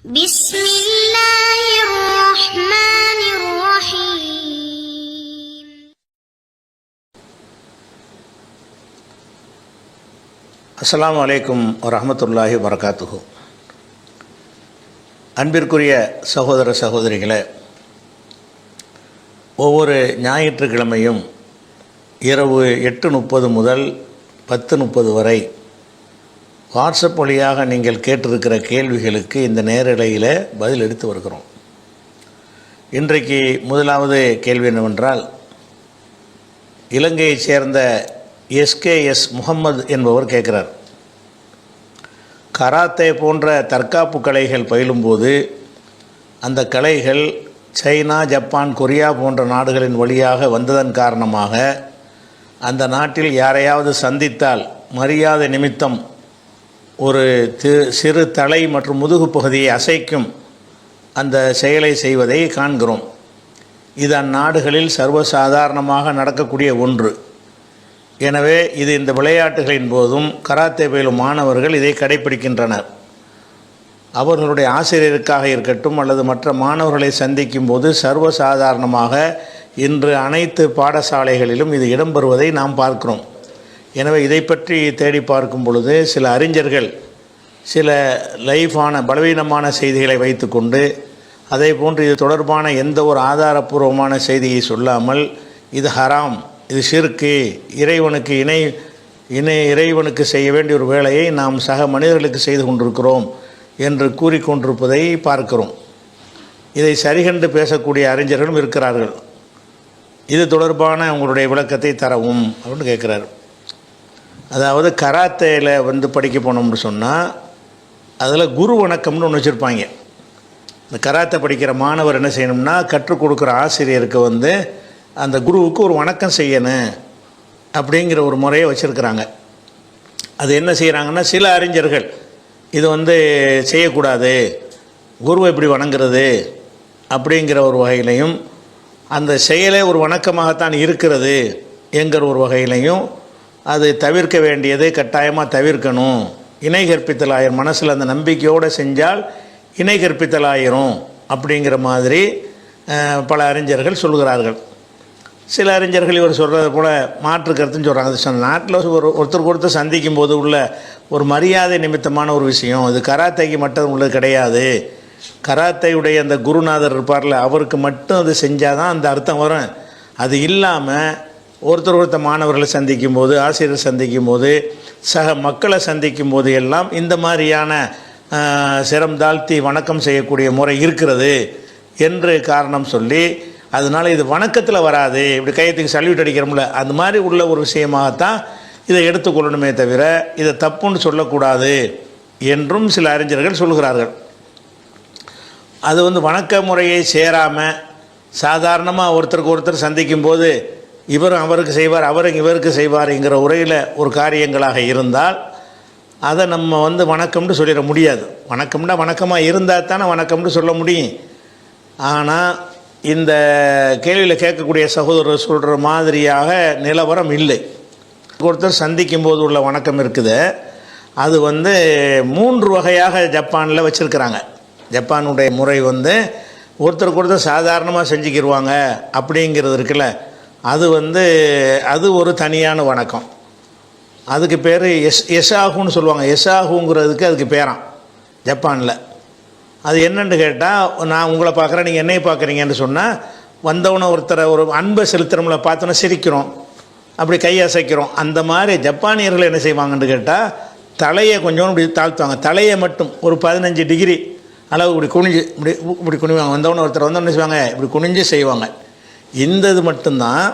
بسم الله الرحمن الرحيم. அஸ்ஸலாமு அலைக்கும் வரஹ்மத்துல்லாஹி வபரகாத்துஹு. அன்பிற்குரிய சகோதர சகோதரிகளே, ஒவ்வொரு ஞாயிற்றுக்கிழமையும் இரவு 8:30 முதல் 10:30 வரை வாட்ஸ்அப் வழியாக நீங்கள் கேட்டிருக்கிற கேள்விகளுக்கு இந்த நேரலையில் பதில் எடுத்து வருகிறோம். இன்றைக்கு முதலாவது கேள்வி என்னவென்றால், இலங்கையைச் சேர்ந்த எஸ்கேஎஸ் முகம்மது என்பவர் கேட்குறார், கராத்தே போன்ற தற்காப்பு கலைகள் பயிலும்போது அந்த கலைகள் சைனா, ஜப்பான், கொரியா போன்ற நாடுகளின் வழியாக வந்ததன் காரணமாக அந்த நாட்டில் யாரையாவது சந்தித்தால் மரியாதை நிமித்தம் ஒரு சிறு தலை மற்றும் முதுகு பகுதியை அசைக்கும் அந்த செயலை செய்வதை காண்கிறோம். இது அந்நாடுகளில் சர்வசாதாரணமாக நடக்கக்கூடிய ஒன்று. எனவே இது இந்த விளையாட்டுகளின் போதும் கராத்தே பயிலும் மாணவர்கள் இதை கடைபிடிக்கின்றனர். அவர்களுடைய ஆசிரியருக்காக இருக்கட்டும் அல்லது மற்ற மாணவர்களை சந்திக்கும் போது சர்வசாதாரணமாக இன்று அனைத்து பாடசாலைகளிலும் இது இடம்பெறுவதை நாம் பார்க்கிறோம். எனவே இதை பற்றி தேடி பார்க்கும் பொழுது சில அறிஞர்கள் சில லைஃபான பலவீனமான செய்திகளை வைத்துக்கொண்டு அதே போன்று இது தொடர்பான எந்த ஒரு ஆதாரபூர்வமான செய்தியை சொல்லாமல் இது ஹராம், இது ஷிர்க்கு, இறைவனுக்கு இறைவனுக்கு செய்ய வேண்டிய ஒரு வேலையை நாம் சக மனிதர்களுக்கு செய்து கொண்டிருக்கிறோம் என்று கூறிக்கொண்டிருப்பதை பார்க்கிறோம். இதை சரிகண்டு பேசக்கூடிய அறிஞர்களும் இருக்கிறார்கள். இது தொடர்பான உங்களுடைய விளக்கத்தை தரவும் அப்படின்னு கேட்குறாரு. அதாவது கராத்தேயில் படிக்க போனோம்னு சொன்னால் அதில் குரு வணக்கம்னு ஒன்று வச்சுருப்பாங்க. இந்த கராத்தே படிக்கிற மாணவர் என்ன செய்யணும்னா, கற்றுக் கொடுக்குற ஆசிரியருக்கு அந்த குருவுக்கு ஒரு வணக்கம் செய்யணும் அப்படிங்கிற ஒரு முறையை வச்சுருக்கிறாங்க. அது என்ன செய்கிறாங்கன்னா, சில அறிஞர்கள் இது செய்யக்கூடாது, குருவை எப்படி வணங்குறது அப்படிங்கிற ஒரு வகையிலையும், அந்த செயலே ஒரு வணக்கமாகத்தான் இருக்கிறது என்கிற ஒரு வகையிலையும், அது தவிர்க்க வேண்டியது கட்டாயமாக தவிர்க்கணும், இணை கற்பித்தல் ஆயிரும், மனசில் அந்த நம்பிக்கையோடு செஞ்சால் இணை கற்பித்தல் ஆயிரும் அப்படிங்கிற மாதிரி பல அறிஞர்கள் சொல்கிறார்கள். சில அறிஞர்கள் இவர் சொல்கிறது போல் மாற்று கருத்துன்னு சொல்கிறாங்க. அது நாட்டில் ஒருத்தருக்கு ஒருத்தர் சந்திக்கும் போது உள்ள ஒரு மரியாதை நிமித்தமான ஒரு விஷயம், இது கராத்தைக்கு மட்டும் உள்ளது கிடையாது. கராத்தையுடைய அந்த குருநாதர் இருப்பார்ல, அவருக்கு மட்டும் அது செஞ்சால் தான் அந்த அர்த்தம் வரும். அது இல்லாமல் ஒருத்தர் மாணவர்களை சந்திக்கும் போது, ஆசிரியர் சந்திக்கும் போது, சக மக்களை சந்திக்கும் போது எல்லாம் இந்த மாதிரியான சிரம் தாழ்த்தி வணக்கம் செய்யக்கூடிய முறை இருக்கிறது என்று காரணம் சொல்லி, அதனால் இது வணக்கத்தில் வராது, இப்படி கையத்துக்கு சல்யூட் அடிக்கிறோம்ல அந்த மாதிரி உள்ள ஒரு விஷயமாகத்தான் இதை எடுத்துக்கொள்ளணுமே தவிர இதை தப்புன்னு சொல்லக்கூடாது என்றும் சில அறிஞர்கள் சொல்கிறார்கள். அது வணக்க முறையை சேராமல் சாதாரணமாக ஒருத்தருக்கு ஒருத்தர் சந்திக்கும் போது இவரும் அவருக்கு செய்வார், அவருக்கு இவருக்கு செய்வார்ங்கிற உரையில் ஒரு காரியங்களாக இருந்தால் அதை நம்ம வணக்கம்னு சொல்லிட முடியாது. வணக்கம்னா வணக்கமாக இருந்தால் தானே வணக்கம்னு சொல்ல முடியும். ஆனால் இந்த கேள்வியில் கேட்கக்கூடிய சகோதரர் சொல்கிற மாதிரியாக நிலவரம் இல்லை. ஒருத்தர் சந்திக்கும் போது உள்ள வணக்கம் இருக்குது. அது 3 வகையாக ஜப்பானில் வச்சுருக்கிறாங்க. ஜப்பானுடைய முறை ஒருத்தருக்கு ஒருத்தர் சாதாரணமாக செஞ்சுக்கிடுவாங்க அப்படிங்கிறது இருக்குல்ல, அது ஒரு தனியான வணக்கம். அதுக்கு பேர் எஷாகுன்னு சொல்லுவாங்க. எஷாகுங்கிறதுக்கு அதுக்கு பேரான் ஜப்பானில். அது என்னென்னு கேட்டால், நான் உங்களை பார்க்குறேன், நீங்கள் என்னை பார்க்குறீங்கன்னு சொன்னால் வந்தவனை ஒருத்தரை ஒரு அன்பை செலுத்துகிறோம்ல, பார்த்தோன்னா சிரிக்கிறோம், அப்படி கை அசைக்கிறோம். அந்த மாதிரி ஜப்பானியர்கள் என்ன செய்வாங்கன்னு கேட்டால், தலையை கொஞ்சம் இப்படி தாழ்த்துவாங்க. தலையை மட்டும் ஒரு 15 டிகிரி அளவு இப்படி குனிஞ்சு இப்படி குனிவாங்க. வந்தவொடனே ஒருத்தர் என்ன செய்வாங்க, இப்படி குனிஞ்சு செய்வாங்க. இந்த இது மட்டும்தான்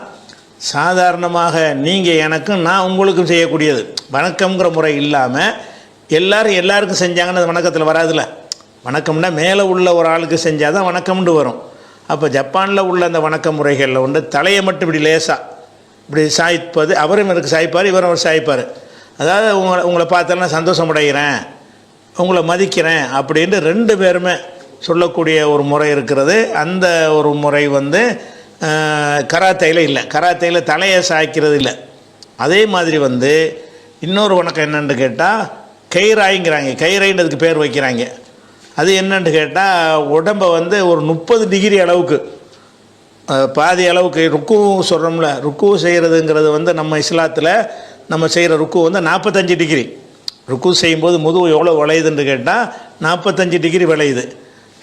சாதாரணமாக நீங்கள் எனக்கும் நான் உங்களுக்கும் செய்யக்கூடியது. வணக்கம்ங்கிற முறை இல்லாமல் எல்லாருக்கும் செஞ்சாங்கன்னு அது வணக்கத்தில் வராதுல்ல. வணக்கம்னா மேலே உள்ள ஒரு ஆளுக்கு செஞ்சால் தான் வணக்கம்னு வரும். அப்போ ஜப்பானில் உள்ள அந்த வணக்க முறைகளில் தலையை மட்டும் இப்படி லேசாக இப்படி சாய்ப்பது, அவரும் எனக்கு சாய்ப்பார், இவரும் அவர் சாய்ப்பார். அதாவது உங்களை பார்த்தெல்லாம் சந்தோஷம் அடைகிறேன், உங்களை மதிக்கிறேன் அப்படின்னு 2 பேருமே சொல்லக்கூடிய ஒரு முறை இருக்கிறது. அந்த ஒரு முறை கராத்தையில் இல்லை. கராத்தையில் தலையை சாய்க்கிறது இல்லை. அதே மாதிரி இன்னொரு வணக்கம் என்னென்னு கேட்டால் கைராய்ங்கிறாங்க. கைராயின்றதுக்கு பேர் வைக்கிறாங்க. அது என்னன்னு கேட்டால் உடம்பை வந்து ஒரு 30 டிகிரி அளவுக்கு, பாதி அளவுக்கு ருக்கு சொல்கிறோம்ல, ருக்கு செய்கிறதுங்கிறது வந்து நம்ம இஸ்லாத்தில் நம்ம செய்கிற ருக்கு வந்து 45 டிகிரி. ருக்கு செய்யும்போது முதுகு எவ்வளோ வளையுதுன்னு கேட்டால் 45 டிகிரி விளையுது.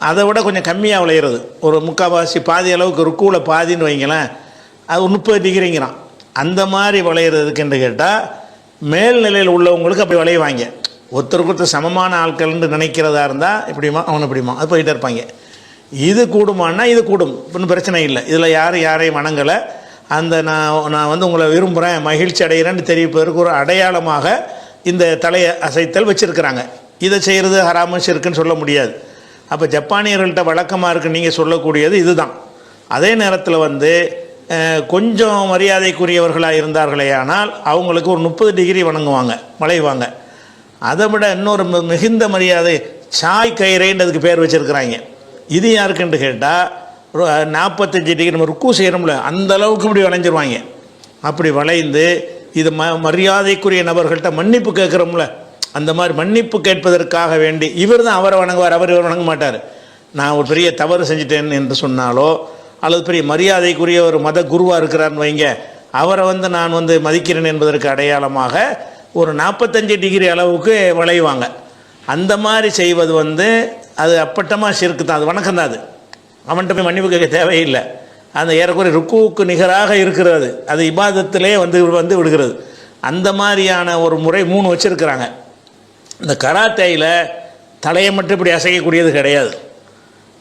அதை விட கொஞ்சம் கம்மியாக விளையிறது, ஒரு முக்கால்வாசி பாதி அளவுக்கு ருக்குவில் பாதின்னு வைங்களேன், அது 30 டிகிரிங்கிறான். அந்த மாதிரி விளையிறதுக்குன்னு கேட்டால் மேல்நிலையில் உள்ளவங்களுக்கு அப்படி விளையுவாங்க. ஒருத்தருக்கு சமமான ஆட்கள்னு நினைக்கிறதா இருந்தால் இப்படிமா அவனை இப்படிமா அது போயிட்டே இருப்பாங்க. இது கூடுமானா இது கூடும், ஒன்றும் பிரச்சனை இல்லை. இதில் யாரையும் வணங்கலை. அந்த நான் வந்து உங்களை விரும்புகிறேன், மகிழ்ச்சி அடைகிறேன்னு தெரிவிப்பதற்கு ஒரு அடையாளமாக இந்த தலையை அசைத்தல் வச்சுருக்கிறாங்க. இதை செய்கிறது ஹராமு ஷிர்க்குன்னு சொல்ல முடியாது. அப்போ ஜப்பானியர்கள்ட்ட வழக்கமாக இருக்குது நீங்கள் சொல்லக்கூடியது இதுதான். அதே நேரத்தில் வந்து கொஞ்சம் மரியாதைக்குரியவர்களாக இருந்தார்களே ஆனால் அவங்களுக்கு ஒரு 30 டிகிரி வணங்குவாங்க, வளைவாங்க. அதை விட இன்னொரு மிகுந்த மரியாதை சாய் கயிறைன்றதுக்கு பேர் வச்சுருக்கிறாங்க. இது யாருக்குன்னு கேட்டால் 45 டிகிரி நம்ம ருக்கு செய்கிறோம்ல அந்த அளவுக்கு இப்படி வளைஞ்சிருவாங்க. அப்படி வளைந்து இது மரியாதைக்குரிய நபர்கள்ட்ட மன்னிப்பு கேட்குறோம்ல, அந்த மாதிரி மன்னிப்பு கேட்பதற்காக வேண்டி இவர் தான் அவரை வணங்குவார், இவர் வணங்க மாட்டார். நான் ஒரு பெரிய தவறு செஞ்சிட்டேன் என்று சொன்னாலோ அல்லது பெரிய மரியாதைக்குரிய ஒரு மத குருவாக இருக்கிறார்னு வைங்க, அவரை வந்து நான் வந்து மதிக்கிறேன் என்பதற்கு அடையாளமாக ஒரு 45 டிகிரி அளவுக்கு வளைவாங்க. அந்த மாதிரி செய்வது வந்து அது அப்பட்டமாக ஷிர்க்கு தான், அது வணக்கம் தான். அது அவன்கிட்ட போய் மன்னிப்பு கேட்க தேவையில்லை. அந்த ஏறக்குறைய ருக்குவுக்கு நிகராக இருக்கிறது, அது இபாதத்திலே வந்து விடுகிறது. அந்த மாதிரியான ஒரு முறை 3 வச்சுருக்கிறாங்க. இந்த கராத்தையில் தலையை மட்டும் இப்படி அசைக்கக்கூடியது கிடையாது.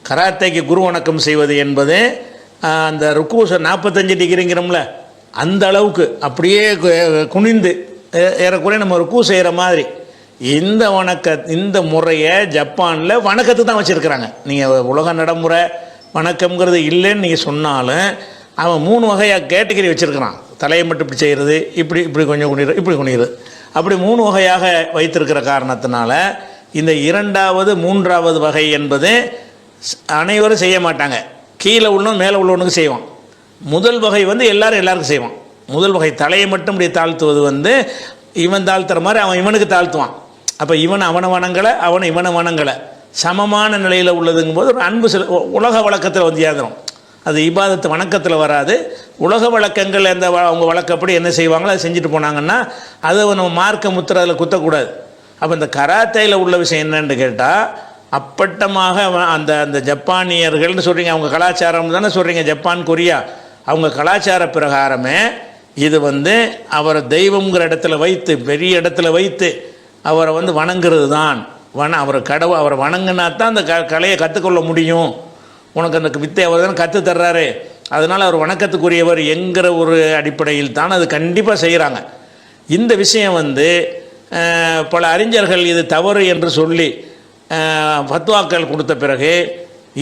கராத்தைக்கு குரு வணக்கம் செய்வது என்பது அந்த ருக்கு 45 டிகிரிங்கிறோம்ல அந்த அளவுக்கு அப்படியே குனிந்து ஏறக்குறைய நம்ம ருக்கு செய்கிற மாதிரி இந்த முறையை ஜப்பானில் வணக்கத்துக்கு தான் வச்சுருக்கிறாங்க. நீங்கள் உலக நடைமுறை வணக்கம்ங்கிறது இல்லைன்னு நீங்கள் சொன்னாலும் அவன் 3 வகையாக கேட்டகரி வச்சுருக்கிறான். தலையை மட்டும் இப்படி செய்கிறது, இப்படி கொஞ்சம் குனிறது, இப்படி குனிறது, அப்படி 3 வகையாக வைத்திருக்கிற காரணத்தினால இந்த 2வது 3வது வகை என்பது அனைவரும் செய்ய மாட்டாங்க. கீழே உள்ளவன் மேலே உள்ளவனுக்கு செய்வான். முதல் வகை வந்து எல்லாருக்கும் செய்வான். முதல் வகை தலையை மட்டும் இப்படி தாழ்த்துவது வந்து இவன் தாழ்த்துற மாதிரி அவன் இவனுக்கு தாழ்த்துவான். அப்போ அவனை வணங்கலை, இவனை வணங்கலை, சமமான நிலையில் உள்ளதுங்கும் போது ஒரு அன்பு உலக வழக்கத்தில் வந்து ஏதுறோம். அது இபாதத்து வணக்கத்தில் வராது. உலக வழக்கங்கள் அவங்க வழக்கப்படி என்ன செய்வாங்களோ அதை செஞ்சுட்டு போனாங்கன்னா அதை நம்ம மார்க்க முத்திர அதில் குத்தக்கூடாது. அப்போ இந்த கராத்தையில் உள்ள விஷயம் என்னன்னு கேட்டால் அப்பட்டமாக அந்த ஜப்பானியர்கள்னு சொல்கிறீங்க, அவங்க கலாச்சாரம் தானே சொல்கிறீங்க, ஜப்பான் கொரியா அவங்க கலாச்சார பிரகாரமே இது வந்து அவரை தெய்வங்கிற இடத்துல வைத்து, பெரிய இடத்துல வைத்து அவரை வந்து வணங்குறது தான். அவரை வணங்கினா தான் அந்த கலையை கற்றுக்கொள்ள முடியும். உனக்கு அந்த வித்தை அவர் தானே கற்று தர்றாரு, அதனால் அவர் வணக்கத்துக்குரியவர் என்கிற ஒரு அடிப்படையில் தான் அது கண்டிப்பாக செய்கிறாங்க. இந்த விஷயம் வந்து பல அறிஞர்கள் இது தவறு என்று சொல்லி ஃபத்வாக்கள் கொடுத்த பிறகு,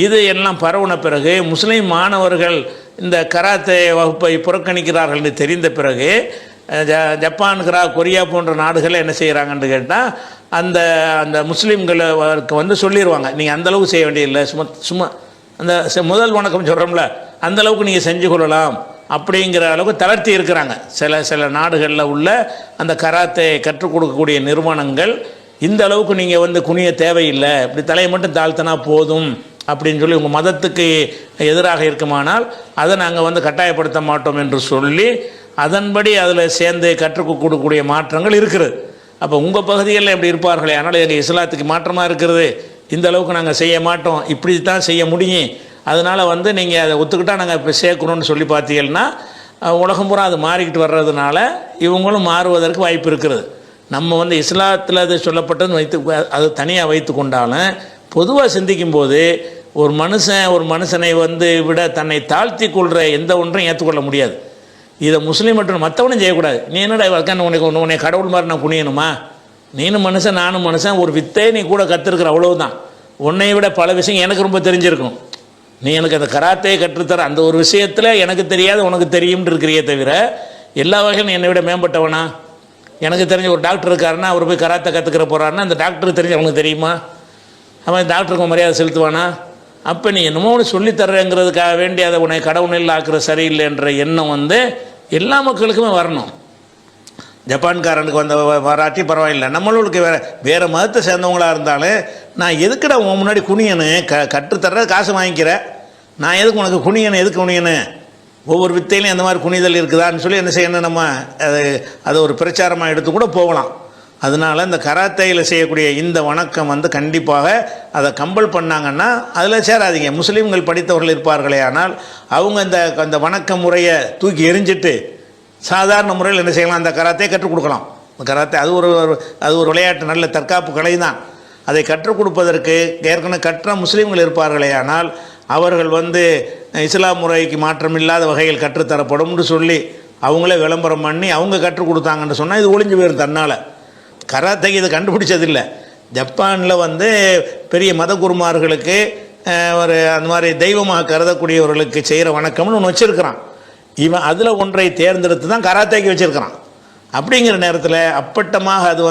இது எல்லாம் பரவுன பிறகு, முஸ்லீம் மாணவர்கள் இந்த கராத்தே வகுப்பை புறக்கணிக்கிறார்கள் என்று தெரிந்த பிறகு ஜப்பான் கொரியா போன்ற நாடுகளில் என்ன செய்கிறாங்கன்னு கேட்டால் அந்த முஸ்லீம்களுக்கு வந்து சொல்லிடுவாங்க, நீங்கள் அந்தளவுக்கு செய்ய வேண்டியதில்லை, சும்மா அந்த முதல் வணக்கம் சொல்கிறோம்ல அந்தளவுக்கு நீங்கள் செஞ்சு கொள்ளலாம் அப்படிங்கிற அளவுக்கு தளர்த்தி இருக்கிறாங்க. சில நாடுகளில் உள்ள அந்த கராத்தே கற்றுக் கொடுக்கக்கூடிய நிறுவனங்கள் இந்த அளவுக்கு நீங்கள் வந்து குனிய தேவையில்லை, இப்படி தலையை மட்டும் தாழ்த்தினா போதும் அப்படின்னு சொல்லி உங்கள் மதத்துக்கு எதிராக இருக்குமானால் அதை நாங்கள் வந்து கட்டாயப்படுத்த மாட்டோம் என்று சொல்லி அதன்படி அதில் சேர்ந்து கற்றுக் கொடுக்கக்கூடிய மாற்றங்கள் இருக்கிறது. அப்போ உங்கள் பகுதிகளில் எப்படி இருப்பார்களே, அதனால் எங்கள் இஸ்லாத்துக்கு மாற்றமாக இருக்கிறது, இந்த அளவுக்கு நாங்கள் செய்ய மாட்டோம், இப்படி தான் செய்ய முடியும், அதனால் வந்து நீங்கள் அதை ஒத்துக்கிட்டால் நாங்கள் இப்போ சேர்க்கணும்னு சொல்லி பார்த்தீங்கன்னா உலகம் பூரா அது மாறிக்கிட்டு வர்றதுனால இவங்களும் மாறுவதற்கு வாய்ப்பு இருக்கிறது. நம்ம வந்து இஸ்லாத்தில் அது சொல்லப்பட்டது அது தனியாக வைத்து கொண்டாலும் பொதுவாக சிந்திக்கும்போது ஒரு மனுஷனை வந்து விட தன்னை தாழ்த்தி கொள்கிற எந்த ஒன்றையும் ஏற்றுக்கொள்ள முடியாது. இதை முஸ்லீம் மற்றும் மற்றவனும் செய்யக்கூடாது. நீ என்னடா உன்னை கடவுள் மாதிரி நான் குனியணுமா, நீனும் மனுஷன் நானும் மனுஷன், ஒரு வித்தை நீ கூட கற்றுருக்குற அவ்வளவுதான். உன்னை விட பல விஷயம் எனக்கு ரொம்ப தெரிஞ்சிருக்கும். நீ எனக்கு அந்த கராத்தையை கற்றுத்தர அந்த ஒரு விஷயத்தில் எனக்கு தெரியாது உனக்கு தெரியும்னு இருக்கிறியே தவிர எல்லா வகையிலும் என்னை விட மேம்பட்டவனா? எனக்கு தெரிஞ்ச ஒரு டாக்டர் இருக்காருன்னா அவர் போய் கராத்தை கற்றுக்கிற போகிறாருன்னா அந்த டாக்டருக்கு தெரிஞ்சு அவனுக்கு தெரியுமா? அவன் டாக்டருக்கு மரியாதை செலுத்துவானா? அப்போ நீ என்னமோ ஒன்று சொல்லித்தர்றேங்கிறதுக்காக வேண்டி அதை உன்னை கடவுளில் ஆக்குற சரியில்லைன்ற எண்ணம் வந்து எல்லா மக்களுக்குமே வரணும். ஜப்பான்காரனுக்கு வராட்டி பரவாயில்லை, நம்மளுக்கு வேறு மதத்தை சேர்ந்தவங்களாக இருந்தாலும் நான் எதுக்குடா உன் முன்னாடி குனியனு கற்றுத்தர்ற காசு வாங்கிக்கிறேன், நான் எதுக்கு உனக்கு குனியனு, எதுக்கு குனியனு? ஒவ்வொரு வித்தையிலையும் அந்த மாதிரி குனிதல் இருக்குதான்னு சொல்லி என்ன செய்யணும், நம்ம அதை ஒரு பிரச்சாரமாக எடுத்து கூட போகலாம். அதனால் இந்த கராத்தையில் செய்யக்கூடிய இந்த வணக்கம் கண்டிப்பாக அதை கம்பல் பண்ணாங்கன்னா அதில் சேராதீங்க. முஸ்லீம்கள் படித்தவர்கள் இருப்பார்களே, ஆனால் அவங்க அந்த வணக்க முறையை தூக்கி எரிஞ்சிட்டு சாதாரண முறையில் என்ன செய்யலாம், அந்த கராத்தையை கற்றுக் கொடுக்கலாம். கராத்தே அது ஒரு விளையாட்டு, நல்ல தற்காப்பு கலை தான். அதை கற்றுக் கொடுப்பதற்கு ஏற்கனவே கற்ற முஸ்லீம்கள் இருப்பார்களே, ஆனால் அவர்கள் இஸ்லாம் முறைக்கு மாற்றமில்லாத வகையில் கற்றுத்தரப்படும்னு சொல்லி அவங்களே விளம்பரம் பண்ணி அவங்க கற்றுக் கொடுத்தாங்கன்னு சொன்னால் இது ஒளிஞ்சு போயிடும் தன்னால். கராத்தைக்கு இது கண்டுபிடிச்சதில்லை. ஜப்பானில் பெரிய மத குருமார்களுக்கு அந்த மாதிரி தெய்வமாக கருதக்கூடியவர்களுக்கு செய்கிற வணக்கம்னு ஒன்று வச்சுருக்கிறான். இவன் அதில் ஒன்றை தேர்ந்தெடுத்து தான் கராத்தைக்கு வச்சுருக்கிறான். அப்படிங்கிற நேரத்தில் அப்பட்டமாக அது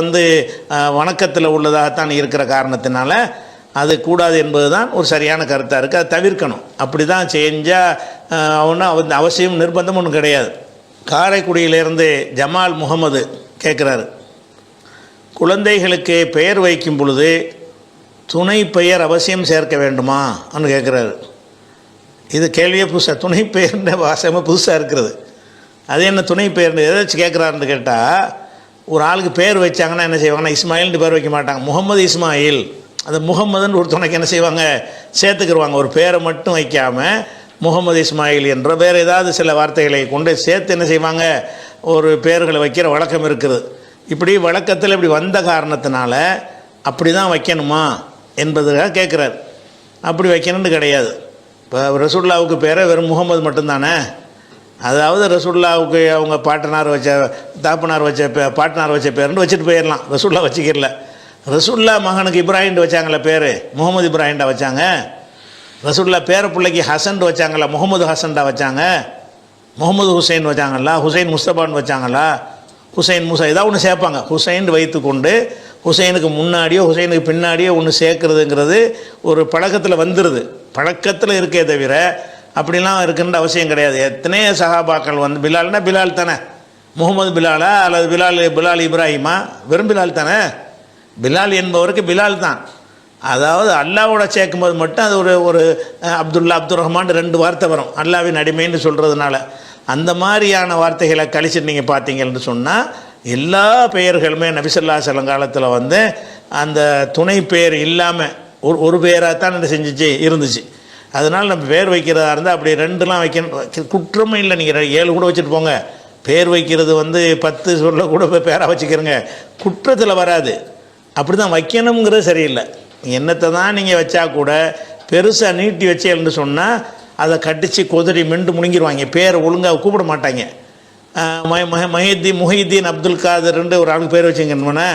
வணக்கத்தில் உள்ளதாகத்தான் இருக்கிற காரணத்தினால அது கூடாது என்பது தான் ஒரு சரியான கருத்தாக இருக்குது. அதை தவிர்க்கணும். அப்படி தான் செஞ்சால் ஒன்றும் அவசியம் நிர்பந்தம் ஒன்றும் கிடையாது. காரைக்குடியிலேருந்து ஜமால் முகமது கேட்குறாரு, குழந்தைகளுக்கு பெயர் வைக்கும் பொழுது துணை பெயர் அவசியம் சேர்க்க வேண்டுமா அப்படின்னு கேட்குறாரு. இது கேள்வியே புதுசாக, துணை பெயர்ன்ற வாசமாக புதுசாக இருக்கிறது. அது என்ன துணை பெயர்னு எதாச்சும் கேட்குறாருன்னு கேட்டால், ஒரு ஆளுக்கு பேர் வச்சாங்கன்னா என்ன செய்வாங்கன்னா இஸ்மாயில்னு பேர் வைக்க மாட்டாங்க, முகமது இஸ்மாயில். அந்த முகமதுன்னு ஒரு துணைக்கு என்ன செய்வாங்க, சேர்த்துக்கிடுவாங்க. ஒரு பேரை மட்டும் வைக்காமல் முகமது இஸ்மாயில் என்ற வேறு ஏதாவது சில வார்த்தைகளை கொண்டு சேர்த்து என்ன செய்வாங்க, ஒரு பேர்களை வைக்கிற வழக்கம் இருக்குது. இப்படி வழக்கத்தில் இப்படி வந்த காரணத்தினால அப்படி தான் வைக்கணுமா என்பதுக்காக கேட்குறாரு. அப்படி வைக்கணும்னு கிடையாது. இப்போ ரசூலுல்லாவுக்கு பேரை வெறும் முகமது மட்டும்தானே. அதாவது ரசூலுல்லாவுக்கு அவங்க பாட்டனார் வச்ச பேருன்னு வச்சுட்டு போயிடலாம், ரசூலுல்லா வச்சுக்கிறல. ரசூலுல்லா மகனுக்கு இப்ராஹிம்னு வச்சாங்களே பேர், முகமது இப்ராஹிம்டா வச்சாங்க. ரசூலுல்லா பேர பிள்ளைக்கு ஹசன் வச்சாங்களா, முகமது ஹசன்டா வச்சாங்க. முகமது ஹுசைன் வச்சாங்களா, ஹுசைன் முஸ்தபான்னு வச்சாங்களா, ஹுசைன் மூசா ஏதாவது ஒன்று சேர்ப்பாங்க. ஹுசைன் வைத்து கொண்டு ஹுசைனுக்கு முன்னாடியோ ஹுசைனுக்கு பின்னாடியோ ஒன்று சேர்க்குறதுங்கிறது ஒரு பழக்கத்தில் வந்துடுது, பழக்கத்தில் இருக்கே தவிர அப்படிலாம் இருக்குன்ற அவசியம் கிடையாது. எத்தனையோ சஹாபாக்கள் பிலால்னா பிலால் தானே, முகமது பிலாலா அல்லது பிலால் இப்ராஹிமா, வெறும் பிலால் தானே. பிலால் என்பவருக்கு பிலால் தான். அதாவது அல்லாவோட சேர்க்கும்போது மட்டும் அது ஒரு அப்துல்லா அப்துல் ரஹ்மான் 2 வார்த்தை வரும், அல்லாவின் அடிமைன்னு சொல்கிறதுனால. அந்த மாதிரியான வார்த்தைகளை கழிச்சிட்டு நீங்கள் பார்த்தீங்கன்னு சொன்னால் எல்லா பெயர்களுமே நபி ஸல்லல்லாஹு அலைஹி வஸல்லம் காலத்தில் அந்த துணை பெயர் இல்லாமல் ஒரு பெயராக தான் என்ன செஞ்சிச்சு இருந்துச்சு. அதனால் நம்ம பேர் வைக்கிறதா இருந்தால் அப்படி 2லாம் வைக்கணும், குற்றமும் இல்லை. நீங்கள் 7 கூட வச்சுட்டு போங்க. பேர் வைக்கிறது 10 சொல்ல கூட பேராக வச்சுக்கிறங்க, குற்றத்தில் வராது. அப்படி தான் வைக்கணுங்கிறது சரியில்லை. என்னத்தை தான் நீங்கள் வச்சா கூட பெருசாக நீட்டி வச்சேன்னு சொன்னால் அதை கட்டிச்சு கொதறி மெண்டு முழுங்கிடுவாங்க, பேரை ஒழுங்காக கூப்பிட மாட்டாங்க. முஹிதீன் அப்துல் காதர்ன்ற ஒரு ஆளுக்கு பேர் வச்சுங்கன்னா,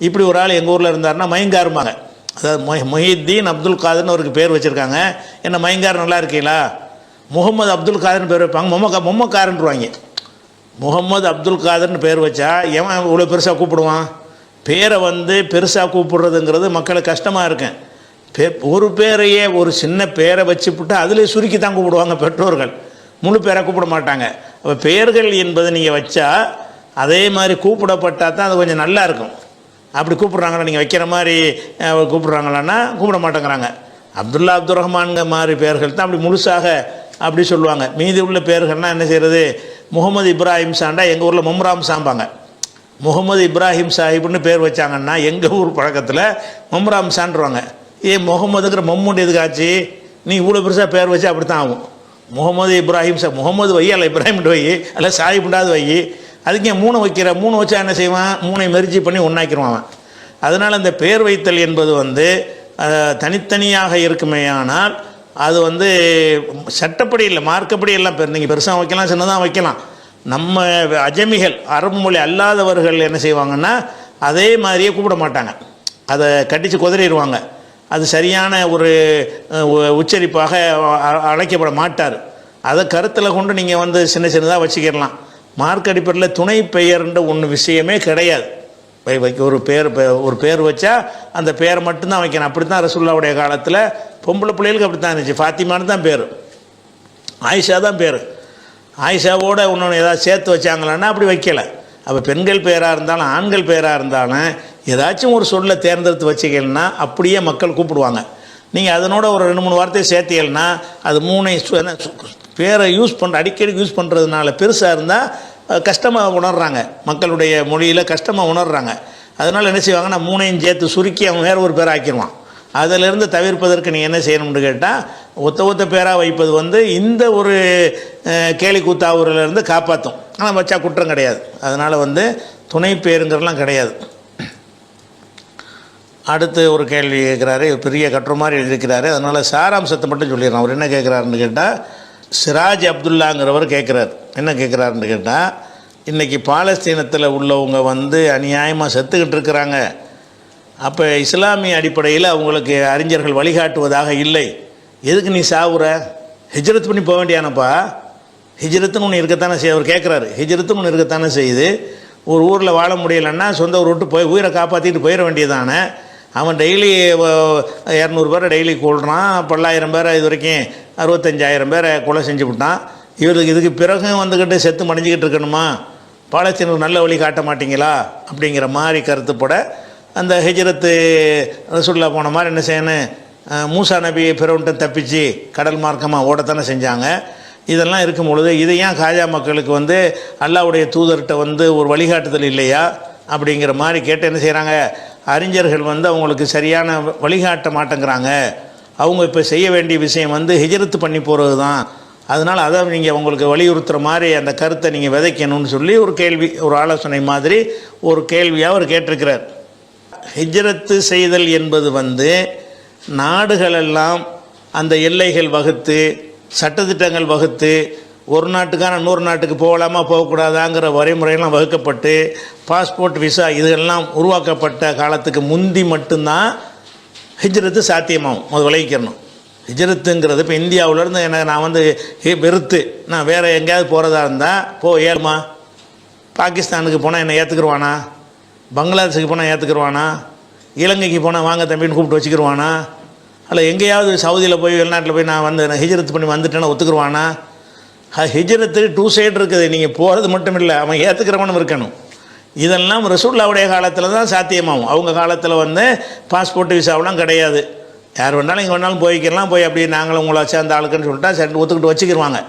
இப்படி ஒரு ஆள் எங்கள் ஊரில் இருந்தாருன்னா மயங்காருமாங்க. அதாவது முஹிதீன் அப்துல் காதர்னு அவருக்கு பேர் வச்சுருக்காங்க. என்ன மயங்கார் நல்லா இருக்கீங்களா, முகமது அப்துல் காதர்னு பேர் வைப்பாங்க, மொம்மக்காரன்ருவாங்க. முகமது அப்துல் காதர்னு பேர் வச்சா எவன் இவ்வளோ பெருசாக கூப்பிடுவான்? பேரை பெருசாக கூப்பிடுறதுங்கிறது மக்களுக்கு கஷ்டமாக இருக்கும். ஒரு பேரையே ஒரு சின்ன பேரை வச்சுவிட்டு அதில் சுருக்கி தான் கூப்பிடுவாங்க பெற்றோர்கள், முழு பேரை கூப்பிட மாட்டாங்க. அப்போ பெயர்கள் என்பது நீங்கள் வச்சா அதே மாதிரி கூப்பிடப்பட்டால் தான் அது கொஞ்சம் நல்லா இருக்கும். அப்படி கூப்பிட்றாங்களா, நீங்கள் வைக்கிற மாதிரி கூப்பிட்றாங்களான்னா கூப்பிட மாட்டேங்கிறாங்க. அப்துல்லா அப்துல் ரஹ்மான்ங்க மாதிரி பேர்கள் தான் அப்படி முழுசாக அப்படி சொல்லுவாங்க. மீதி உள்ள பேர்கள்னால் என்ன செய்கிறது, முகமது இப்ராஹிம் சாண்டா எங்கள் ஊரில் மம்ராம் சாம்பாங்க. முகமது இப்ராஹிம் சாஹிப்னு பேர் வச்சாங்கன்னா எங்கள் ஊர் பழக்கத்தில் மம்ராம் சான்றுவாங்க. முகமதுங்கிற மம்முண்டு எதுக்காச்சு, நீ இவ்வளோ பெருசாக பேர் வச்சு அப்படி தான் ஆகும். முகமது இப்ராஹிம் முகமது வை அல்ல இப்ராஹிம்ட்டு வை அல்ல சாஹிப்டாவது வை. அதுக்கு ஏன் 3 வைக்கிற, 3 வச்சா என்ன செய்வான், 3ஐ மெர்ஜி பண்ணி ஒன்றாக்கிடுவான் அவன். அதனால் அந்த பேர் வைத்தல் என்பது தனித்தனியாக இருக்குமே, ஆனால் அது சட்டப்படி இல்லை, மார்க்கப்படி எல்லாம் நீங்கள் பெருசாக வைக்கலாம், சின்னதாக வைக்கலாம். நம்ம அஜமிகள் அரபு மொழி அல்லாதவர்கள் என்ன செய்வாங்கன்னா அதே மாதிரியே கூப்பிட மாட்டாங்க, அதை கட்டிச்சு குதறிடுவாங்க. அது சரியான ஒரு உச்சரிப்பாக அழைக்கப்பட மாட்டார். அதை கருத்தில் கொண்டு நீங்கள் சின்ன சின்னதாக வச்சுக்கிடலாம். மார்க் அடிப்படையில் துணை பெயர்ன்ற ஒன்று விஷயமே கிடையாது. ஒரு பேர் வச்சா அந்த பேரை மட்டும்தான் வைக்கணும். அப்படி தான் ரசூலுல்லாவுடைய காலத்தில் பொம்பளை பிள்ளைகளுக்கு அப்படி தான் இருந்துச்சு. ஃபாத்திமான்னு தான் பேர், ஆயிஷா தான் பேர். ஆயிஷாவோட இன்னொன்று ஏதாவது சேர்த்து வச்சாங்களான்னா அப்படி வைக்கலை. அப்போ பெண்கள் பேராக இருந்தாலும் ஆண்கள் பேராக இருந்தாலும் ஏதாச்சும் ஒரு சொல்லை தேர்ந்தெடுத்து வச்சிங்கன்னா அப்படியே மக்கள் கூப்பிடுவாங்க. நீங்கள் அதனோட ஒரு 2-3 வார்த்தையை சேர்த்தீங்கன்னா அது 3 பேரை அடிக்கடி யூஸ் பண்ணுறதுனால பெருசாக இருந்தால் கஷ்டமாக உணர்றாங்க, மக்களுடைய மொழியில் கஷ்டமாக உணர்றாங்க. அதனால் என்ன செய்வாங்கன்னா 3ஐயும் சேர்த்து சுருக்கி அவன் வேறு ஒரு பேரை ஆக்கிடுவான். அதிலிருந்து தவிர்ப்பதற்கு நீ என்ன செய்யணும்னு கேட்டால் ஒத்த பேராக வைப்பது இந்த ஒரு கேலி கூத்தாவூரிலிருந்து காப்பாற்றும். ஆனால் வச்சா குற்றம் கிடையாது. அதனால் துணை பேருங்கிறலாம் கிடையாது. அடுத்து ஒரு கேள்வி கேட்குறாரு, பெரிய கட்டுற மாதிரி எழுதியிருக்கிறாரு. அதனால் சாராம்சத்தை மட்டும் சொல்லிடுறான். அவர் என்ன கேட்குறாருன்னு கேட்டால், சிராஜ் அப்துல்லாங்கிறவர் கேட்குறார். என்ன கேட்குறாருன்னு கேட்டால், இன்றைக்கி பாலஸ்தீனத்தில் உள்ளவங்க அநியாயமாக செத்துக்கிட்டு இருக்கிறாங்க. அப்போ இஸ்லாமிய அடிப்படையில் அவங்களுக்கு அறிஞர்கள் வழிகாட்டுவதாக இல்லை. எதுக்கு நீ சாவுற? ஹிஜ்ரத் பண்ணி போக வேண்டியானப்பா. ஹிஜ்ரத்துன்னு ஒன்று இருக்கத்தானே அவர் கேட்குறாரு. ஹிஜ்ரத்துன்னு ஒன்று இருக்கத்தானே செய்யுது. ஒரு ஊரில் வாழ முடியலைன்னா சொந்த ஊர் விட்டு போய் உயிரை காப்பாற்றிட்டு போயிட வேண்டியதானே. அவன் டெய்லி 200 பேரை டெய்லி கொள்கிறான். 10,000 பேரை இது வரைக்கும் 65,000 பேரை கொலை செஞ்சு விட்டான். இவருக்கு இதுக்கு பிறகு செத்து மடிஞ்சிக்கிட்டு இருக்கணுமா? பாலஸ்தீனுக்கு நல்ல வழி காட்ட மாட்டிங்களா? அப்படிங்கிற மாதிரி கருத்துப்பட அந்த ஹிஜ்ரத்து ரசூலுல்லாஹ் போன மாதிரி என்ன செய்யணும், மூசா நபி பிறவுன்ட்டு தப்பிச்சு கடல் மார்க்கமாக ஓடத்தானே செஞ்சாங்க. இதெல்லாம் இருக்கும் பொழுது இதை ஏன் காஜா மக்களுக்கு அல்லாஹ்வுடைய தூதர்கிட்ட ஒரு வழிகாட்டுதல் இல்லையா அப்படிங்கிற மாதிரி கேட்டு என்ன செய்கிறாங்க, அறிஞர்கள் அவங்களுக்கு சரியான வழிகாட்ட மாட்டேங்கிறாங்க. அவங்க இப்போ செய்ய வேண்டிய விஷயம் ஹிஜ்ரத்து பண்ணி போகிறது தான். அதனால் அதை நீங்கள் உங்களுக்கு வலியுறுத்துகிற மாதிரி அந்த கருத்தை நீங்கள் விதைக்கணும்னு சொல்லி ஒரு கேள்வி, ஒரு ஆலோசனை மாதிரி ஒரு கேள்வியாக அவர் கேட்டிருக்கிறார். ஹிஜ்ரத்து செய்தல் என்பது நாடுகளெல்லாம் அந்த எல்லைகள் வகுத்து சட்டத்திட்டங்கள் வகுத்து ஒரு நாட்டுக்கான இன்னொரு நாட்டுக்கு போகலாமா போகக்கூடாதாங்கிற வரைமுறையெல்லாம் வகுக்கப்பட்டு பாஸ்போர்ட் விசா இதெல்லாம் உருவாக்கப்பட்ட காலத்துக்கு முந்தி மட்டும்தான் ஹிஜ்ரத்து சாத்தியமாகும். முதல் விளைவிக்கணும். ஹிஜ்ரத்துங்கிறது இப்போ இந்தியாவிலேருந்து எனக்கு நான் வெறுத்து நான் வேறு எங்கேயாவது போகிறதா இருந்தால் ஏழுமா. பாகிஸ்தானுக்கு போனால் என்னை ஏற்றுக்குருவானா? பங்களாதேஷுக்கு போனால் ஏற்றுக்குருவானா? இலங்கைக்கு போனால் வாங்க தம்பின்னு கூப்பிட்டு வச்சுக்கிருவானா? அல்ல எங்கேயாவது சவுதியில் போய் வெளிநாட்டில் போய் நான் ஹிஜ்ரத்து பண்ணி வந்துட்டேன்னா ஒத்துக்குருவானா? ஹிஜ்ரத்து 2 சைடு இருக்குது. நீங்கள் போகிறது மட்டும் இல்லை, அவன் ஏற்றுக்கிறவனும் இருக்கணும். இதெல்லாம் ரசூலுல்லாஹ்வுடைய காலத்தில் தான் சாத்தியமாகும். அவங்க காலத்தில் பாஸ்போர்ட் விசாவெலாம் கிடையாது. யார் வேணாலும் இங்கே வேணாலும் போய்க்கலாம். போய் அப்படி நாங்களும் உங்களை வச்சு அந்த ஆளுக்குன்னு சொல்லிட்டா சரி ஒத்துக்கிட்டு வச்சுக்கிடுவாங்க.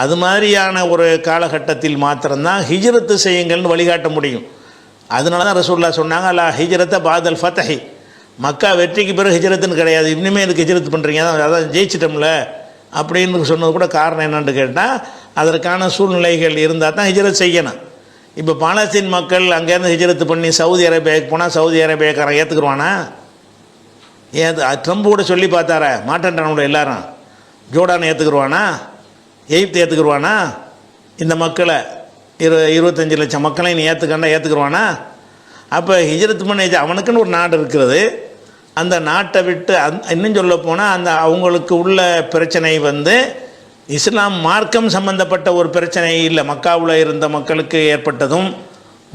அது மாதிரியான ஒரு காலகட்டத்தில் மாத்திரம்தான் ஹிஜ்ரத்து செய்யுங்கள்னு வழிகாட்ட முடியும். அதனால தான் ரசூலுல்லாஹ் சொன்னாங்க, அல்லா ஹிஜ்ரத்தை பாதல் ஃபத்தஹி, மக்கா வெற்றிக்கு பிறகு ஹிஜ்ரத்துன்னு கிடையாது. இன்னுமே எனக்கு ஹிஜ்ரத் பண்ணுறீங்க, அதான் ஜெயிச்சிட்டோம்ல அப்படின்னு சொன்னது கூட காரணம் என்னென்னு கேட்டால் அதற்கான சூழ்நிலைகள் இருந்தால் தான் ஹிஜ்ரத் செய்யணும். இப்போ பாலஸ்தீன் மக்கள் அங்கேருந்து ஹிஜ்ரத்து பண்ணி சவுதி அரேபியாவுக்கு போனால் சவுதி அரேபியாக்காரன் ஏற்றுக்குருவானா? ட்ரம்ப் கூட சொல்லி பார்த்தார மாட்டேன்றானோட எல்லாரும். ஜோர்டானை ஏற்றுக்குருவானா? எகிப்து ஏற்றுக்குருவானா? இந்த மக்களை 25 லட்சம் மக்களை நீ ஏற்றுக்குருவானா? அப்போ ஹிஜ்ரத் பண்ண அவனுக்குன்னு ஒரு நாடு இருக்கிறது. அந்த நாட்டை விட்டு இன்னும் சொல்ல போனால் அந்த அவங்களுக்கு உள்ள பிரச்சனை இஸ்லாம் மார்க்கம் சம்பந்தப்பட்ட ஒரு பிரச்சனை இல்லை. மக்காவில் இருந்த மக்களுக்கு ஏற்பட்டதும்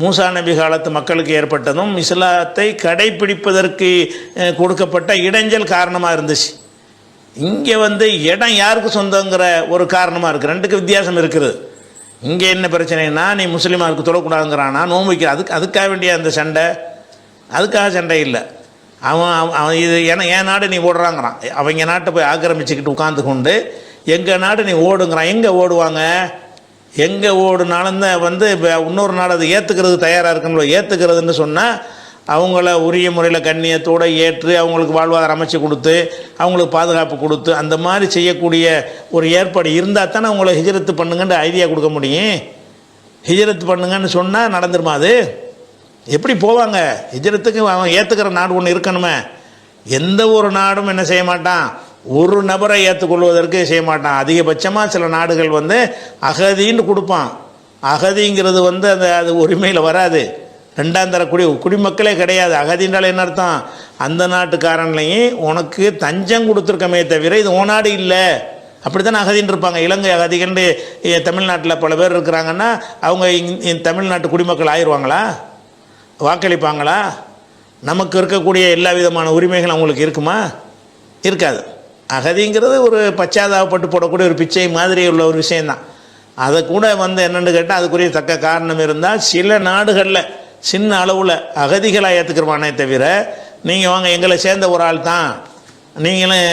மூசா நபி காலத்து மக்களுக்கு ஏற்பட்டதும் இஸ்லாத்தை கடைப்பிடிப்பதற்கு கொடுக்கப்பட்ட இடைஞ்சல் காரணமாக இருந்துச்சு. இங்கே இடம் யாருக்கு சொந்தங்கிற ஒரு காரணமாக இருக்குது. ரெண்டுக்கு வித்தியாசம் இருக்குது. இங்கே என்ன பிரச்சனைனா, நீ முஸ்லீமாருக்கு தொழக்கூடாதுங்கிறானா, நோன்பு வைக்கிற அதுக்காக வேண்டிய அந்த சண்டை, அதுக்காக சண்டை இல்லை. அவன் இது என் நாடு நீ ஓடுறாங்கிறான். அவங்க நாட்டை போய் ஆக்கிரமிச்சுக்கிட்டு உட்காந்து கொண்டு எங்கள் நாடு நீ ஓடுங்கிறான். எங்கே ஓடுவாங்க? எங்கே ஓடுனாலும் தான் இப்போ இன்னொரு நாடு அதை ஏற்றுக்கிறது தயாராக இருக்கணும். ஏற்றுக்கிறதுன்னு சொன்னால் அவங்கள உரிய முறையில் கண்ணியத்தோடு ஏற்று அவங்களுக்கு வாழ்வாதாரம் அமைச்சு கொடுத்து அவங்களுக்கு பாதுகாப்பு கொடுத்து அந்த மாதிரி செய்யக்கூடிய ஒரு ஏற்பாடு இருந்தால் தானே அவங்கள ஹிஜ்ரத்து பண்ணுங்கன்னு ஐடியா கொடுக்க முடியும். ஹிஜ்ரத்து பண்ணுங்கன்னு சொன்னால் நடந்துருமா? அது எப்படி போவாங்க? ஹிஜ்ரத்துக்கு அவன் ஏற்றுக்கிற நாடு ஒன்று இருக்கணுமே. எந்த ஒரு நாடும் என்ன செய்ய மாட்டான், ஒரு நபரை ஏற்றுக்கொள்வதற்கு செய்ய மாட்டான். அதிகபட்சமாக சில நாடுகள் அகதின்னு கொடுப்பான். அகதிங்கிறது அது உரிமையில் வராது. ரெண்டாம் தர குடிமக்களே கிடையாது. அகதின்றால் என்ன அர்த்தம்? அந்த நாட்டுக்காரன்லையும் உனக்கு தஞ்சம் கொடுத்துருக்கமே தவிர இது ஓ நாடு இல்லை. அப்படி தானே அகதின்னு இருப்பாங்க. இலங்கை அகதிகள் தமிழ்நாட்டில் பல பேர் இருக்கிறாங்கன்னா அவங்க தமிழ்நாட்டு குடிமக்கள் ஆயிடுவாங்களா? வாக்களிப்பாங்களா? நமக்கு இருக்கக்கூடிய எல்லா விதமான உரிமைகள் அவங்களுக்கு இருக்குமா? இருக்காது. அகதிங்கிறது ஒரு பச்சாதாபப்பட்டு போடக்கூடிய ஒரு பிச்சை மாதிரி உள்ள ஒரு விஷயந்தான். அதை கூட என்னென்னு கேட்டால் அதுக்குரிய தக்க காரணம் இருந்தால் சில நாடுகளில் சின்ன அளவில் அகதிகளாக ஏற்றுக்கிறவானே தவிர நீங்கள் வாங்க எங்களை சேர்ந்த ஒரு ஆள் தான், நீங்களும்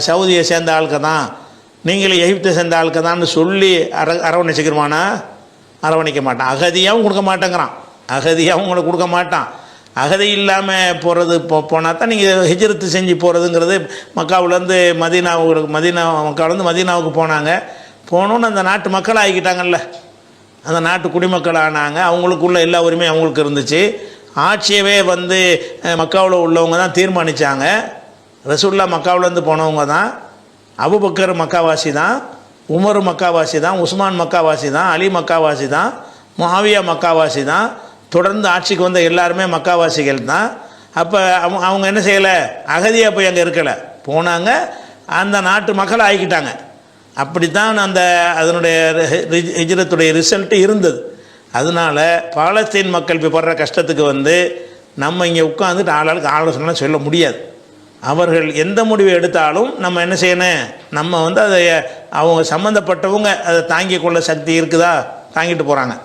சவுதியை சேர்ந்த ஆளுக்க தான், நீங்களும் எகிப்தை சேர்ந்த ஆளுக்க தான்னு சொல்லி அரவணைச்சிக்கிறவானா? அரவணைக்க மாட்டான். அகதியாகவும் கொடுக்க மாட்டேங்கிறான், அகதியாகவும் உங்களை கொடுக்க மாட்டான். அகதி இல்லாமல் போகிறது போனால் தான் நீங்கள் ஹிஜ்ரத்து செஞ்சு போகிறதுங்கிறது. மக்காவிலேருந்து மக்காவிலேருந்து மதீனாவுக்கு போனோன்னு அந்த நாட்டு மக்கள் ஆகிக்கிட்டாங்கல்ல, அந்த நாட்டு குடிமக்கள் ஆனாங்க. அவங்களுக்குள்ள எல்லா உரிமையும் அவங்களுக்கு இருந்துச்சு. ஆட்சியவே மக்காவில் உள்ளவங்க தான் தீர்மானித்தாங்க. ரசூல்லா மக்காவிலேருந்து போனவங்க தான். அபுபக்கர் மக்காவாசி தான், உமர் மக்காவாசி தான், உஸ்மான் மக்காவாசி தான், அலி மக்காவாசி தான், முஆவியா மக்காவாசி தான். தொடர்ந்து ஆட்சிக்கு வந்த எல்லாருமே மக்காவாசிகள் தான். அப்போ அவங்க என்ன செய்யலை, அகதியாக போய் அங்கே இருக்கலை, போனாங்க, அந்த நாட்டு மக்கள் ஆகிக்கிட்டாங்க. அப்படித்தான் அதனுடைய ஹிஜ்ரத்துடைய ரிசல்ட்டு இருந்தது. அதனால் பாலஸ்தீன் மக்கள் இப்போ படுற கஷ்டத்துக்கு நம்ம இங்கே உட்காந்துட்டு ஆளாளுக்கு ஆலோசனை சொல்ல முடியாது. அவர்கள் எந்த முடிவை எடுத்தாலும் நம்ம என்ன செய்யணும், நம்ம அதை அவங்க சம்மந்தப்பட்டவங்க அதை தாங்கிக் கொள்ள சக்தி இருக்குதா, தாங்கிட்டு போகிறாங்க.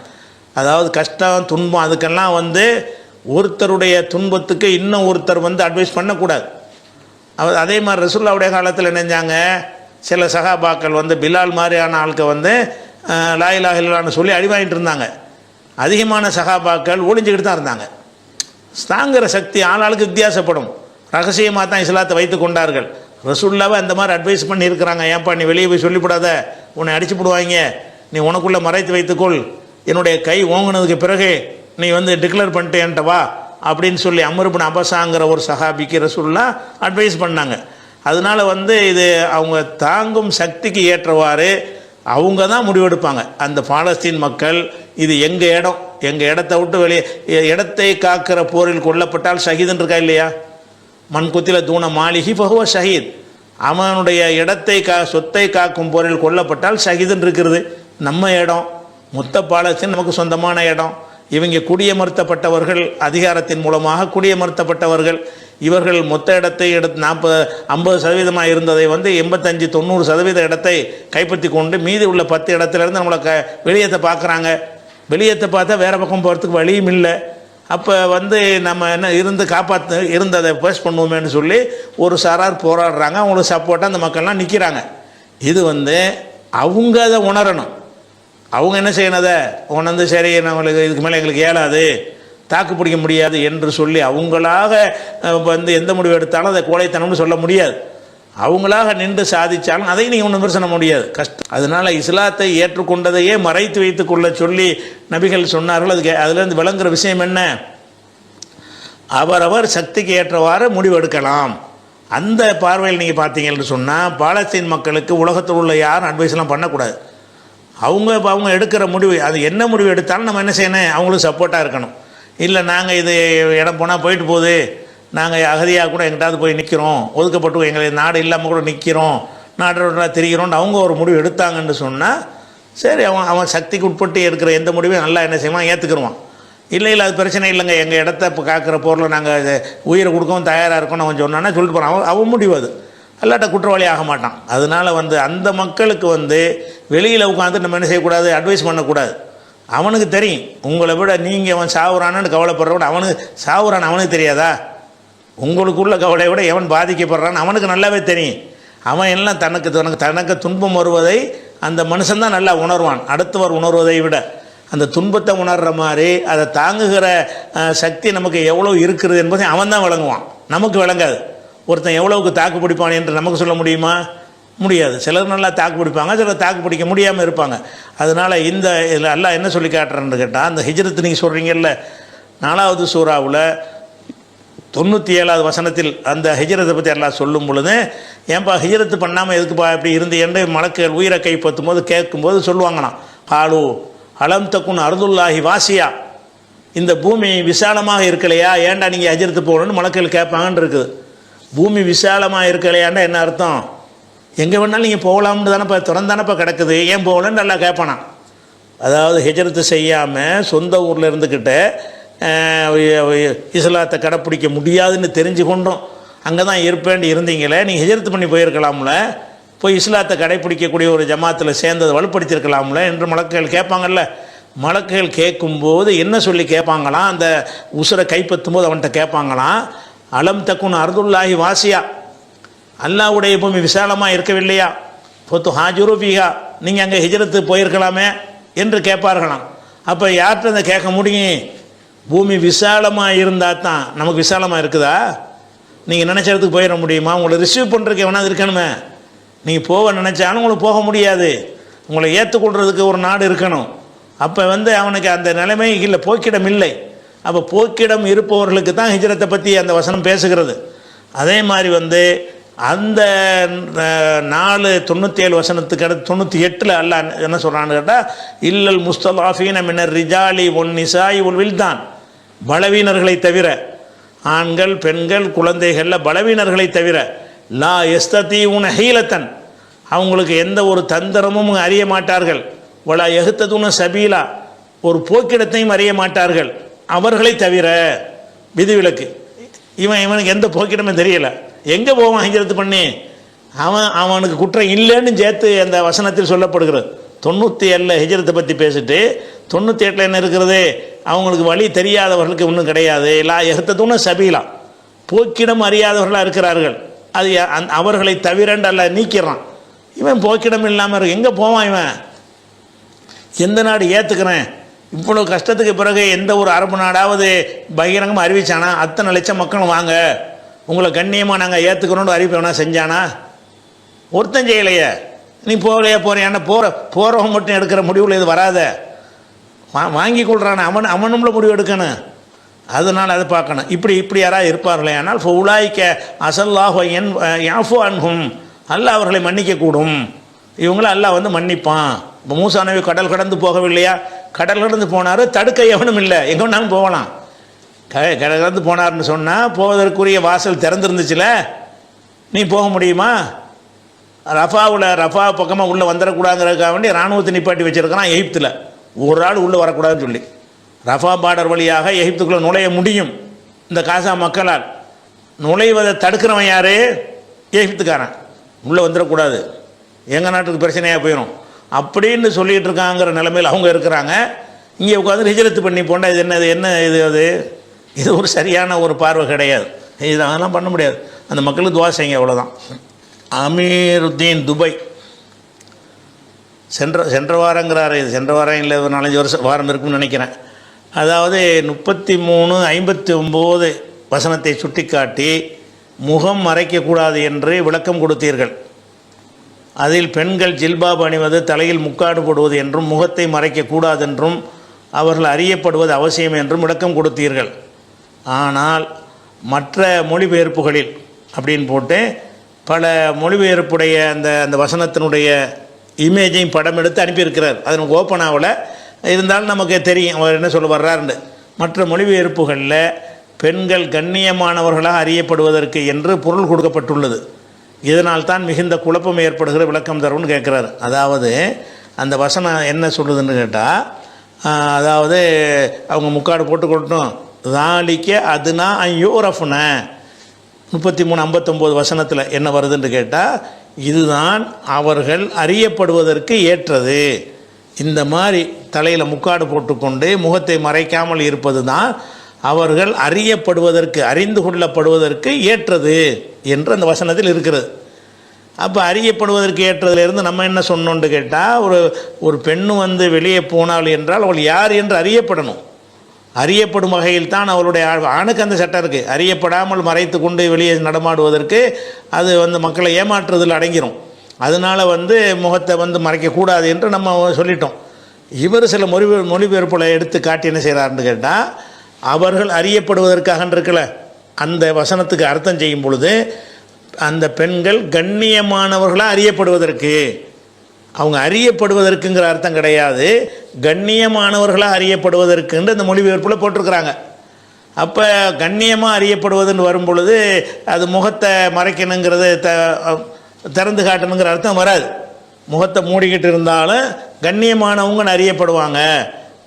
அதாவது கஷ்டம் துன்பம் அதுக்கெல்லாம் ஒருத்தருடைய துன்பத்துக்கு இன்னும் ஒருத்தர் அட்வைஸ் பண்ணக்கூடாது. அதே மாதிரி ரசூலுல்லாஹ்வுடைய காலத்தில் நினைஞ்சாங்க, சில சஹாபாக்கள் பிலால் மாதிரியான ஆளுக்கு லா இலாஹ இல்லல்லாஹ்னு சொல்லி அடி வாங்கிட்டு இருந்தாங்க. அதிகமான சஹாபாக்கள் ஒளிஞ்சிக்கிட்டு தான் இருந்தாங்க. தாங்குகிற சக்தி ஆளாளுக்கு வித்தியாசப்படும். ரகசியமாக தான் இஸ்லாத்தை வைத்து கொண்டார்கள். ரசூலுல்லாஹ்வை அந்த மாதிரி அட்வைஸ் பண்ணி இருக்கிறாங்க. ஏன்பா நீ வெளியே போய் சொல்லிவிடாத, உன்னை அடிச்சு போடுவாங்க, நீ உனக்குள்ளே மறைத்து வைத்துக்கொள், என்னுடைய கை ஓங்கினதுக்கு பிறகு நீ டிக்ளேர் பண்ணிட்டேன்ட்ட வா அப்படின்னு சொல்லி அம்ர் இப்னு அபஸாங்கிற ஒரு சஹாபிக்கு ரசூலுல்லாஹ் அட்வைஸ் பண்ணாங்க. அதனால் இது அவங்க தாங்கும் சக்திக்கு ஏற்றவாறு அவங்க தான் முடிவெடுப்பாங்க. அந்த பாலஸ்தீன் மக்கள் இது எங்கள் இடம், எங்கள் இடத்த விட்டு வெளியே, இடத்தை காக்கிற போரில் கொல்லப்பட்டால் ஷஹீதுன்னு இருக்கா இல்லையா? மண் குத்தில தூண மாளிகி ஃபஹுவ ஷஹீத். அவனுடைய இடத்தை சொத்தை காக்கும் போரில் கொல்லப்பட்டால் ஷஹீதுன்னு இருக்கிறது. நம்ம இடம் மொத்த பாலஸ்தீன் நமக்கு சொந்தமான இடம். இவங்க குடியமர்த்தப்பட்டவர்கள், அதிகாரத்தின் மூலமாக குடியமர்த்தப்பட்டவர்கள். இவர்கள் மொத்த இடத்தை 50% இருந்ததை 85-90% இடத்தை கைப்பற்றி கொண்டு மீதி உள்ள 10 இடத்துலேருந்து நம்மளை வெளியேற்ற பார்க்குறாங்க. வெளியேற்ற பார்த்தா வேறு பக்கம் போகிறதுக்கு வழியும் இல்லை. அப்போ நம்ம என்ன இருந்ததை பேஸ் பண்ணுவோமேன்னு சொல்லி ஒரு சாரார் போராடுறாங்க. அவங்களுக்கு சப்போர்ட்டாக அந்த மக்கள்லாம் நிற்கிறாங்க. இது அவங்க அதை உணரணும். அவங்க என்ன செய்யணும், அதை சரி நம்மளுக்கு இதுக்கு மேலே எங்களுக்கு இயலாது, தாக்கு பிடிக்க முடியாது என்று சொல்லி அவங்களாக எந்த முடிவு எடுத்தாலும் அதை கோழைத்தனம்னு சொல்ல முடியாது. அவங்களாக நின்று சாதித்தாலும் அதை நீங்கள் ஒன்றும் விமர்சன முடியாது, கஷ்டம். அதனால் இஸ்லாத்தை ஏற்றுக்கொண்டதையே மறைத்து வைத்து கொள்ள சொல்லி நபிகள் சொன்னார்கள். அதுலேருந்து விளங்குற விஷயம் என்ன, அவரவர் சக்திக்கு ஏற்றவாறு முடிவு எடுக்கலாம். அந்த பார்வையில் நீங்கள் பார்த்தீங்கன்னு சொன்னால் பாலஸ்தீன் மக்களுக்கு உலகத்தில் உள்ள யாரும் அட்வைஸ்லாம் பண்ணக்கூடாது. அவங்க எடுக்கிற முடிவு, அது என்ன முடிவு எடுத்தாலும் நம்ம என்ன செய்யணும், அவங்களுக்கு சப்போர்ட்டாக இருக்கணும். இல்லை நாங்கள் இது இடம் போனால் போயிட்டு போகுது, நாங்கள் அகதியாக கூட எங்கிட்டாவது போய் நிற்கிறோம், ஒதுக்கப்பட்டு எங்களை நாடு இல்லாமல் கூட நிற்கிறோம், நாட்டோட தெரிகிறோன்னு அவங்க ஒரு முடிவு எடுத்தாங்கன்னு சொன்னால் சரி, அவன் சக்திக்கு உட்பட்டு எடுக்கிற எந்த முடிவையும் நல்லா என்ன செய்வான், ஏற்றுக்கிடுவான். இல்லை அது பிரச்சனை இல்லைங்க, எங்கள் இடத்த இப்போ காக்கிற போரில் நாங்கள் உயிரை கொடுக்கவும் தயாராக இருக்கோம்னு அவன் சொன்னான்னா சொல்லிட்டு போகிறான். அவன் முடிவு அது, அல்லாட்ட குற்றவாளி ஆக மாட்டான். அதனால் அந்த மக்களுக்கு வெளியில் உட்காந்து நம்ம என்ன செய்யக்கூடாது, அட்வைஸ் பண்ணக்கூடாது. அவனுக்கு தெரியும், உங்களை விட நீங்கள் அவன் சாவுறான்னு கவலைப்படுறவன் அவனுக்கு சாவுறான் அவனுக்கு தெரியாதா? உங்களுக்குள்ள கவலையை விட எவன் பாதிக்கப்படுறான்னு அவனுக்கு நல்லாவே தெரியும். அவன் எல்லாம் தனக்கு துன்பம் வருவதை அந்த மனுஷன்தான் நல்லா உணர்வான். அடுத்தவர் உணர்வதை விட அந்த துன்பத்தை உணர்கிற மாதிரி அதை தாங்குகிற சக்தி நமக்கு எவ்வளோ இருக்கிறது என்பதை அவன் தான் விளங்குவான், நமக்கு விளங்காது. ஒருத்தன் எவ்வளவுக்கு தாக்கு பிடிப்பான் என்று நமக்கு சொல்ல முடியுமா? முடியாது. சிலர் நல்லா தாக்கு பிடிப்பாங்க, சிலர் தாக்கு பிடிக்க முடியாமல் இருப்பாங்க. அதனால் இதில் அல்லாஹ் என்ன சொல்லி காட்டுறேன்னு கேட்டால், அந்த ஹிஜ்ரத்து நீங்கள் சொல்கிறீங்கல்ல, 4வது சூறாவில் 97வது வசனத்தில் அந்த ஹிஜ்ரத்தை பற்றி அல்லாஹ் சொல்லும் பொழுது, ஏன்பா ஹிஜ்ரத்து பண்ணாமல் எதுக்குப்பா இப்படி இருந்து என்று மலக்குகள் உயிரை கைப்பற்றும் போது கேட்கும்போது சொல்லுவாங்களாம், காலு அலம் தக்குன் அர்துல்லாஹி வாசியா, இந்த பூமி விசாலமாக இருக்கலையா, ஏன்டா நீங்கள் ஹிஜ்ரத்து போகணுன்னு மலக்குகள் கேட்பாங்கன்னு இருக்குது. பூமி விசாலமாக இருக்கலையாண்டா என்ன அர்த்தம்? எங்கே வேணாலும் நீங்கள் போகலாம்னு தானேப்பா, திறந்தானப்பா கிடக்குது, ஏன் போகலன்னு நல்லா கேட்பானா. அதாவது ஹிஜ்ரத்து செய்யாமல் சொந்த ஊரில் இருந்துக்கிட்டு இஸ்லாத்தை கடைப்பிடிக்க முடியாதுன்னு தெரிஞ்சு கொண்டோம் அங்கே தான் இருப்பேன்னு இருந்தீங்களே, நீங்கள் ஹிஜ்ரத்து பண்ணி போயிருக்கலாம்ல, போய் இஸ்லாத்தை கடைப்பிடிக்கக்கூடிய ஒரு ஜமாத்தில் சேர்ந்ததை வலுப்படுத்தியிருக்கலாம்ல என்று மலக்குகள் கேட்பாங்கல்ல. மலக்குகள் கேட்கும்போது என்ன சொல்லி கேட்பாங்களாம், அந்த உசுரை கைப்பற்றும் போது அவன்கிட்ட கேட்பாங்களாம், அலம் தக்குன் அர்துல்லாஹி வாசியா, அல்லாஹ்வுடைய பூமி விசாலமாக இருக்கவில்லையா, பொத்து ஹாஜுரு ஃபீஹா, நீங்கள் அங்கே ஹிஜ்ரத்து போயிருக்கலாமே என்று கேட்பார்களாம். அப்போ யார்கிட்ட அதை கேட்க முடியும்? பூமி விசாலமாக இருந்தால் தான். நமக்கு விசாலமாக இருக்குதா? நீங்கள் நினச்ச இடத்துக்கு போயிட முடியுமா? உங்களை ரிசீவ் பண்ணுறதுக்கு எவனாவது இருக்கணுமே. நீங்கள் போக நினச்சாலும் உங்களுக்கு போக முடியாது. உங்களை ஏற்றுக்கொள்கிறதுக்கு ஒரு நாடு இருக்கணும். அப்போ அவனுக்கு அந்த நிலைமை இல்லை, போக்கிடம் இல்லை. அப்போ போக்கிடம் இருப்பவர்களுக்கு தான் ஹிஜ்ரத்தை பற்றி அந்த வசனம் பேசுகிறது. அதே மாதிரி அந்த 4:97 வசனத்துக்கு அடுத்து 98 அல்லாஹ் என்ன சொல்கிறான்னு கேட்டால், இல்லல் முஸ்தலாஃபீன மினர் ரிஜாலி ஒன் நிசாயி உல் வில்தான், பலவீனர்களை தவிர, ஆண்கள் பெண்கள் குழந்தைகளில் பலவீனர்களை தவிர, லா எஸ்தீஉன ஹீலத்தன், அவங்களுக்கு எந்த ஒரு தந்திரமும் அறிய மாட்டார்கள், வலா எஹ்ததுன சபீலா, ஒரு போக்கிடத்தையும் அறிய மாட்டார்கள், அவர்களை தவிர. விதிவிலக்கு. இவனுக்கு எந்த போக்கிடமே தெரியலை, எங்கே போவான் ஹிஜ்ரத் பண்ணி? அவனுக்கு குற்றம் இல்லைன்னு சேர்த்து அந்த வசனத்தில் சொல்லப்படுகிறது. 97 ஹிஜ்ரத்தை பற்றி பேசிட்டு 98 என்ன இருக்கிறது? அவங்களுக்கு வழி தெரியாதவர்களுக்கு ஒன்றும் கிடையாது. லா எஹ்ததுன சபீலா, போக்கிடம் அறியாதவர்களாக இருக்கிறார்கள், அது அவர்களை தவிரண்டு அல்ல நீக்கிறான். இவன் போக்கிடம் இல்லாமல் இருக்கு, எங்கே போவான் இவன்? எந்த நாடு ஏற்றுக்கிறேன்? இவ்வளோ கஷ்டத்துக்கு பிறகு எந்த ஒரு அரபு நாடாவது பகிரங்கமாக அறிவிச்சானா? அத்தனை லட்சம் மக்களும் வாங்க, உங்களை கண்ணியமாக நாங்கள் ஏற்றுக்கிறோன்னு அறிவிப்பு வேணா செஞ்சானா? ஒருத்தன் செய்யலையே. நீ போறியான்னா போகிறவங்க மட்டும் எடுக்கிற முடிவில் இது வராத. வாங்கி கொள்றான அவனும்ல முடிவு எடுக்கணும். அதனால் அதை பார்க்கணும். இப்படி யாராவது இருப்பார்களே, ஆனால் உலாய்க்க அசல்லாஹ் யாஃபு அன்ஹும், அல்லாஹ் அவர்களை மன்னிக்கக்கூடும். இவங்கள அல்லாஹ் மன்னிப்பான். இப்போ மூசா நபி கடல் கடந்து போகவில்லையா? கடல் கடந்து போனார், தடுக்க எவனும் இல்லை, எங்கே வேணாலும் போகலாம். கடல் கடந்து போனார்னு சொன்னால் போவதற்குரிய வாசல் திறந்துருந்துச்சுல, நீ போக முடியுமா? ரஃபா பக்கமாக உள்ளே வந்துடக்கூடாதுங்கிறதுக்காக வேண்டி இராணுவத்தை நிப்பாட்டி வச்சுருக்கிறான் எகிப்தில். ஒரு ஆள் உள்ளே வரக்கூடாதுன்னு சொல்லி ரஃபா பார்டர் வழியாக எகிப்துக்குள்ளே நுழைய முடியும் இந்த காசா மக்களால். நுழைவதை தடுக்கிறவன் யார்? எகிப்துக்காரன். உள்ளே வந்துடக்கூடாது, எங்கள் நாட்டுக்கு பிரச்சனையாக போயிடும் அப்படின்னு சொல்லிகிட்டு இருக்காங்கிற நிலைமையில் அவங்க இருக்கிறாங்க. இங்கே உட்காந்து ஹிஜ்ரத்து பண்ணி போனால் இது என்ன இது ஒரு சரியான ஒரு பார்வை கிடையாது. இது அதெல்லாம் பண்ண முடியாது. அந்த மக்களுக்கு துவா செய்யுங்க, அவ்வளோதான். அமீருத்தீன் துபாய் சென்ற வாரங்கிறாரு. இது சென்ற வாரம் இல்லை, ஒரு 4-5 வாரம் இருக்குன்னு நினைக்கிறேன். அதாவது 33:59 வசனத்தை சுட்டி காட்டி முகம் மறைக்கக்கூடாது என்று விளக்கம் கொடுத்தீர்கள். அதில் பெண்கள் ஜில்பாப் அணிவது, தலையில் முக்காடு போடுவது என்றும், முகத்தை மறைக்கக்கூடாது என்றும், அவர்கள் அறியப்படுவது அவசியம் என்றும் விளக்கம் கொடுத்தீர்கள். ஆனால் மற்ற மொழிபெயர்ப்புகளில் அப்படின்னு போட்டு பல மொழிபெயர்ப்புடைய அந்த வசனத்தினுடைய இமேஜையும் படம் எடுத்து அனுப்பியிருக்கிறார். அது நமக்கு ஓப்பன் ஆகலை, இருந்தாலும் நமக்கு தெரியும் அவர் என்ன சொல்ல வர்றாருன்னு. மற்ற மொழிபெயர்ப்புகளில் பெண்கள் கண்ணியமானவர்களாக அறியப்படுவதற்கு என்று பொருள் கொடுக்கப்பட்டுள்ளது. இதனால் தான் மிகுந்த குழப்பம் ஏற்படுகிற விளக்கம் தரும்னு கேட்குறாரு. அதாவது அந்த வசனம் என்ன சொல்லுதுன்னு கேட்டால், அதாவது அவங்க முக்காடு போட்டு கொள்ளட்டும், தாலிக்க அதுனா யூரஃபுன 33:59 வசனத்தில் என்ன வருதுன்னு கேட்டால், இதுதான் அவர்கள் அறியப்படுவதற்கு ஏற்றது. இந்த மாதிரி தலையில் முக்காடு போட்டுக்கொண்டு முகத்தை மறைக்காமல் இருப்பது தான் அவர்கள் அறியப்படுவதற்கு, அறிந்து கொள்ளப்படுவதற்கு ஏற்றது என்று அந்த வசனத்தில் இருக்கிறது. அப்போ அறியப்படுவதற்கு ஏற்றதிலிருந்து நம்ம என்ன சொன்னோன்னு கேட்டால், ஒரு பெண்ணு வெளியே போனாள் என்றால் அவள் யார் என்று அறியப்படணும். அறியப்படும் வகையில் தான் அவளுடைய ஆணுக்கு அந்த சட்டம் இருக்குது. அறியப்படாமல் மறைத்து கொண்டு வெளியே நடமாடுவதற்கு அது மக்களை ஏமாற்றுவதில் அடங்கிடும். அதனால் முகத்தை மறைக்கக்கூடாது என்று நம்ம சொல்லிட்டோம். இவர் சில மொழிபெயர்ப்புகளை எடுத்து காட்டி என்ன செய்கிறாருன்னு கேட்டால், அவர்கள் அறியப்படுவதற்காக இருக்கல அந்த வசனத்துக்கு அர்த்தம் செய்யும் பொழுது, அந்த பெண்கள் கண்ணியமானவர்களாக அறியப்படுவதற்கு, அவங்க அறியப்படுவதற்குங்கிற அர்த்தம் கிடையாது, கண்ணியமானவர்களாக அறியப்படுவதற்குன்ற அந்த மொழிபெயர்ப்பில் போட்டிருக்கிறாங்க. அப்போ கண்ணியமாக அறியப்படுவதுன்னு வரும் பொழுது அது முகத்தை மறைக்கணுங்கிறது திறந்து காட்டணுங்கிற அர்த்தம் வராது. முகத்தை மூடிக்கிட்டு இருந்தாலும் கண்ணியமானவங்க அறியப்படுவாங்க,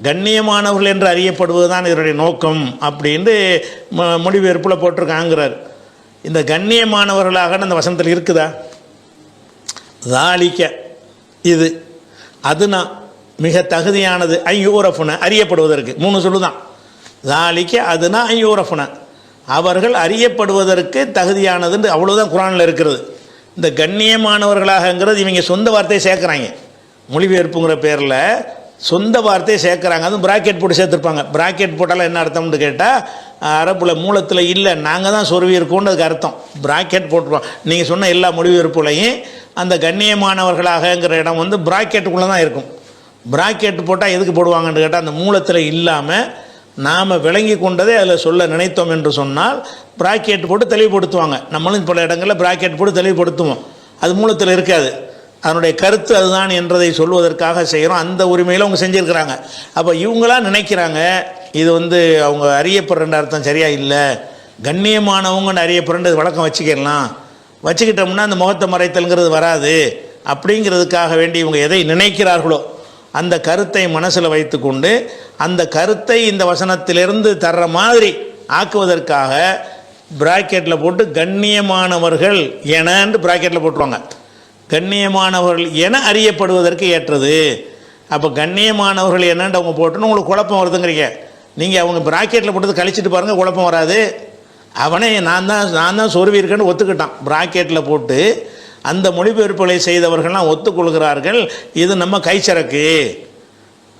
கண்ணியமானவர்கள் என்று அறியப்படுவது தான் இதனுடைய நோக்கம் அப்படின்னு மொழிபெயர்ப்பில் போட்டிருக்காங்கிறார். இந்த கண்ணியமானவர்களாக அந்த வசனத்தில் இருக்குதா? தாலிக்க இது அதுனா மிக தகுதியானது ஐயூரஃபுன அறியப்படுவதற்கு 3 சொல்லுதான். தாலிக்க அதுனா ஐயூரஃபுன அவர்கள் அறியப்படுவதற்கு தகுதியானதுன்னு அவ்வளோதான் குரானில் இருக்கிறது. இந்த கண்ணியமானவர்களாகங்கிறது இவங்க சொந்த வார்த்தையை சேர்க்குறாங்க. மொழிபெயர்ப்புங்கிற பேரில் சொந்த வார்த்தையை சேர்க்குறாங்க. அதுவும் பிராக்கெட் போட்டு சேர்த்துருப்பாங்க. பிராக்கெட் போட்டாலும் என்ன அர்த்தம்னு கேட்டால் அரபுல மூலத்தில் இல்லை, நாங்கள் தான் சொருவி இருக்கோன்னு அதுக்கு அர்த்தம். பிராக்கெட் போட்டுருவோம். நீங்கள் சொன்ன எல்லா மொழிபெயர்ப்புலையும் அந்த கண்ணியமானவர்களாகங்கிற இடம் வந்து பிராக்கெட்டுக்குள்ளே தான் இருக்கும். பிராக்கெட் போட்டால் எதுக்கு போடுவாங்கன்னு கேட்டால் அந்த மூலத்தில் இல்லாமல் நாம் விளங்கி கொண்டதை அதில் சொல்ல நினைத்தோம் என்று சொன்னால் பிராக்கெட் போட்டு தெளிவுபடுத்துவாங்க. நம்மளும் பல இடங்களில் பிராக்கெட் போட்டு தெளிவுபடுத்துவோம். அது மூலத்தில் இருக்காது. அதனுடைய கருத்து அதுதான் என்றதை சொல்வதற்காக செய்கிறோம். அந்த உரிமையில் அவங்க செஞ்சுருக்கிறாங்க. அப்போ இவங்களாம் நினைக்கிறாங்க இது வந்து அவங்க அறியப்படுற அர்த்தம் சரியாக இல்லை, கண்ணியமானவங்கன்னு அறியப்படுற வழக்கம் வச்சுக்கலாம், வச்சுக்கிட்டோம்னா அந்த முகத்தை மறைத்தல்ங்கிறது வராது அப்படிங்கிறதுக்காக வேண்டி இவங்க எதை நினைக்கிறார்களோ அந்த கருத்தை மனசில் வைத்து கொண்டு அந்த கருத்தை இந்த வசனத்திலிருந்து தர்ற மாதிரி ஆக்குவதற்காக பிராக்கெட்டில் போட்டு கண்ணியமானவர்கள் என்று பிராக்கெட்டில் போட்டுருவாங்க. கண்ணியமானவர்கள் என அறியப்படுவதற்கு ஏற்றது. அப்போ கண்ணியமானவர்கள் என்னன்னு அவங்க போட்டுன்னு உங்களுக்கு குழப்பம் வருதுங்கிறீங்க. நீங்கள் அவங்க பிராக்கெட்டில் போட்டது கழிச்சிட்டு பாருங்கள், குழப்பம் வராது. அவனே நான் தான் சொருவி இருக்கேன்னு ஒத்துக்கிட்டான். பிராக்கெட்டில் போட்டு அந்த மொழிபெயர்ப்புகளை செய்தவர்கள்லாம் ஒத்துக்கொள்கிறார்கள் இது நம்ம கைச்சரக்கு,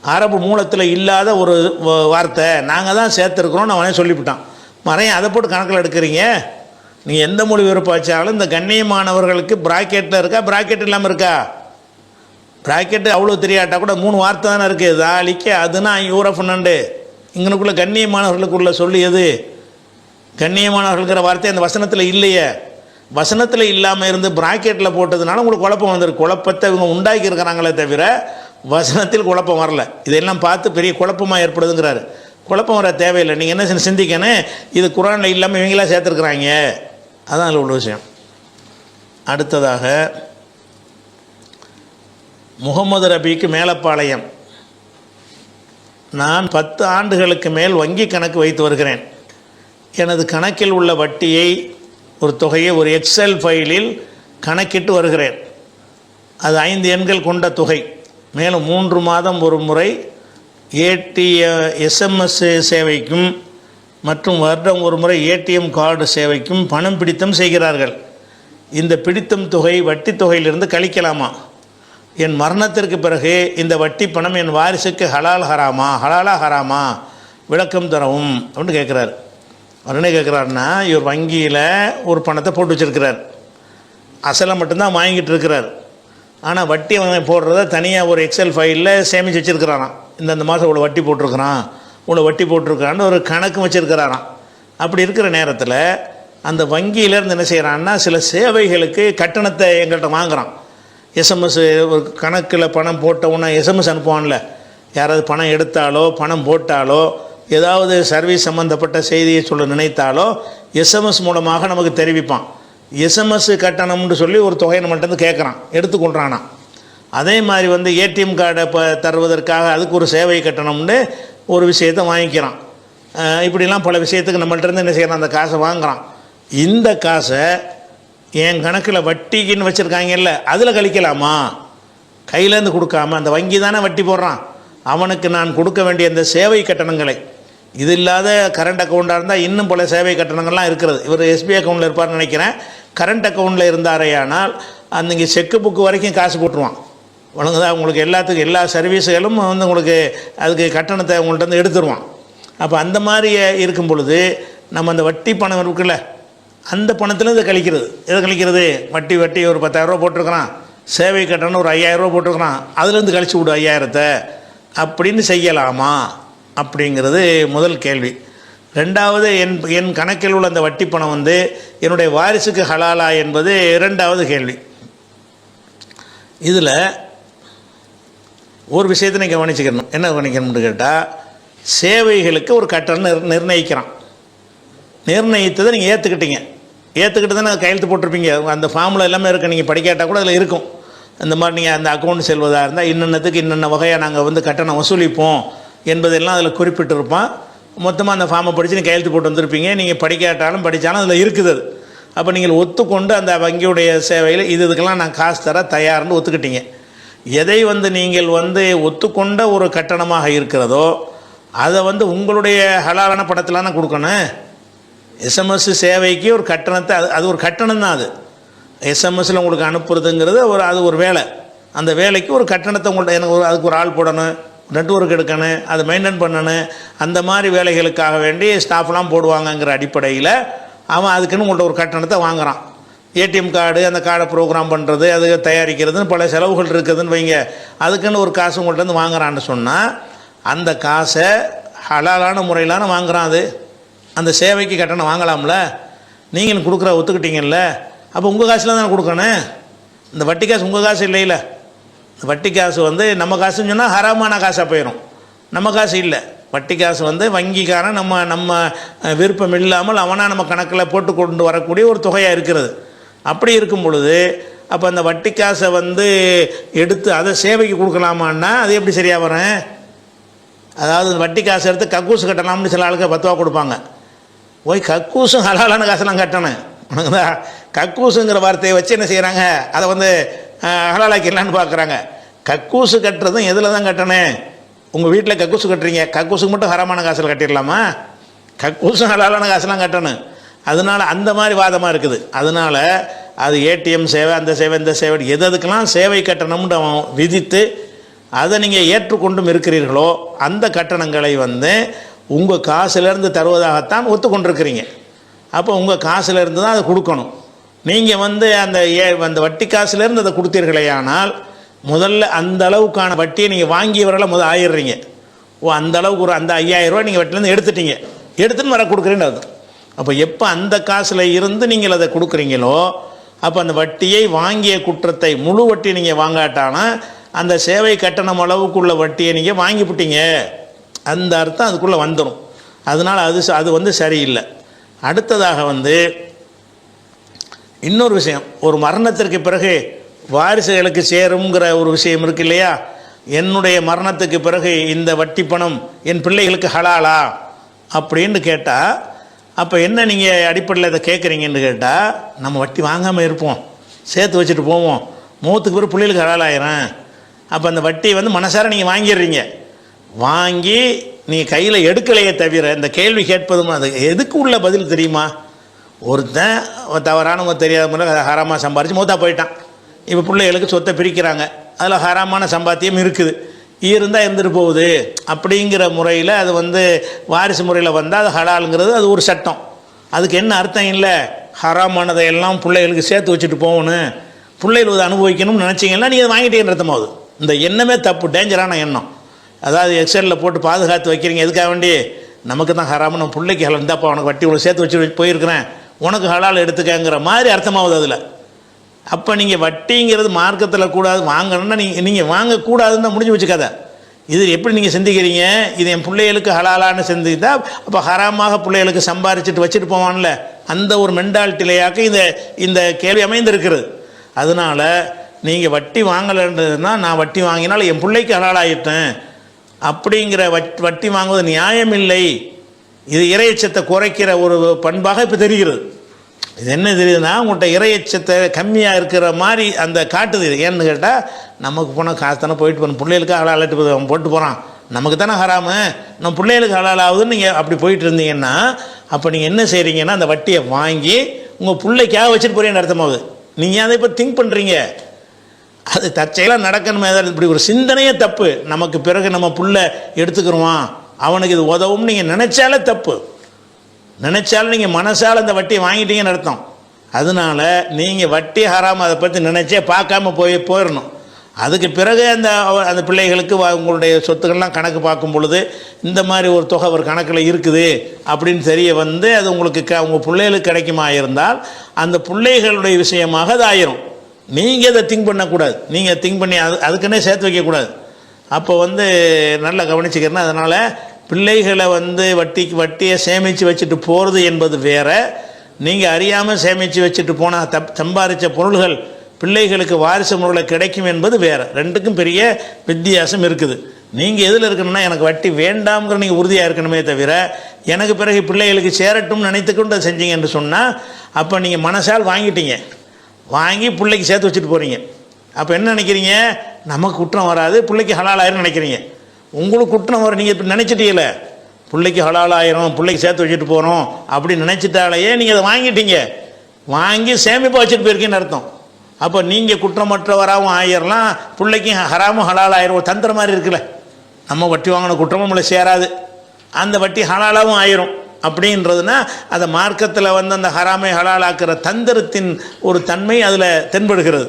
அரபு மூலத்தில் இல்லாத ஒரு வார்த்தை, நாங்கள் தான் சேர்த்துருக்குறோன்னு அவனே சொல்லிவிட்டான். மறைய அதை போட்டு கணக்கில் எடுக்கிறீங்க. நீங்கள் எந்த மொழிபெயர்ப்பு வச்சாலும் இந்த கண்ணியமானவர்களுக்கு பிராக்கெட்டில் இருக்கா, பிராக்கெட் இல்லாமல் இருக்கா? பிராக்கெட்டு அவ்வளோ தெரியாட்டா கூட 3 வார்த்தை தானே இருக்குது. தாலிக்க அதுனா யூரஃபுன்னு இங்கனுக்குள்ளே கண்ணியமானவர்களுக்குள்ள சொல்லி எது கண்ணியமானவர்கள்ங்கிற வார்த்தை அந்த வசனத்தில் இல்லையே. வசனத்தில் இல்லாமல் இருந்து பிராக்கெட்டில் போட்டதுனால உங்களுக்கு குழப்பம் வந்துருக்கு. குழப்பத்தை இவங்க உண்டாக்கி இருக்கிறாங்களே தவிர வசனத்தில் குழப்பம் வரல. இதெல்லாம் பார்த்து பெரிய குழப்பமாக ஏற்படுதுங்கிறாரு. குழப்பம் வர தேவையில்லை. நீங்கள் என்ன சிந்திக்கணும், இது குரானில் இல்லாமல் இவங்களாம் சேர்த்துருக்குறாங்க, அதான் அதில் உள்ள விஷயம். அடுத்ததாக முகமது ரபிக்கு மேலப்பாளையம். நான் 10 ஆண்டுகளுக்கு மேல் வங்கி கணக்கு வைத்து வருகிறேன். எனது கணக்கில் உள்ள வட்டியை ஒரு தொகையை ஒரு எக்ஸல் ஃபைலில் கணக்கிட்டு வருகிறேன். அது 5 எண்கள் கொண்ட தொகை. மேலும் 3 மாதம் ஒரு முறை SMS சேவைக்கும் மற்றும் வருடம் ஒரு முறை ATM கார்டு சேவைக்கும் பணம் பிடித்தம் செய்கிறார்கள். இந்த பிடித்தம் தொகை வட்டி தொகையிலிருந்து கழிக்கலாமா? என் மரணத்திற்கு பிறகு இந்த வட்டி பணம் என் வாரிசுக்கு ஹலாலா ஹராமா விளக்கம் தரவும் அப்படின்னு கேட்குறாரு. அவர் என்ன கேட்குறாருன்னா, இவர் வங்கியில் ஒரு பணத்தை போட்டு வச்சுருக்கிறார், அசலை மட்டும்தான் வாங்கிட்டு இருக்கிறார். ஆனால் வட்டி போடுறத தனியாக ஒரு எக்ஸல் ஃபைலில் சேமித்து வச்சுருக்கிறாராம். இந்த மாதம் இவ்வளோ வட்டி போட்டிருக்கிறான், இவ்வளோ வட்டி போட்டிருக்கிறான்னு ஒரு கணக்கு வச்சுருக்கிறாராம். அப்படி இருக்கிற நேரத்தில் அந்த வங்கியிலேருந்து என்ன செய்கிறான்னா, சில சேவைகளுக்கு கட்டணத்தை எங்கள்கிட்ட வாங்குகிறான். SMS ஒரு கணக்கில் பணம் போட்டவுன்னா SMS அனுப்புவான்ல, யாராவது பணம் எடுத்தாலோ பணம் போட்டாலோ ஏதாவது சர்வீஸ் சம்மந்தப்பட்ட செய்தியை சொல்ல நினைத்தாலோ SMS மூலமாக நமக்கு தெரிவிப்பான். SMS கட்டணம்னு சொல்லி ஒரு தொகையை நம்மள்கிட்ட கேட்குறான், எடுத்துக்கொள்கிறானா. அதே மாதிரி வந்து ATM கார்டை தருவதற்காக அதுக்கு ஒரு சேவை கட்டணம்னு ஒரு விஷயத்தை வாங்கிக்கிறான். இப்படிலாம் பல விஷயத்துக்கு நம்மள்கிட்ட என்ன செய்கிறான், அந்த காசை வாங்குகிறான். இந்த காசை என் கணக்கில் வட்டிக்குன்னு வச்சுருக்காங்கல்ல, அதில் கழிக்கலாமா? கையிலேருந்து கொடுக்காம அந்த வங்கி தானே வட்டி போடுறான், அவனுக்கு நான் கொடுக்க வேண்டிய அந்த சேவை கட்டணங்களை, இது இல்லாத கரண்ட் அக்கௌண்ட்டாக இருந்தால் இன்னும் பல சேவை கட்டணங்கள்லாம் இருக்கிறது. இவர் SBI அக்கௌண்ட்டில் இருப்பார்னு நினைக்கிறேன். கரண்ட் அக்கௌண்ட்டில் இருந்தாரேயானால் அந்த இங்கே செக்கு புக்கு வரைக்கும் காசு போட்டுருவான். வழங்குதா உங்களுக்கு எல்லாத்துக்கும் எல்லா சர்வீஸுகளும் வந்து உங்களுக்கு அதுக்கு கட்டணத்தை உங்கள்கிட்ட வந்து எடுத்துருவான். அப்போ அந்த மாதிரி இருக்கும் பொழுது நம்ம அந்த வட்டி பணம் இருக்குல்ல, அந்த பணத்தில் இதை கழிக்கிறது. எதை கழிக்கிறது? வட்டி ஒரு 10,000 ரூபா போட்டிருக்கிறான், சேவை கட்டணம் ஒரு 5,000 ரூபா போட்டிருக்கிறான், அதுலேருந்து கழிச்சு விடு 5,000 அப்படின்னு செய்யலாமா அப்படிங்கிறது முதல் கேள்வி. ரெண்டாவது, என் கணக்கில் உள்ள அந்த வட்டி பணம் வந்து என்னுடைய வாரிசுக்கு ஹலாலா என்பது இரண்டாவது கேள்வி. இதில் ஒரு விஷயத்தை நீங்கள் கவனிச்சுக்கணும். என்ன கவனிக்கணும்னு கேட்டால், சேவைகளுக்கு ஒரு கட்டணம் நிர்ணயிக்கிறான். நிர்ணயித்ததை நீங்கள் ஏற்றுக்கிட்டு தானே கையெழுத்து போட்டிருப்பீங்க. அந்த ஃபார்மில் எல்லாமே இருக்குது, நீங்கள் படிக்காட்டால் கூட அதில் இருக்கும். இந்த மாதிரி நீங்கள் அந்த அக்கௌண்ட் செல்வதாக இருந்தால் இன்னத்துக்கு இன்னென்ன வகையாக நாங்கள் வந்து கட்டணம் வசூலிப்போம் என்பதெல்லாம் அதில் குறிப்பிட்டிருப்பான். மொத்தமாக அந்த ஃபார்மை படித்து நீங்கள் கையெழுத்து போட்டு வந்திருப்பீங்க. நீங்கள் படிக்காட்டாலும் படித்தாலும் அதில் இருக்குது. அது அப்போ நீங்கள் ஒத்துக்கொண்டு அந்த வங்கியுடைய சேவையில் இதுக்கெல்லாம் நான் காசு தர தயார்னு ஒத்துக்கிட்டீங்க. எதை நீங்கள் ஒத்துக்கொண்ட ஒரு கட்டணமாக இருக்கிறதோ அதை உங்களுடைய ஹலாலான பணத்தில் கொடுக்கணும். எஸ்எம்எஸ் சேவைக்கு ஒரு கட்டணத்தை அது ஒரு கட்டணம் தான். அது எஸ்எம்எஸில் உங்களுக்கு அனுப்புறதுங்கிறது அது ஒரு வேலை. அந்த வேலைக்கு ஒரு கட்டணத்தை எனக்கு அதுக்கு ஒரு ஆள் போடணும், நெட்வொர்க் எடுக்கணும், அதை மெயின்டைன் பண்ணணும். அந்த மாதிரி வேலைகளுக்காக வேண்டி ஸ்டாஃப்லாம் போடுவாங்கங்கிற அடிப்படையில் அவன் அதுக்குன்னு உங்கள்கிட்ட ஒரு கட்டணத்தை வாங்குகிறான். ஏடிஎம் கார்டு, அந்த கார்டை ப்ரோக்ராம் பண்ணுறது, அது தயாரிக்கிறதுன்னு பல செலவுகள் இருக்குதுன்னு வைங்க. அதுக்குன்னு ஒரு காசு உங்கள்கிட்ட வாங்குறான்னு சொன்னால் அந்த காசை ஹலாலான முறையிலான வாங்குறான். அது அந்த சேவைக்கு கட்டணம் வாங்கலாம்ல. நீங்கள் கொடுக்குற ஒத்துக்கிட்டீங்கல்ல, அப்போ உங்கள் காசில் தானே கொடுக்கணும். இந்த வட்டி காசு உங்கள் காசு இல்லையில. வட்டி காசு நம்ம காசுன்னு சொன்னால் ஹராமான காசாக போயிடும். நம்ம காசு இல்லை. வட்டி காசு வங்கிக்காரன் நம்ம விருப்பம் இல்லாமல் அவனாக நம்ம கணக்கில் போட்டு கொண்டு வரக்கூடிய ஒரு தொகையாக இருக்கிறது. அப்படி இருக்கும் பொழுது அப்போ அந்த வட்டி காசை எடுத்து அதை சேவைக்கு கொடுக்கலாமான்னா அது எப்படி சரியாக வரேன்? அதாவது வட்டி காசு எடுத்து கக்கூசு கட்டலாம்னு சில ஆளுக்கு 10 ரூபா கொடுப்பாங்க. போய் கக்கூசும் ஹலாலான காசெல்லாம் கட்டணும். உனக்குதா கக்கூசுங்கிற வார்த்தையை வச்சு என்ன செய்கிறாங்க, அதை ஹலாலாக்கிடலான்னு பார்க்குறாங்க. கக்கூசு கட்டுறதும் எதில் தான் கட்டணும்? உங்கள் வீட்டில் கக்கூசு கட்டுறீங்க, கக்கூசுக்கு மட்டும் ஹராமான காசில் கட்டிடலாமா? கக்கூசும் ஹலாலான காசுலாம் கட்டணும். அதனால் அந்த மாதிரி வாதமாக இருக்குது. அதனால் அது ஏடிஎம் சேவை, அந்த சேவை, இந்த சேவை, எதுக்கெல்லாம் சேவை கட்டணம்னு அவன் விதித்து அதை நீங்கள் ஏற்றுக்கொண்டும் இருக்கிறீர்களோ அந்த கட்டணங்களை உங்கள் காசுலேருந்து தருவதாகத்தான் ஒத்துக்கொண்டிருக்கிறீங்க. அப்போ உங்கள் காசுலேருந்து தான் அதை கொடுக்கணும். நீங்கள் அந்த வட்டி காசுலேருந்து அதை கொடுத்தீர்களே ஆனால் முதல்ல அந்த அளவுக்கான வட்டியை நீங்கள் வாங்கியவரெல்லாம் முதல்ல ஆயிடுறீங்க. அந்த அளவுக்கு ஒரு அந்த 5000 ரூபா நீங்கள் வட்டிலேருந்து எடுத்துன்னு வர கொடுக்குறேன்னு அர்த்தம். அப்போ எப்போ அந்த காசில் இருந்து நீங்கள் அதை கொடுக்குறீங்களோ அப்போ அந்த வட்டியை வாங்கிய குற்றத்தை முழு வட்டி நீங்கள் வாங்காட்டானா அந்த சேவை கட்டணம் அளவுக்குள்ள வட்டியை நீங்கள் வாங்கிவிட்டீங்க, அந்த அர்த்தம் அதுக்குள்ளே வந்துடும். அதனால் அது சரியில்லை. அடுத்ததாக இன்னொரு விஷயம், ஒரு மரணத்திற்கு பிறகு வாரிசுகளுக்கு சேருங்கிற ஒரு விஷயம் இருக்கு இல்லையா? என்னுடைய மரணத்துக்கு பிறகு இந்த வட்டி பணம் என் பிள்ளைகளுக்கு ஹலாலா அப்படின்னு கேட்டால் அப்போ என்ன நீங்கள் அடிப்படையில் இதை கேட்குறீங்கன்னு கேட்டால், நம்ம வட்டி வாங்காமல் இருப்போம், சேர்த்து வச்சுட்டு போவோம், மூத்துக்கு பிறகு பிள்ளைகளுக்கு ஹலாலாயிரும். அப்போ அந்த வட்டி மனசார நீங்கள் வாங்கிடுறீங்க. வாங்கி நீங்கள் கையில் எடுக்கலையே தவிர இந்த கேள்வி கேட்பதும் அது எதுக்கு உள்ள பதில் தெரியுமா? ஒருத்தன் தவறான தெரியாத முறை ஹராமாக சம்பாரித்து மூத்தா போயிட்டான். இப்போ பிள்ளைகளுக்கு சொத்தை பிரிக்கிறாங்க, அதில் ஹராமான சம்பாத்தியம் இருக்குது, இருந்தால் இருந்துட்டு போகுது அப்படிங்கிற முறையில் அது வாரிசு முறையில் வந்தால் அது ஹலாலுங்கிறது அது ஒரு சட்டம். அதுக்கு என்ன அர்த்தம் இல்லை, ஹராமானதை எல்லாம் பிள்ளைகளுக்கு சேர்த்து வச்சுட்டு போகணும், பிள்ளைகள் அதை அனுபவிக்கணும்னு நினச்சிங்கன்னா நீங்கள் வாங்கிட்டேன்னு அர்த்தமாகுது. இந்த எண்ணமே தப்பு, டேஞ்சரான எண்ணம். அதாவது எக்ஸலில் போட்டு பாதுகாத்து வைக்கிறீங்க. எதுக்காக வேண்டி நமக்கு தான் ஹராம, நம்ம பிள்ளைக்கு ஹலால், இந்தாப்பா உனக்கு வட்டி உனக்கு சேர்த்து வச்சு போயிருக்கிறேன், உனக்கு ஹலால் எடுத்துக்கங்கிற மாதிரி அர்த்தமாகுது அதில். அப்போ நீங்கள் வட்டிங்கிறது மார்க்கத்தில் கூடாது, வாங்கணும்னா நீங்கள் வாங்கக்கூடாதுன்னு முடிஞ்சு வச்சுக்காத. இது எப்படி நீங்கள் சிந்திக்கிறீங்க, இது என் பிள்ளைகளுக்கு ஹலாலான்னு சிந்தித்தா அப்போ ஹராமாக பிள்ளைகளுக்கு சம்பாரிச்சுட்டு வச்சுட்டு போவான்ல, அந்த ஒரு மென்டாலிட்டிலையாக்க இந்த கேள்வி அமைந்திருக்கிறது. அதனால் நீங்கள் வட்டி வாங்கலைன்றதுன்னா நான் வட்டி வாங்கினால் என் பிள்ளைக்கு ஹலாலாயிட்டேன் அப்படிங்கிற வட்டி வாங்குவது நியாயமில்லை. இது இறையச்சத்தை குறைக்கிற ஒரு பண்பாக இப்போ தெரிகிறது. இது என்ன தெரியுதுன்னா, உங்கள்கிட்ட இறையச்சத்தை கம்மியாக இருக்கிற மாதிரி அந்த காட்டுது. ஏன்னு கேட்டால், நமக்கு போனால் காசு தானே போயிட்டு போகணும், பிள்ளைகளுக்கு ஹலாலாட்டு அவன் போட்டு போகிறான், நமக்கு தானே ஹராமு, நம்ம பிள்ளைகளுக்கு ஹலால் ஆகுதுன்னு நீங்கள் அப்படி போயிட்டு இருந்தீங்கன்னா அப்போ நீங்கள் என்ன செய்கிறீங்கன்னா அந்த வட்டியை வாங்கி உங்கள் பிள்ளைக்காக வச்சுட்டு போகிறீங்கன்னு அர்த்தமாகுது. நீங்கள் அதை இப்போ திங்க் பண்ணுறீங்க, அது தற்செயலாக நடக்கணுமே. இப்படி ஒரு சிந்தனையே தப்பு. நமக்கு பிறகு நம்ம பிள்ளை எடுத்துக்கிறோம், அவனுக்கு இது உதவும் நீங்கள் நினச்சாலே தப்பு. நினச்சாலும் நீங்கள் மனசால் அந்த வட்டியை வாங்கிட்டீங்கன்னு அர்த்தம். அதனால் நீங்கள் வட்டி ஹராம அதை பற்றி நினச்சே பார்க்காம போயிடணும். அதுக்கு பிறகு அந்த பிள்ளைகளுக்கு உங்களுடைய சொத்துக்கள்லாம் கணக்கு பார்க்கும் பொழுது இந்த மாதிரி ஒரு தொகை ஒரு கணக்கில் இருக்குது அப்படின்னு தெரிய அது உங்களுக்கு உங்கள் பிள்ளைகளுக்கு கிடைக்குமா இருந்தால் அந்த பிள்ளைகளுடைய விஷயமாக அது ஆயிரும். நீங்கள் இதை திங்க் பண்ணக்கூடாது, நீங்கள் திங்க் பண்ணி அதுக்குன்னே சேர்த்து வைக்கக்கூடாது. அப்போ நல்லா கவனிச்சுக்கிறேன்னா, அதனால் பிள்ளைகளை வட்டியை சேமித்து வச்சுட்டு போகிறது என்பது வேறு, நீங்கள் அறியாமல் சேமித்து வச்சுட்டு போனால் சம்பாதிச்ச பொருள்கள் பிள்ளைகளுக்கு வாரிசு முறையில் கிடைக்கும் என்பது வேறு. ரெண்டுக்கும் பெரிய வித்தியாசம் இருக்குது. நீங்கள் எதில் இருக்கணும்னா, எனக்கு வட்டி வேண்டாம்ங்கிற நீங்கள் உறுதியாக இருக்கணுமே தவிர எனக்கு பிறகு பிள்ளைகளுக்கு சேரட்டும்னு நினைத்துக்கொண்டு அதை செஞ்சீங்க என்று சொன்னால் அப்போ நீங்கள் மனசால் வாங்கிட்டீங்க, வாங்கி பிள்ளைக்கு சேர்த்து வச்சுட்டு போகிறீங்க. அப்போ என்ன நினைக்கிறீங்க? நமக்கு குற்றம் வராது, பிள்ளைக்கு ஹலால் ஆயிரும் நினைக்கிறீங்க. உங்களுக்கு குற்றம் வரும். நீங்கள் இப்படி நினச்சிட்டீங்கள, பிள்ளைக்கு ஹலால் ஆயிரும், பிள்ளைக்கு சேர்த்து வச்சுட்டு போகிறோம் அப்படின்னு நினச்சிட்டாலேயே நீங்கள் அதை வாங்கிட்டீங்க. வாங்கி சேமிப்பாக வச்சுட்டு போயிருக்கீங்கன்னு அர்த்தம். அப்போ நீங்கள் குற்றமற்றவராகவும் ஆயிரலாம், பிள்ளைக்கும் ஹராமும் ஹலால் ஆயிரும். ஒரு தந்திர மாதிரி இருக்குல்ல, நம்ம வட்டி வாங்கின குற்றமும் நம்மளை சேராது, அந்த வட்டி ஹலாலாகவும் ஆயிரும் அப்படின்றதுனா அந்த மார்க்கத்தில் வந்து அந்த ஹராமை ஹலாலாக்குற தந்திரத்தின் ஒரு தன்மை அதில் தென்படுகிறது.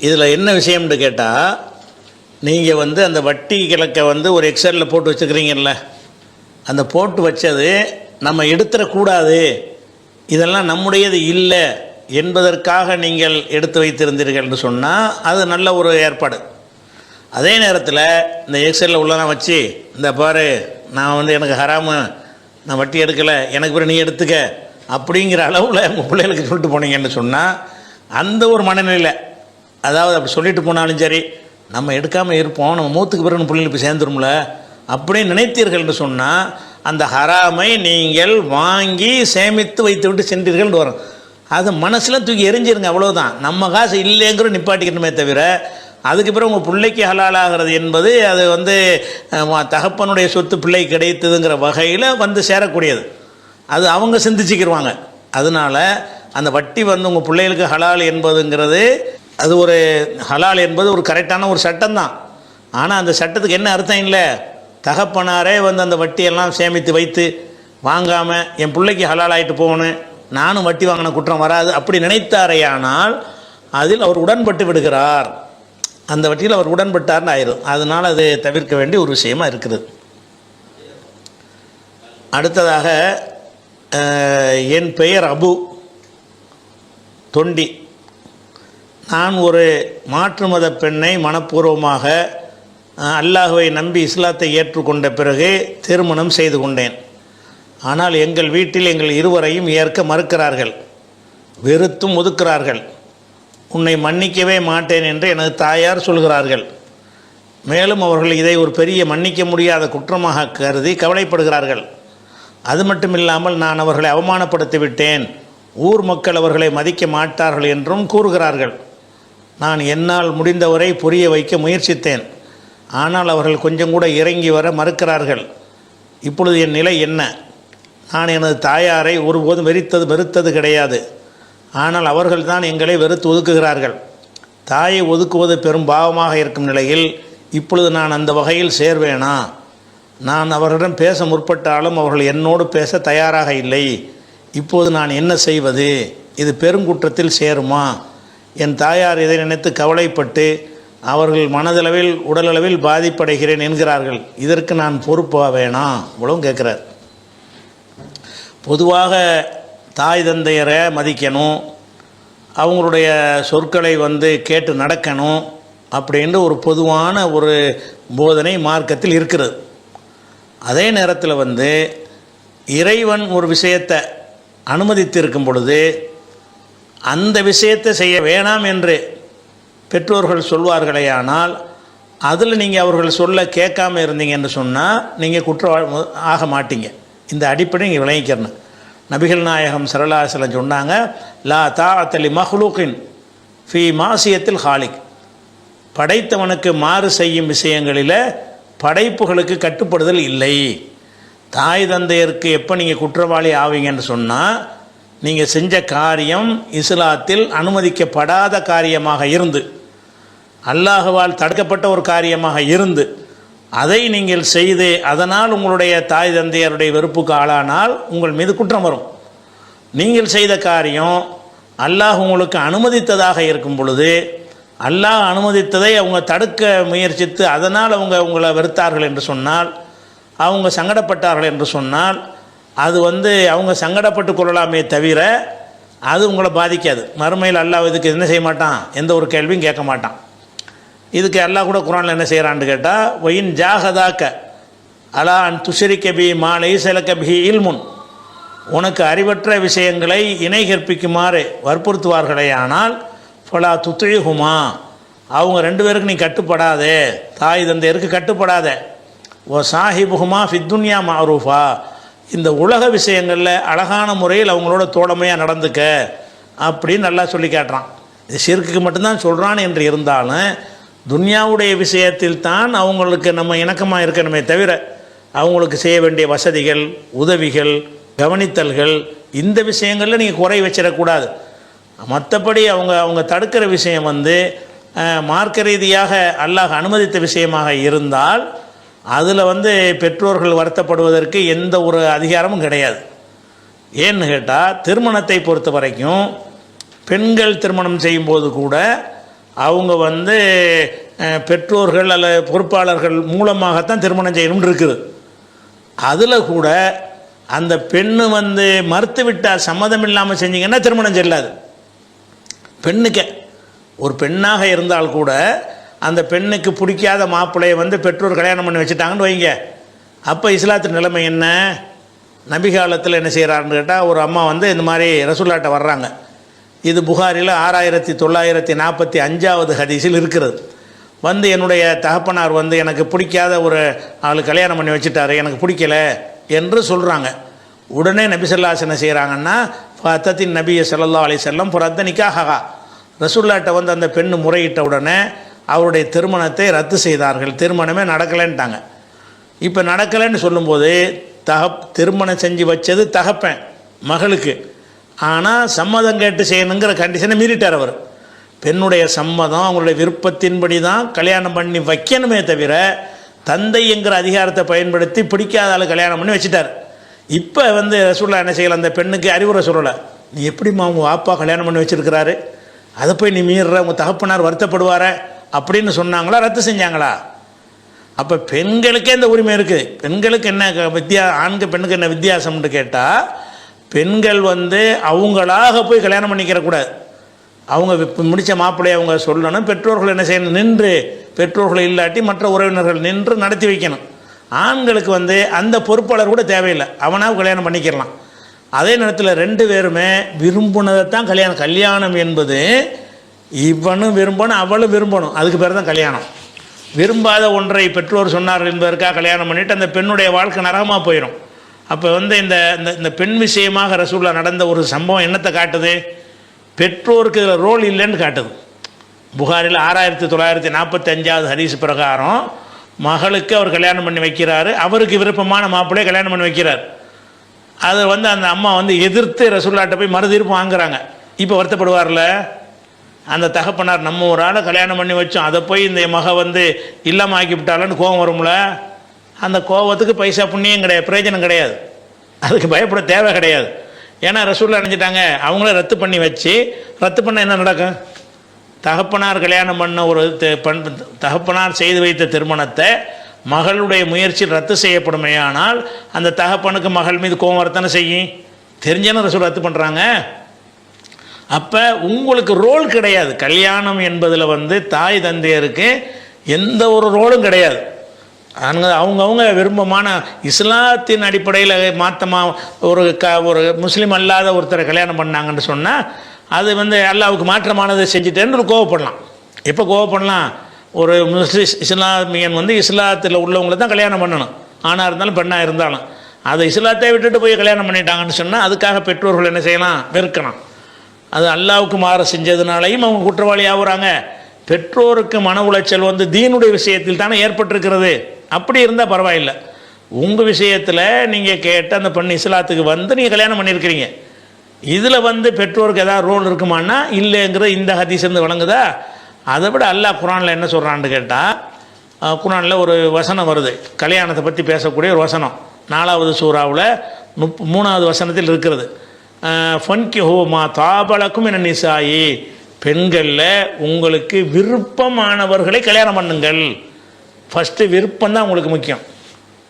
இதில் என்ன விஷயம்னு கேட்டால், நீங்கள் வந்து அந்த வட்டி கிழக்க வந்து ஒரு எக்ஸலில் போட்டு வச்சுக்கிறீங்கல்ல, அந்த போட்டு வச்சது நம்ம எடுத்துடக்கூடாது, இதெல்லாம் நம்முடையது இல்லை என்பதற்காக நீங்கள் எடுத்து வைத்திருந்தீர்கள் என்று சொன்னால் அது நல்ல ஒரு ஏற்பாடு. அதே நேரத்தில் இந்த எக்ஸலில் உள்ளலாம் வச்சு, இந்த பாரு நான் வந்து எனக்கு ஹராமு, நான் வட்டி எடுக்கலை, எனக்கு பிறகு நீ எடுத்துக்க அப்படிங்கிற அளவில் உங்கள் பிள்ளைகளுக்கு சொல்லிட்டு போனீங்கன்னு சொன்னால் அந்த ஒரு மனநிலையில், அதாவது அப்படி சொல்லிட்டு போனாலும் சரி, நம்ம எடுக்காமல் இருப்போம், நம்ம மூத்துக்கு பிறகு பிள்ளைங்களுக்கு போய் சேர்ந்துரும்ல அப்படின்னு நினைத்தீர்கள் என்று சொன்னால் அந்த ஹராமை நீங்கள் வாங்கி சேமித்து வைத்து விட்டு சென்றீர்கள் வரும். அது மனசில் தூக்கி எரிஞ்சிருங்க, அவ்வளோதான். நம்ம காசு இல்லைங்கிற நிப்பாட்டிக்கணுமே தவிர, அதுக்கு பிறகு உங்கள் பிள்ளைக்கு ஹலாலாகிறது என்பது அது வந்து தகப்பனுடைய சொத்து பிள்ளை கிடைத்ததுங்கிற வகையில் வந்து சேரக்கூடியது. அது அவங்க சிந்திச்சுக்கிடுவாங்க. அதனால் அந்த வட்டி வந்து உங்கள் பிள்ளைகளுக்கு ஹலால் என்பதுங்கிறது, அது ஒரு ஹலால் என்பது ஒரு கரெக்டான ஒரு சட்டம்தான். ஆனால் அந்த சட்டத்துக்கு என்ன அர்த்தம் இல்லை, தகப்பனாரே வந்து அந்த வட்டியெல்லாம் சேமித்து வைத்து வாங்காமல் என் பிள்ளைக்கு ஹலால் ஆகிட்டு போகணும், நானும் வட்டி வாங்கின குற்றம் வராது அப்படி நினைத்தாரையானால் அதில் அவர் உடன்பட்டு விடுகிறார், அந்த வட்டியில் அவர் உடன்பட்டார்னு ஆயிரும். அதனால் அது தவிர்க்க வேண்டிய ஒரு விஷயமாக இருக்குது. அடுத்ததாக, என் பெயர் அபு, தொண்டி. நான் ஒரு மாற்று மத பெண்ணை மனப்பூர்வமாக அல்லாஹ்வை நம்பி இஸ்லாத்தை ஏற்றுக்கொண்ட பிறகு திருமணம் செய்து கொண்டேன். ஆனால் எங்கள் வீட்டில் எங்கள் இருவரையும் ஏற்க மறுக்கிறார்கள், வெறுத்தும் ஒதுக்கிறார்கள். உன்னை மன்னிக்கவே மாட்டேன் என்று எனது தாயார் சொல்கிறார்கள். மேலும் அவர்கள் இதை ஒரு பெரிய மன்னிக்க முடியாத குற்றமாக கருதி கவலைப்படுகிறார்கள். அது மட்டும் இல்லாமல் நான் அவர்களை அவமானப்படுத்தி விட்டேன், ஊர் மக்கள் அவர்களை மதிக்க மாட்டார்கள் என்றும் கூறுகிறார்கள். நான் என்னால் முடிந்தவரை புரிய வைக்க முயற்சித்தேன். ஆனால் அவர்கள் கொஞ்சம் கூட இறங்கி வர மறுக்கிறார்கள். இப்பொழுது என் நிலை என்ன? நான் எனது தாயாரை ஒருபோதும் வெறுத்தது கிடையாது. ஆனால் அவர்கள் தான் எங்களை வெறுத்து ஒதுக்குகிறார்கள். தாயை ஒதுக்குவது பெரும் பாவமாக இருக்கும் நிலையில் இப்பொழுது நான் அந்த வகையில் சேர்வேனா? நான் அவர்களிடம் பேச முற்பட்டாலும் அவர்கள் என்னோடு பேச தயாராக இல்லை. இப்போது நான் என்ன செய்வது? இது பெருங்குற்றத்தில் சேருமா? என் தாயார் இதை நினைத்து கவலைப்பட்டு அவர்கள் மனதளவில் உடலளவில் பாதிப்படைகிறேன் என்கிறார்கள். இதற்கு நான் பொறுப்பாக வேணாம்? இவ்வளவும் கேட்குறார். பொதுவாக தாய் தந்தையரை மதிக்கணும், அவங்களுடைய சொற்களை வந்து கேட்டு நடக்கணும் அப்படின்ற ஒரு பொதுவான ஒரு போதனை மார்க்கத்தில் இருக்கிறது. அதே நேரத்தில் வந்து இறைவன் ஒரு விஷயத்தை அனுமதித்திருக்கும் பொழுது அந்த விஷயத்தை செய்ய வேணாம் என்று பெற்றோர்கள் சொல்வார்களே, ஆனால் அதில் நீங்கள் அவர்கள் சொல்ல கேட்காம இருந்தீங்க என்று சொன்னால் நீங்கள் குற்றம் ஆக மாட்டீங்க. இந்த அடிப்படை நீங்கள் விளங்கிக்கிறணும். நபிகள் நாயகம் ஸல்லல்லாஹு அலைஹி வஸல்லம் சொன்னாங்க, லா தாஅத லி மஹ்லூகின் ஃபீ மாசியத்தில் ஹாலிக். படைத்தவனுக்கு மாறு செய்யும் விஷயங்களில் படைப்புகளுக்கு கட்டுப்படுதல் இல்லை. தாய் தந்தையருக்கு எப்போ நீங்கள் குற்றவாளி ஆவீங்கன்னு சொன்னால், நீங்கள் செஞ்ச காரியம் இஸ்லாத்தில் அனுமதிக்கப்படாத காரியமாக இருந்து, அல்லாஹ்வால் தடுக்கப்பட்ட ஒரு காரியமாக இருந்து, அதை நீங்கள் செய்து அதனால் உங்களுடைய தாய் தந்தையருடைய வெறுப்புக்கு ஆளானால் உங்கள் மீது குற்றம் வரும். நீங்கள் செய்த காரியம் அல்லாஹ் உங்களுக்கு அனுமதித்ததாக இருக்கும் பொழுது, அல்லாஹ் அனுமதித்ததை அவங்க தடுக்க முயற்சித்து அதனால் அவங்க உங்களை வெறுத்தார்கள் என்று சொன்னால், அவங்க சங்கடப்பட்டார்கள் என்று சொன்னால், அது வந்து அவங்க சங்கடப்பட்டு கொள்ளலாமே தவிர அது உங்களை பாதிக்காது. மறுமையில் அல்லாஹ் இதுக்கு என்ன செய்ய மாட்டான், எந்த ஒரு கேள்வியும் கேட்க மாட்டான். இதுக்கு அல்லாஹ் கூட குர்ஆனில் என்ன செய்கிறான்னு கேட்டால், ஒயின் ஜாஹதாக்க அலா அன் துஷரிக்க பி மா லைஸலக பிஹி இல்முன், உனக்கு அறிவற்ற விஷயங்களை இணை கற்பிக்குமாறு வற்புறுத்துவார்களே ஆனால் ஃபலா துத்இஹுமா, அவங்க ரெண்டு பேருக்கு நீ கட்டுப்படாதே, தாய் தந்தையருக்கு கட்டுப்படாத. ஓ சாஹிபுஹுமா ஃபித்துன்யா மஅரூஃபா, இந்த உலக விஷயங்களில் அழகான முறையில் அவங்களோட தோழமையாக நடந்துக்க அப்படின்னு நல்லா சொல்லி காட்டுறான். இது ஷிர்க்குக்கு மட்டும்தான் சொல்கிறான் என்று இருந்தாலும் துன்யாவுடைய விஷயத்தில் தான் அவங்களுக்கு நம்ம இணக்கமாக இருக்கணுமே தவிர அவங்களுக்கு செய்ய வேண்டிய வசதிகள், உதவிகள், கவனித்தல்கள், இந்த விஷயங்களில் நீங்கள் குறை வச்சிடக்கூடாது. மற்றபடி அவங்க தடுக்கிற விஷயம் வந்து மார்க்க ரீதியாக அல்லாஹ் அனுமதித்த விஷயமாக இருந்தால் அதில் வந்து பெற்றோர்கள் வருத்தப்படுவதற்கு எந்த ஒரு அதிகாரமும் கிடையாது. ஏன்னு கேட்டால் திருமணத்தை பொறுத்த வரைக்கும் பெண்கள் திருமணம் செய்யும்போது கூட அவங்க வந்து பெற்றோர்கள் அல்லது பொறுப்பாளர்கள் மூலமாகத்தான் திருமணம் செய்யணும்னு இருக்குது. அதில் கூட அந்த பெண்ணு வந்து மறுத்து விட்டால் சம்மதம் இல்லாமல் செஞ்சிங்கன்னா திருமணம் செல்லாது. பெண்ணுக்கு ஒரு பெண்ணாக இருந்தால் கூட அந்த பெண்ணுக்கு பிடிக்காத மாப்பிள்ளையை வந்து பெற்றோர் கல்யாணம் பண்ணி வச்சுட்டாங்கன்னு வைங்க. அப்போ இஸ்லாத்து நிலைமை என்ன? நபி காலத்தில் என்ன செய்கிறாருன்னு கேட்டால் ஒரு அம்மா வந்து இந்த மாதிரி ரசூலுல்லாஹ்ட்ட வர்றாங்க. இது புகாரில் 6945 ஹதீஸில் இருக்கிறது. வந்து என்னுடைய தகப்பனார் வந்து எனக்கு பிடிக்காத ஒரு ஆள் கல்யாணம் பண்ணி வச்சுட்டாரு, எனக்கு பிடிக்கல என்று சொல்கிறாங்க. உடனே நபி ஸல்லல்லாஹு அலைஹி வஸல்லம் செய்கிறாங்கன்னா ஃபத்தத்தின் நபி ஸல்லல்லாஹு அலைஹி வஸல்லம் புரத்த நிக்காஹா, ரசூலுல்லாஹ்ட்ட வந்து அந்த பெண்ணு முறையிட்ட உடனே அவருடைய திருமணத்தை ரத்து செய்தார்கள். திருமணமே நடக்கலைன்ட்டாங்க. இப்போ நடக்கலைன்னு சொல்லும்போது திருமணம் செஞ்சு வச்சது தகப்பன் மகளுக்கு, ஆனால் சம்மதம் கேட்டு செய்யணுங்கிற கண்டிஷனை மீறிட்டார் அவர். பெண்ணுடைய சம்மதம் அவங்களுடைய விருப்பத்தின்படி தான் கல்யாணம் பண்ணி வைக்கணுமே தவிர தந்தைங்கிற அதிகாரத்தை பயன்படுத்தி பிடிக்காத ஆள் கல்யாணம் பண்ணி வச்சுட்டார். இப்போ வந்து ரசூலுல்லாஹ் என்ன செய்யலை, அந்த பெண்ணுக்கு அறிவுரை சொல்லலை. நீ எப்படிம்மா உங்கள் வாப்பா கல்யாணம் பண்ணி வச்சுருக்கிறாரு, அதை போய் நீ மீறுற, உங்கள் தகப்பனார் வருத்தப்படுவார அப்படின்னு சொன்னாங்களா, ரத்து செஞ்சாங்களா? அப்போ பெண்களுக்கே இந்த உரிமை இருக்குது. பெண்களுக்கு என்ன ஆணுக்கு பெண்ணுக்கு என்ன வித்தியாசம்னு கேட்டால், பெண்கள் வந்து அவங்களாக போய் கல்யாணம் பண்ணிக்கிறக்கூடாது. அவங்க முடித்த மாப்பிள்ளையை அவங்க சொல்லணும். பெற்றோர்கள் என்ன செய்யணும், நின்று, பெற்றோர்கள் இல்லாட்டி மற்ற உறவினர்கள் நின்று நடத்தி வைக்கணும். ஆண்களுக்கு வந்து அந்த பொறுப்பாளர் கூட தேவையில்லை, அவனாக கல்யாணம் பண்ணிக்கிறலாம். அதே நேரத்தில் ரெண்டு பேருமே விரும்பினதை தான் கல்யாணம் என்பது இவனும் விரும்பணும் அவளும் விரும்பணும், அதுக்கு பேர் தான் கல்யாணம். விரும்பாத ஒன்றை பெற்றோர் சொன்னார்கள் என்பதற்காக கல்யாணம் பண்ணிவிட்டு அந்த பெண்ணுடைய வாழ்க்கை நரகமாக போயிடும். அப்போ வந்து இந்த பெண் விஷயமாக ரசூலுல்லாஹ் நடந்த ஒரு சம்பவம் என்னத்தை காட்டுது? பெற்றோருக்கு இதில் ரோல் இல்லைன்னு காட்டுது. புகாரில் 6945 ஹதீஸ் பிரகாரம் மகளுக்கு அவர் கல்யாணம் பண்ணி வைக்கிறாரு, அவருக்கு விருப்பமான மாப்பிள்ளையை கல்யாணம் பண்ணி வைக்கிறார். அதை வந்து அந்த அம்மா வந்து எதிர்த்து ரசூலுல்லாஹ்ட்ட போய் மறுதீர்ப்பு வாங்குறாங்க. இப்போ வருத்தப்படுவார்ல அந்த தகப்பனார், நம்ம ஒரு ஆளை கல்யாணம் பண்ணி வச்சோம், அதை போய் இந்த மக வந்து இல்லாமல் ஆக்கி விட்டாலன்னு கோபம் வரும்ல. அந்த கோபத்துக்கு பைசா புண்ணியம் கிடையாது, பிரயோஜனம் கிடையாது, அதுக்கு பயப்பட தேவை கிடையாது. ஏன்னா ரசூலுல்லாஹ் அடைஞ்சிட்டாங்க, அவங்கள ரத்து பண்ணி வச்சு, ரத்து பண்ண என்ன நடக்கும்? தகப்பனார் கல்யாணம் பண்ண ஒரு தகப்பனார் செய்து வைத்த திருமணத்தை மகளுடைய முயற்சியில் ரத்து செய்யப்படுமையானால் அந்த தகப்பனுக்கு மகள் மீது கோபம் வரத்தானே செய்யும். தெரிஞ்சானே ரசூல் ரத்து பண்ணுறாங்க. அப்போ உங்களுக்கு ரோல் கிடையாது. கல்யாணம் என்பதில் வந்து தாய் தந்தையருக்கு எந்த ஒரு ரோலும் கிடையாது. அவங்கவுங்க விருப்பமான இஸ்லாத்தின் அடிப்படையில் மாற்றமாக ஒரு முஸ்லீம் அல்லாத ஒருத்தரை கல்யாணம் பண்ணாங்கன்னு சொன்னால் அது வந்து அல்லாவுக்கு மாற்றமானதை செஞ்சுட்டேன்னு கோவப்படலாம். எப்போ கோவப்படலாம்? ஒரு இஸ்லாமியன் வந்து இஸ்லாத்தில் உள்ளவங்களை தான் கல்யாணம் பண்ணணும், ஆணாக இருந்தாலும் பெண்ணாக இருந்தாலும். அதை இஸ்லாத்தை விட்டுட்டு போய் கல்யாணம் பண்ணிட்டாங்கன்னு சொன்னால் அதுக்காக பெற்றோர்கள் என்ன செய்யலாம்? வெறுக்கலாம். அது அல்லாவுக்கு மாற செஞ்சதுனாலையும் அவங்க குற்றவாளி ஆகுறாங்க. பெற்றோருக்கு மன உளைச்சல் வந்து தீனுடைய விஷயத்தில் தானே ஏற்பட்டிருக்கிறது. அப்படி இருந்தால் பரவாயில்லை. உங்கள் விஷயத்தில் நீங்கள் கேட்ட அந்த பெண் இஸ்லாத்துக்கு வந்து நீங்கள் கல்யாணம் பண்ணியிருக்கிறீங்க, இதில் வந்து பெற்றோருக்கு ஏதாவது ரோல் இருக்குமானா இல்லைங்கிற இந்த ஹதீஸ் இருந்து வழங்குதா? அதை விட அல்லாஹ் குரானில் என்ன சொல்கிறான்னு கேட்டால், குரானில் ஒரு வசனம் வருது, கல்யாணத்தை பற்றி பேசக்கூடிய ஒரு வசனம். 4வது சூறாவில் 3வது வசனத்தில் இருக்கிறது. ஃபன்கிஹு மா தாபலக்கும் என நிசாயி, பெண்களில் உங்களுக்கு விருப்பமானவர்களை கல்யாணம் பண்ணுங்கள். ஃபஸ்ட்டு விருப்பம் தான் உங்களுக்கு முக்கியம்.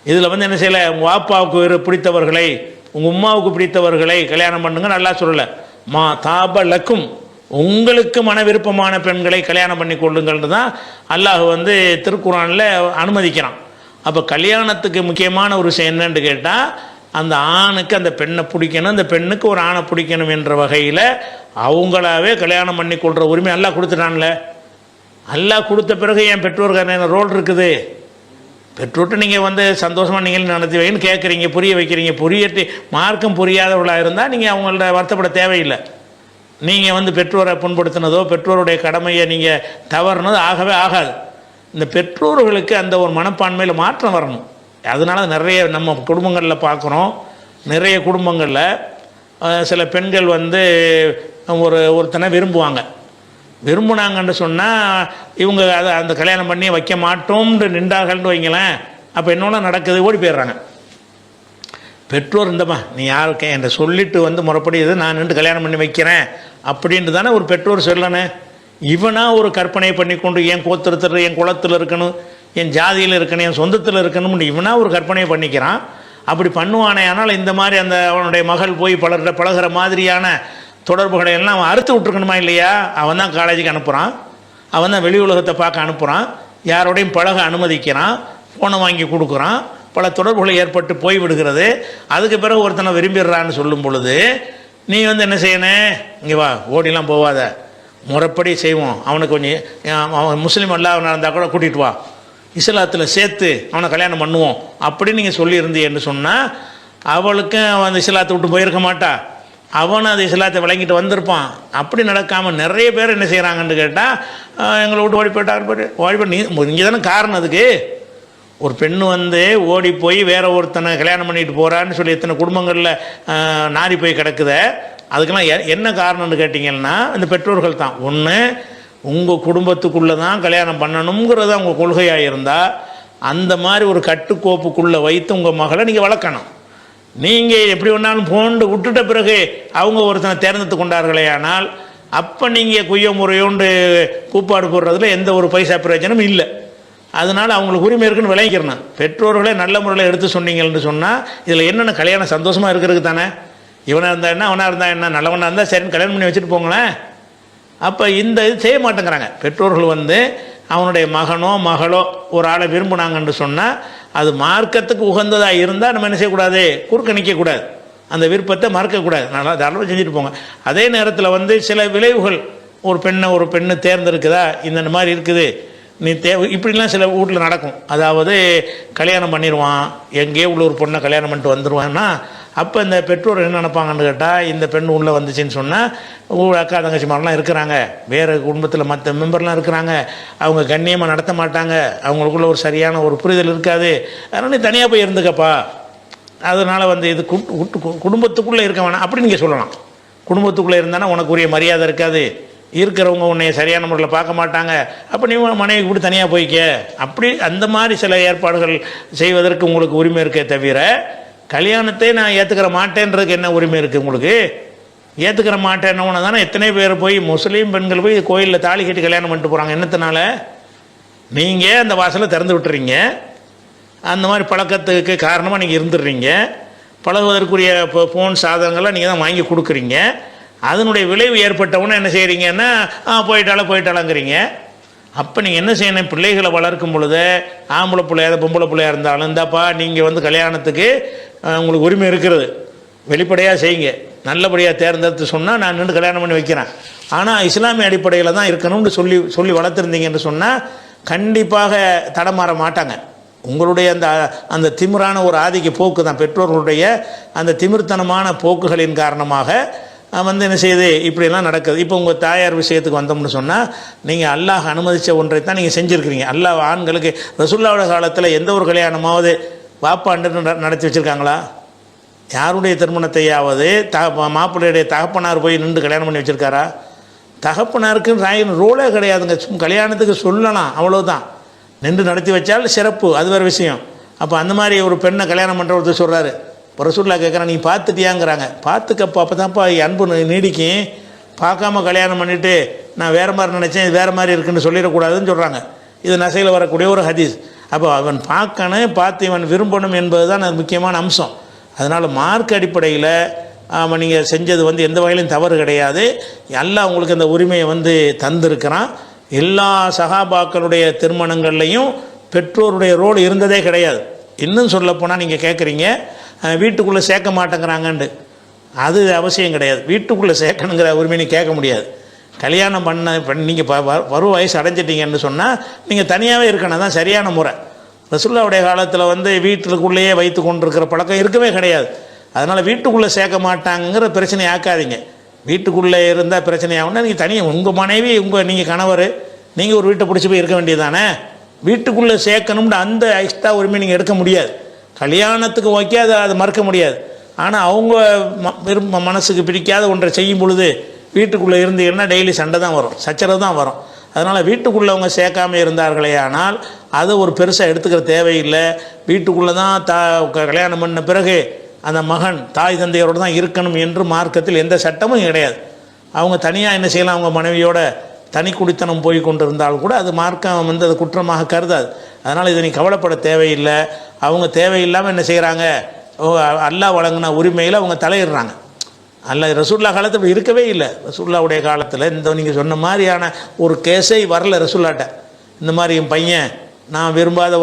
இதில் வந்து என்ன செய்யலை, உங்கள் வாப்பாவுக்கு பிடித்தவர்களை, உங்கள் உம்மாவுக்கு பிடித்தவர்களை கல்யாணம் பண்ணுங்க நல்லா சொல்லலை. மா தாபலக்கும், உங்களுக்கு மன விருப்பமான பெண்களை கல்யாணம் பண்ணி கொள்ளுங்கள்னு தான் அல்லாஹ் வந்து திருக்குரானில் அனுமதிக்கிறான். அப்போ கல்யாணத்துக்கு முக்கியமான ஒரு விஷயம் என்னன்னு கேட்டால், அந்த ஆணுக்கு அந்த பெண்ணை பிடிக்கணும், அந்த பெண்ணுக்கு ஒரு ஆணை பிடிக்கணும் என்ற வகையில் அவங்களாவே கல்யாணம் பண்ணி கொள்கிற உரிமை அல்லாஹ் கொடுத்துட்டான்ல. அல்லாஹ் கொடுத்த பிறகு என் பெற்றோருக்கு ரோல் இருக்குது. பெற்றோர்கிட்ட நீங்கள் வந்து சந்தோஷமாக நீங்கள் நடத்தி வைன்னு கேட்குறீங்க, புரிய வைக்கிறீங்க. புரியட்டு மார்க்கம் புரியாதவர்களாக இருந்தால் நீங்கள் அவங்கள்ட்ட வருத்தப்பட தேவையில்லை. நீங்கள் வந்து பெற்றோரை புண்படுத்தினதோ பெற்றோருடைய கடமையை நீங்கள் தவறுனதோ ஆகவே ஆகாது. இந்த பெற்றோர்களுக்கு அந்த ஒரு மனப்பான்மையில் மாற்றம் வரணும். அதனால் நிறைய நம்ம குடும்பங்களில் பார்க்குறோம். நிறைய குடும்பங்களில் சில பெண்கள் வந்து ஒருத்தனை விரும்புனாங்கன்னு சொன்னால் இவங்க அதை அந்த கல்யாணம் பண்ணி வைக்க மாட்டோம்னு நின்றார்கள்னு வைங்களேன். அப்போ என்னோட நடக்குது, ஓடி போயிடுறாங்க. பெற்றோர் இந்தம்மா நீ யாருக்கு என்ற சொல்லிட்டு வந்து முறைப்படி இது நான் நின்று கல்யாணம் பண்ணி வைக்கிறேன் அப்படின்ட்டு தானே ஒரு பெற்றோர் சொல்லணும். இவனா ஒரு கற்பனை பண்ணி கொண்டு என் கோத்திரத்தில் என் குலத்தில் இருக்கணும், என் ஜாதியில் இருக்கணும், என் சொந்தத்தில் இருக்கணும்னு இவனா ஒரு கற்பனையை பண்ணிக்கிறான். அப்படி பண்ணுவானே. ஆனால் இந்த மாதிரி அந்த அவனுடைய மகள் போய் பழகிற மாதிரியான தொடர்புகளை எல்லாம் அவன் அறுத்து விட்டுருக்கணுமா இல்லையா? அவன் தான் காலேஜுக்கு அனுப்புகிறான், அவன் தான் வெளி உலகத்தை பார்க்க அனுப்புகிறான், யாரோடையும் பழக அனுமதிக்கிறான், ஃபோனை வாங்கி கொடுக்குறான், பல தொடர்புகளை ஏற்பட்டு போய் விடுகிறது. அதுக்கு பிறகு ஒருத்தனை விரும்பிடுறான்னு சொல்லும் பொழுது நீ வந்து என்ன செய்யணும், இங்கே வா ஓடிலாம் போவாத, முறைப்படி செய்வோம், அவனுக்கு கொஞ்சம் அவன் முஸ்லீம் அல்லாஹ் இருந்தால் கூட கூட்டிகிட்டு வா, இஸ்லாத்தில் சேர்த்து அவனை கல்யாணம் பண்ணுவோம் அப்படின்னு நீங்கள் சொல்லியிருந்தீன்னு சொன்னால் அவளுக்கு அவன் அந்த இஸ்லாத்தை விட்டு போயிருக்க மாட்டா, அவன் அந்த இஸ்லாத்தை விளங்கிட்டு வந்திருப்பான். அப்படி நடக்காமல் நிறைய பேர் என்ன செய்கிறாங்கன்னு கேட்டால் எங்களை விட்டு ஓடி போயிட்டு நீ இங்கே தானே காரணம். அதுக்கு ஒரு பெண்ணு வந்து ஓடி போய் வேற ஒருத்தனை கல்யாணம் பண்ணிட்டு போகிறான்னு சொல்லி எத்தனை குடும்பங்களில் நாரி போய் கிடக்குத. அதுக்கெல்லாம் என்ன காரணம்னு கேட்டிங்கன்னா இந்த பெற்றோர்கள் தான். ஒன்று, உங்கள் குடும்பத்துக்குள்ளே தான் கல்யாணம் பண்ணணுங்கிறத உங்கள் கொள்கையாக இருந்தால் அந்த மாதிரி ஒரு கட்டுக்கோப்புக்குள்ளே வைத்து உங்கள் மகளை நீங்கள் வளர்க்கணும். நீங்கள் எப்படி வேணாலும் போண்டு விட்டுட்ட பிறகு அவங்க ஒருத்தனை தேர்ந்தெடுத்து கொண்டார்களே ஆனால் அப்போ நீங்கள் குய்ய முறையோண்டு கூப்பாடு போடுறதுல எந்த ஒரு பைசா பிரயோஜனமும் இல்லை. அதனால் அவங்களுக்கு உரிமை இருக்குன்னு விளைவிக்கிறேன். பெற்றோர்களே நல்ல முறையில் எடுத்து சொன்னீங்கன்னு சொன்னால் இதில் என்னென்ன கல்யாணம் சந்தோஷமாக இருக்கிறதுக்கு தானே. இவனாக இருந்தால் என்ன, அவனாக இருந்தால் என்ன, நல்லவனாக இருந்தால் சரின்னு கல்யாணம் பண்ணி வச்சுட்டு போங்களேன். அப்போ இந்த இது செய்ய மாட்டேங்கிறாங்க பெற்றோர்கள். வந்து அவனுடைய மகனோ மகளோ ஒரு ஆளை விரும்பினாங்கன்னு சொன்னால் அது மார்க்கத்துக்கு உகந்ததாக இருந்தால் நம்ம என்ன செய்யக்கூடாது, குறுக்க நிற்கக்கூடாது, அந்த விருப்பத்தை மறக்கக்கூடாது, நல்லா தாராளமாக செஞ்சுட்டு போங்க. அதே நேரத்தில் வந்து சில விளைவுகள், ஒரு பெண்ணு தேர்ந்தெடுக்குதா, இந்த மாதிரி இருக்குது நீ இப்படிலாம் சில வீட்டில் நடக்கும். அதாவது கல்யாணம் பண்ணிடுவான், எங்கேயோ உள்ள ஒரு பொண்ணை கல்யாணம் பண்ணிட்டு வந்துடுவான்னா அப்போ இந்த பெற்றோர் என்ன நினைப்பாங்கன்னு கேட்டால் இந்த பெண் உள்ளே வந்துச்சுன்னு சொன்னால் அக்கா தங்கச்சி மாதிரிலாம் இருக்கிறாங்க, வேறு குடும்பத்தில் மற்ற மெம்பர்லாம் இருக்கிறாங்க, அவங்க கண்ணியமாக நடத்த மாட்டாங்க, அவங்களுக்குள்ள ஒரு சரியான ஒரு புரிதல் இருக்காது, அதனால் நீ தனியாக போய் இருந்துக்கப்பா, அதனால் வந்து இது குடும்பத்துக்குள்ளே இருக்க வேணாம் அப்படி நீங்கள் சொல்லலாம். குடும்பத்துக்குள்ளே இருந்தானா உனக்கு உரிய மரியாதை இருக்காது, இருக்கிறவங்க உன்னை சரியான முறையில் பார்க்க மாட்டாங்க, அப்போ நீ மனைவி கூட தனியாக போய்க்க, அப்படி அந்த மாதிரி சில ஏற்பாடுகள் செய்வதற்கு உங்களுக்கு உரிமை இருக்கே தவிர கல்யாணத்தை நான் ஏற்றுக்கிற மாட்டேன்றதுக்கு என்ன உரிமை இருக்குது உங்களுக்கு? ஏற்றுக்கிற மாட்டேன்னவன தானே எத்தனை பேர் போய் முஸ்லீம் பெண்கள் போய் கோயிலில் தாலி கட்டி கல்யாணம் பண்ணிட்டு போகிறாங்க. என்னத்தினால? நீங்கள் அந்த வாசலை திறந்து விட்டுறீங்க, அந்த மாதிரி பழக்கத்துக்கு காரணமாக நீங்கள் இருந்துடுறீங்க, பழகுவதற்குரிய ஃபோன் சாதனங்கள்லாம் நீங்கள் தான் வாங்கி கொடுக்குறீங்க, அதனுடைய விளைவு ஏற்பட்டவுடனே என்ன செய்கிறீங்கன்னா போயிட்டாலங்கிறீங்க. அப்போ நீங்கள் என்ன செய்யணும், பிள்ளைகளை வளர்க்கும் பொழுது ஆம்பளை பிள்ளையா பொம்பளை பிள்ளையாக இருந்தாலும் இந்தாப்பா நீங்கள் வந்து கல்யாணத்துக்கு உங்களுக்கு உரிமை இருக்கிறது, வெளிப்படையாக செய்யுங்க, நல்லபடியாக தேர்ந்தெடுத்து சொன்னால் நான் நின்று கல்யாணம் பண்ணி வைக்கிறேன், ஆனால் இஸ்லாமிய அடிப்படையில் தான் இருக்கணும்னு சொல்லி வளர்த்துருந்தீங்கன்னு சொன்னால் கண்டிப்பாக தடமாற மாட்டாங்க. உங்களுடைய அந்த திமிரான ஒரு ஆதிக்க போக்கு தான், பெற்றோர்களுடைய அந்த திமிர்த்தனமான போக்குகளின் காரணமாக வந்து என்ன செய்யுது, இப்படிலாம் நடக்குது. இப்போ உங்கள் தாயார் விஷயத்துக்கு வந்தோம்னு சொன்னால் நீங்கள் அல்லாஹ் அனுமதித்த ஒன்றை தான் நீங்கள் செஞ்சுருக்கிறீங்க. அல்லாஹ் ஆண்களுக்கு ரசூலுல்லாஹ்வுடைய காலத்தில் எந்த ஒரு கல்யாணமாவது வாப்பாண்டு நடத்தி வச்சுருக்காங்களா? யாருடைய திருமணத்தையாவது மாப்பிள்ளையுடைய தகப்பனார் போய் நின்று கல்யாணம் பண்ணி வச்சுருக்காரா? தகப்பனாருக்கு ரோலே கிடையாதுங்க. கல்யாணத்துக்கு சொல்லலாம், அவ்வளோதான். நின்று நடத்தி வச்சால் சிறப்பு, அது வேறு விஷயம். அப்போ அந்த மாதிரி ஒரு பெண்ணை கல்யாணம் பண்ணுற ஒருத்தர் சொல்கிறாரு, இப்போ ரசூலுல்லாஹ் கேட்குறான், நீ பார்த்துட்டியாங்கிறாங்க. பார்த்துக்கப்போ அப்போ தான்ப்பா அன்பு நீடிக்கும், பார்க்காம கல்யாணம் பண்ணிவிட்டு நான் வேறு மாதிரி நினச்சேன் இது வேறு மாதிரி இருக்குன்னு சொல்லிடக்கூடாதுன்னு சொல்கிறாங்க. இது நசையில் வரக்கூடிய ஒரு ஹதீஸ். அப்போ அவன் பார்க்கணும், பார்த்து இவன் விரும்பணும் என்பது தான் அது முக்கியமான அம்சம். அதனால் மார்க் அடிப்படையில் அவன் நீங்கள் செஞ்சது வந்து எந்த வகையிலும் தவறு கிடையாது. அல்லாஹ் உங்களுக்கு அந்த உரிமையை வந்து தந்திருக்கிறான். எல்லா சஹாபாக்களுடைய திருமணங்கள்லையும் பெற்றோருடைய ரோல் இருந்ததே கிடையாது. இன்னும் சொல்லப்போனால் நீங்கள் கேட்குறீங்க வீட்டுக்குள்ளே சேர்க்க மாட்டேங்கிறாங்கன்ட்டு, அது அவசியம் கிடையாது. வீட்டுக்குள்ளே சேர்க்கணுங்கிற உரிமை கேட்க முடியாது. கல்யாணம் நீங்கள் பருவ வயசு அடைஞ்சிட்டீங்கன்னு சொன்னால் நீங்கள் தனியாகவே இருக்கணும், தான் சரியான முறை. ரசூலுல்லாஹ்வுடைய காலத்தில் வந்து வீட்டுக்குள்ளேயே வைத்து கொண்டிருக்கிற பழக்கம் இருக்கவே கிடையாது. அதனால் வீட்டுக்குள்ளே சேர்க்க மாட்டாங்கிற பிரச்சனை ஆக்காதீங்க. வீட்டுக்குள்ளே இருந்தால் பிரச்சனையாகும்னா நீங்கள் தனியாக உங்கள் மனைவி நீங்கள் கணவர் நீங்கள் ஒரு வீட்டை பிடிச்சி போய் இருக்க வேண்டியதானே. வீட்டுக்குள்ளே சேர்க்கணும்னு அந்த எக்ஸ்ட்ரா உரிமை நீங்கள் எடுக்க முடியாது. கல்யாணத்துக்கு ஓகே அதை மறுக்க முடியாது. ஆனால் அவங்க மனசுக்கு பிடிக்காத ஒன்றை செய்யும் பொழுது வீட்டுக்குள்ளே இருந்தீங்கன்னா டெய்லி சண்டை தான் வரும், சச்சரவு தான் வரும். அதனால் வீட்டுக்குள்ளே அவங்க சேர்க்காமல் இருந்தார்களே ஆனால் அதை ஒரு பெருசாக எடுத்துக்கிற தேவையில்லை. வீட்டுக்குள்ளே தான் கல்யாணம் பண்ண பிறகு அந்த மகன் தாய் தந்தையரோடு தான் இருக்கணும் என்று மார்க்கத்தில் எந்த சட்டமும் கிடையாது. அவங்க தனியாக என்ன செய்யலாம், அவங்க மனைவியோட தனி குடித்தனம் போய் கொண்டு இருந்தால் கூட அது மார்க்கம் அது குற்றமாக கருதாது. அதனால் இதை நீ கவலைப்பட தேவையில்லை. அவங்க தேவையில்லாமல் என்ன செய்கிறாங்க, அல்லாஹ் வழங்கின உரிமையில் அவங்க தலையிடுறாங்க. ரசூல்லா காலத்தில் இருக்கவே இல்லை. ரசூல்லாவுடைய காலத்தில் இந்த நீங்கள் சொன்ன மாதிரியான ஒரு கேஸை வரல ரசூல்லாட்ட. இந்த மாதிரி என் பையன் நான் விரும்பாத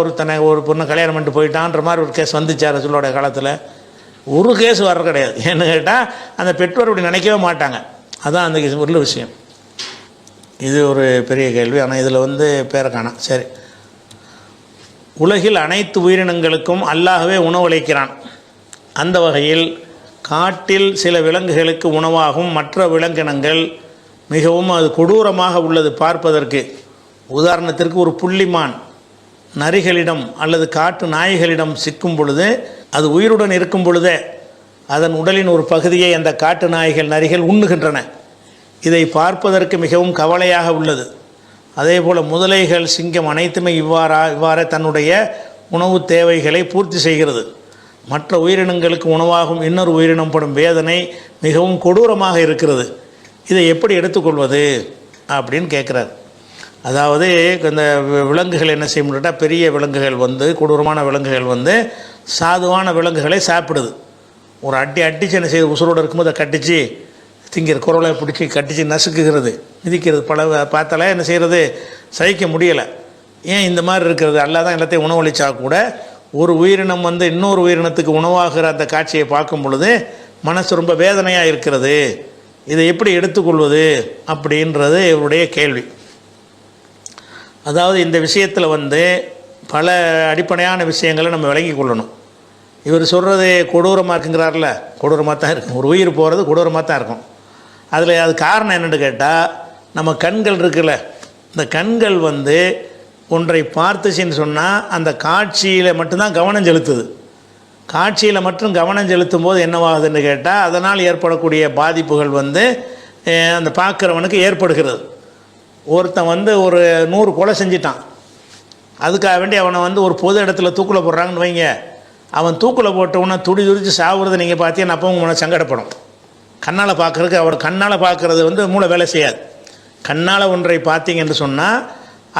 ஒரு பொண்ணை கல்யாணம் பண்ணிட்டு போயிட்டான்ற மாதிரி ஒரு கேஸ் வந்துச்சா ரசூல்லாவுடைய காலத்தில்? ஒரு கேஸ் வர கிடையாது. ஏன்னு கேட்டால் அந்த பெற்றோர் அப்படி நினைக்கவே மாட்டாங்க. அதுதான் அந்த உள்ள விஷயம். இது ஒரு பெரிய கேள்வி. ஆனால் இதில் பேரை காணோம். சரி, உலகில் அனைத்து உயிரினங்களுக்கும் அல்லாஹ்வே உணவளிக்கிறான். அந்த வகையில் காட்டில் சில விலங்குகளுக்கு உணவாகும் மற்ற விலங்கினங்கள் மிகவும் அது கொடூரமாக உள்ளது பார்ப்பதற்கு. உதாரணத்திற்கு ஒரு புள்ளிமான் நரிகளிடம் அல்லது காட்டு நாய்களிடம் சிக்கும் பொழுது அது உயிருடன் இருக்கும் பொழுதே அதன் உடலின் ஒரு பகுதியை அந்த காட்டு நாய்கள் நரிகள் உண்ணுகின்றன. இதை பார்ப்பதற்கு மிகவும் கவலையாக உள்ளது. அதே போல் முதலைகள் சிங்கம் அனைத்துமே இவ்வாறே தன்னுடைய உணவு தேவைகளை பூர்த்தி செய்கிறது. மற்ற உயிரினங்களுக்கு உணவாகும் இன்னொரு உயிரினம் படும் வேதனை மிகவும் கொடூரமாக இருக்கிறது. இதை எப்படி எடுத்துக்கொள்வது அப்படின்னு கேட்குறார். அதாவது இந்த விலங்குகள் என்ன செய்யணும்னா, பெரிய விலங்குகள் கொடூரமான விலங்குகள் சாதுவான விலங்குகளை சாப்பிடுது. ஒரு அடிச்சு என்ன செய்யுது, உசுரோடு இருக்கும்போது அதை கட்டிச்சு திங்கிற குரலை பிடிச்சி கட்டிச்சு நசுக்குகிறது, மிதிக்கிறது. பார்த்தாலே என்ன செய்கிறது, சகிக்க முடியலை. ஏன் இந்த மாதிரி இருக்கிறது? அல்லாஹ் தான் எல்லாத்தையும் உணவளித்தா கூட ஒரு உயிரினம் இன்னொரு உயிரினத்துக்கு உணவாகிற அந்த காட்சியை பார்க்கும் பொழுது மனசு ரொம்ப வேதனையாக இருக்கிறது. இதை எப்படி எடுத்துக்கொள்வது அப்படின்றது இவருடைய கேள்வி. அதாவது இந்த விஷயத்தில் பல அடிப்படையான விஷயங்களை நம்ம விளங்கி கொள்ளணும். இவர் சொல்கிறது கொடூரமாக இருக்குங்கிறார்ல, கொடூரமாக தான் இருக்கும். ஒரு உயிர் போகிறது கொடூரமாக தான் இருக்கும். அது காரணம் என்னென்னு கேட்டால், நம்ம கண்கள் இருக்குல்ல, இந்த கண்கள் ஒன்றை பார்த்துச்சின்னு சொன்னால் அந்த காட்சியில் மட்டும்தான் கவனம் செலுத்துது. காட்சியில் மட்டும் கவனம் செலுத்தும் போது என்னவாகுதுன்னு கேட்டால் அதனால் ஏற்படக்கூடிய பாதிப்புகள் அந்த பார்க்குறவனுக்கு ஏற்படுகிறது. ஒருத்தன் ஒரு 100 கொலை செஞ்சிட்டான். அதுக்காக வேண்டி அவனை ஒரு பொது இடத்துல தூக்கில் போடுறாங்கன்னு வைங்க. அவன் தூக்கில் போட்டவொன்னே துடிச்சு சாவுறதை நீங்கள் பார்த்தீங்கன்னா அப்போ உங்க மன சங்கடப்படும். கண்ணால் பார்க்குறதுக்கு அவர் கண்ணால் பார்க்குறது மூளை வேலை செய்யாது. கண்ணால் ஒன்றை பார்த்தீங்கன்னு சொன்னால்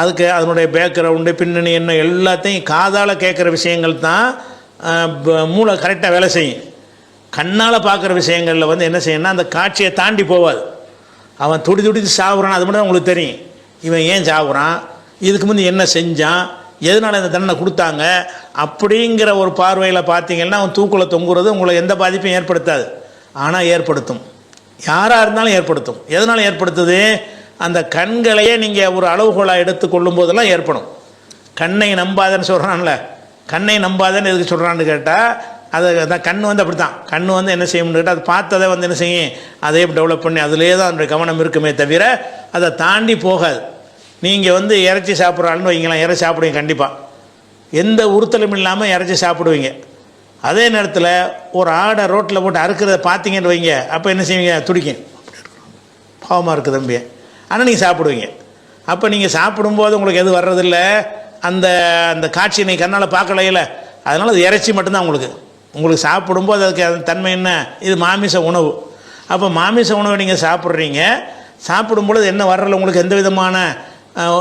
அதுக்கு அதனுடைய பேக்ரவுண்டு பின்னணி என்ன எல்லாத்தையும் காதால் கேட்குற விஷயங்கள் தான் மூளை கரெக்டாக வேலை செய்யும். கண்ணால் பார்க்குற விஷயங்களில் என்ன செய்யணும்னா அந்த காட்சியை தாண்டி போவாது. அவன் துடிச்சு சாவுறான், அது மட்டும் தான் உங்களுக்கு தெரியும். இவன் ஏன் சாவுறான், இதுக்கு முந்தி என்ன செஞ்சான், எதனால் இந்த தண்டனை கொடுத்தாங்க அப்படிங்கிற ஒரு பார்வையில் பார்த்தீங்கன்னா அவன் தூக்கில் தொங்குறது உங்களை எந்த பாதிப்பையும் ஏற்படுத்தாது. ஆனால் ஏற்படுத்தும், யாராக இருந்தாலும் ஏற்படுத்தும். எதனால் ஏற்படுத்துது? அந்த கண்களையே நீங்கள் ஒரு அளவுகோலாக எடுத்து கொள்ளும் போதெல்லாம் ஏற்படும். கண்ணை நம்பாதன்னு சொல்கிறான்ல, கண்ணை நம்பாதன்னு எதுக்கு சொல்கிறான்னு கேட்டால் அந்த கண் அப்படி தான். கண் என்ன செய்யணும்னு கேட்டால் அது பார்த்ததை என்ன செய்யும், அதே டெவலப் பண்ணி அதிலே தான் அதனுடைய கவனம் இருக்குமே தவிர அதை தாண்டி போகாது. நீங்கள் இறைச்சி சாப்பிட்றான்னு வைங்களேன், இறைச்சி சாப்பிடுவீங்க கண்டிப்பாக, எந்த உறுத்தலும் இல்லாமல் இறைச்சி சாப்பிடுவீங்க. அதே நேரத்தில் ஒரு ஆடை ரோட்டில் போட்டு அறுக்கிறத பார்த்தீங்கன்னு வைங்க, அப்போ என்ன செய்வீங்க, துடிக்கும், பாவமாக இருக்குது தம்பி, ஆனால் நீங்கள் சாப்பிடுவீங்க. அப்போ நீங்கள் சாப்பிடும்போது உங்களுக்கு எது வர்றதில்ல, அந்த அந்த காட்சியை நீங்கள் கண்ணால் பார்க்கலையில, அதனால் அது இறைச்சி மட்டும்தான் உங்களுக்கு சாப்பிடும்போது அதுக்கு அந்த தன்மை என்ன, இது மாமிச உணவு. அப்போ மாமிச உணவை நீங்கள் சாப்பிட்றீங்க, சாப்பிடும்பொழுது என்ன வர்றல உங்களுக்கு எந்த விதமான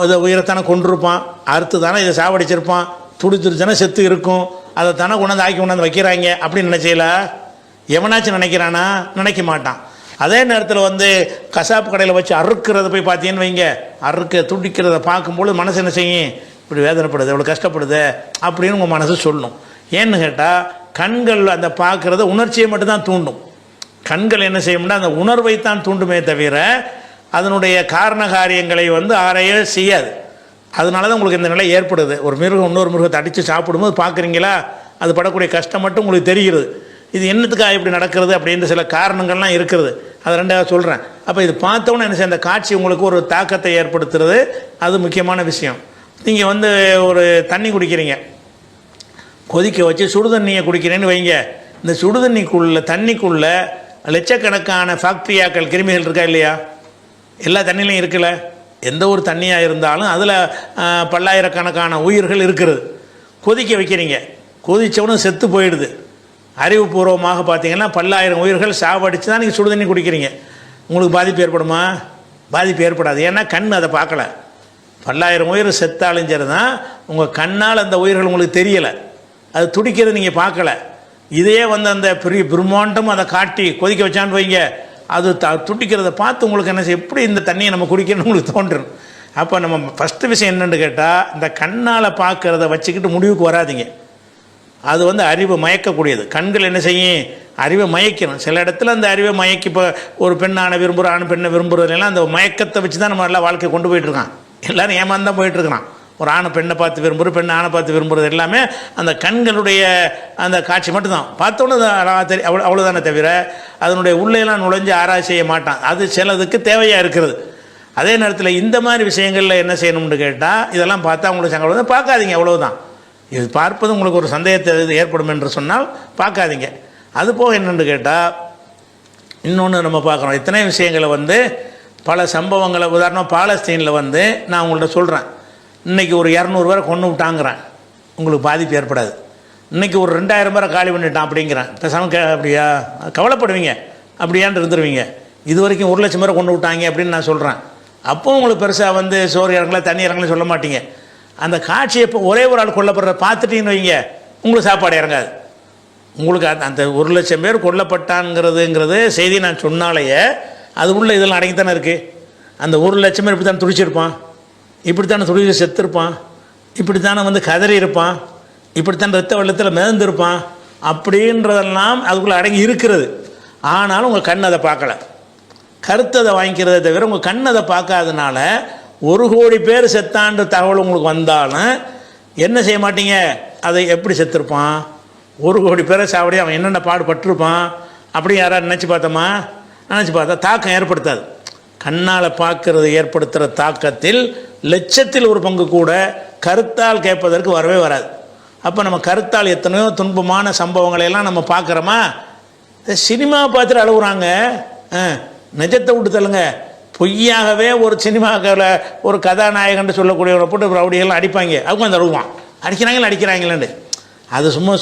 இதை உயிரைத்தானே கொண்டிருப்பான், அறுத்து தானே இதை சாவடிச்சிருப்பான், துடித்துருச்சானே செத்து இருக்கும், அதை தானே கொண்டாந்து ஆக்கி கொண்டாந்து வைக்கிறாங்க அப்படின்னு நினச்சல எவனாச்சும் நினைக்கிறானா? நினைக்க மாட்டான். அதே நேரத்தில் கசாப்பு கடையில் வச்சு அறுக்கிறத போய் பார்த்தீங்கன்னு வைங்க, துடிக்கிறத பார்க்கும்போது மனசு என்ன செய்யும், இப்படி வேதனைப்படுது, இவ்வளோ கஷ்டப்படுது அப்படின்னு உங்கள் மனசு சொல்லணும். ஏன்னு கேட்டால் கண்கள் அந்த பார்க்குறத உணர்ச்சியை மட்டும்தான் தூண்டும். கண்கள் என்ன செய்யும்னா அந்த உணர்வை தான் தூண்டுமே தவிர அதனுடைய காரண காரியங்களை ஆரையே செய்யாது. அதனால தான் உங்களுக்கு இந்த நிலை ஏற்படுது. ஒரு மிருகம் இன்னொரு மிருகத்தை அடித்து சாப்பிடும்போது பார்க்குறீங்களா, அது படக்கூடிய கஷ்டம் மட்டும் உங்களுக்கு தெரிகிறது. இது என்னத்துக்காக இப்படி நடக்கிறது அப்படின்ற சில காரணங்கள்லாம் இருக்கிறது. அது ரெண்டாவது சொல்கிறேன். அப்போ இது பார்த்தோன்னே என்ன செய்ய, அந்த காட்சி உங்களுக்கு ஒரு தாக்கத்தை ஏற்படுத்துறது அது முக்கியமான விஷயம். நீங்கள் வந்து ஒரு தண்ணி குடிக்கிறீங்க, கொதிக்க வச்சு சுடுதண்ணியை குடிக்கிறேன்னு வைங்க. இந்த சுடுதண்ணிக்குள்ளே தண்ணிக்குள்ளே லட்சக்கணக்கான பாக்டீரியாக்கள் கிருமிகள் இருக்கா இல்லையா? எல்லா தண்ணிலையும் இருக்குல்ல. எந்த ஒரு தண்ணியாக இருந்தாலும் அதில் பல்லாயிரக்கணக்கான உயிர்கள் இருக்கிறது. கொதிக்க வைக்கிறீங்க, கொதித்தவனும் செத்து போயிடுது. அறிவுபூர்வமாக பார்த்தீங்கன்னா பல்லாயிரம் உயிர்கள் சாவடித்து தான் நீங்கள் சுடுதண்ணி குடிக்கிறீங்க. உங்களுக்கு பாதிப்பு ஏற்படுமா? பாதிப்பு ஏற்படாது. ஏன்னா கண் அதை பார்க்கல. பல்லாயிரம் உயிர் செத்தாலும் சரி தான், உங்கள் கண்ணால் அந்த உயிர்கள் உங்களுக்கு தெரியலை, அது துடிக்கிறது நீங்கள் பார்க்கல. இதே வந்து அந்த பெரிய பிரம்மாண்டம் அதை காட்டி கொதிக்க வச்சான்னு வைங்க, அது துடிக்கிறத பார்த்து உங்களுக்கு என்ன செய்ய, எப்படி இந்த தண்ணியை நம்ம குடிக்கணும்னு உங்களுக்கு தோன்றும். அப்போ நம்ம ஃபஸ்ட்டு விஷயம் என்னென்னு கேட்டால், இந்த கண்ணால் பார்க்குறத வச்சுக்கிட்டு முடிவுக்கு வராதிங்க. அது வந்து அறிவை மயக்கக்கூடியது. கண்கள் என்ன செய்யும், அறிவை மயக்கணும். சில இடத்துல அந்த அறிவை மயக்கி, இப்போ ஒரு பெண்ணான விரும்புகிற ஆண் பெண்ணை விரும்புகிறதுலாம் அந்த மயக்கத்தை வச்சு தான் நம்ம நல்லா வாழ்க்கை கொண்டு போயிட்டுருக்கான். எல்லோரும் ஏமாந்தான் போயிட்டுருக்கான். ஒரு ஆணை பெண்ணை பார்த்து விரும்புகிற, பெண்ணை ஆணை பார்த்து விரும்புகிறது எல்லாமே அந்த கண்களுடைய அந்த காட்சி மட்டும்தான். பார்த்தோன்னு அவ்வளோதானே தவிர அதனுடைய உள்ளேலாம் நுழைஞ்சு ஆராய்ச்சி செய்ய மாட்டான். அது சிலதுக்கு தேவையாக இருக்கிறது. அதே நேரத்தில் இந்த மாதிரி விஷயங்களில் என்ன செய்யணும்னு கேட்டால், இதெல்லாம் பார்த்தா உங்களுக்கு சங்கடம் பார்க்காதீங்க, அவ்வளவுதான். இது பார்ப்பது உங்களுக்கு ஒரு சந்தேகத்தை ஏற்படும் என்று சொன்னால் பார்க்காதீங்க. அதுபோக என்னென்னு கேட்டால், இன்னொன்று நம்ம பார்க்குறோம். இத்தனை விஷயங்களை வந்து பல சம்பவங்களை, உதாரணம் பாலஸ்தீனில் வந்து நான் உங்கள்கிட்ட சொல்கிறேன், இன்றைக்கி ஒரு 200 பேரை கொண்டு விட்டாங்கிறேன், உங்களுக்கு பாதிப்பு ஏற்படாது. இன்றைக்கி ஒரு 2000 பேரை காலி பண்ணிட்டான் அப்படிங்கிறேன், பேசாமல் அப்படியா கவலைப்படுவீங்க, அப்படியான்னு இருந்துருவீங்க. இது வரைக்கும் 1,00,000 பேரை கொண்டு விட்டாங்க அப்படின்னு நான் சொல்கிறேன். அப்போ உங்களுக்கு பெருசாக வந்து சோறு இறங்கல தண்ணி இறங்கல சொல்ல மாட்டீங்க. அந்த காட்சியை இப்போ ஒரே ஒரு ஆள் கொல்லப்படுற பார்த்துட்டீங்கன்னு வைங்க, உங்களுக்கு சாப்பாடு இறங்காது. உங்களுக்கு அந்த 1,00,000 பேர் கொல்லப்பட்டான்ங்கிறதுங்கிறது செய்தி நான் சொன்னாலேயே அது உள்ள இதெல்லாம் அடங்கித்தானே இருக்குது. அந்த 1,00,000 பேர் இப்படி தானே துடிச்சிருப்பான், இப்படித்தானே துடிச்சு செத்துருப்பான், இப்படித்தானே வந்து கதறி இருப்பான், இப்படித்தான் ரத்த வெள்ளத்தில் மிதந்திருப்பான், அப்படின்றதெல்லாம் அதுக்குள்ளே அடங்கி இருக்கிறது. ஆனாலும் உங்கள் கண் அதை பார்க்கல, கருத்ததை வாங்கிக்கிறத தவிர உங்கள் கண் அதை பார்க்காதனால 1 கோடி பேர் செத்தான்ற தகவல் உங்களுக்கு வந்தாலும் என்ன செய்ய மாட்டீங்க, அதை எப்படி செத்துருப்பான், 1 கோடி பேரை சாவடி அவன் என்னென்ன பாடுபட்டிருப்பான் அப்படி யாராவது நினச்சி பார்த்தோமா? நினச்சி பார்த்தா தாக்கம் ஏற்படுத்தாது. கண்ணால் பார்க்கறது ஏற்படுத்துகிற தாக்கத்தில் 1,00,000ல் 1 பங்கு கூட கருத்தால் கேட்பதற்கு வரவே வராது. அப்போ நம்ம கருத்தால் எத்தனையோ துன்பமான சம்பவங்களையெல்லாம் நம்ம பார்க்குறோமா? சினிமா பார்த்துட்டு அழுகுறாங்க, நிஜத்தை விட்டு தள்ளுங்க. பொய்யாகவே ஒரு சினிமாவில் ஒரு கதாநாயகன் சொல்லக்கூடியவரை போட்டு ரவுடியெல்லாம் அடிப்பாங்க, அவங்க அந்த அழுவான், அடிக்கிறாங்களேன்னு. அது சும்மா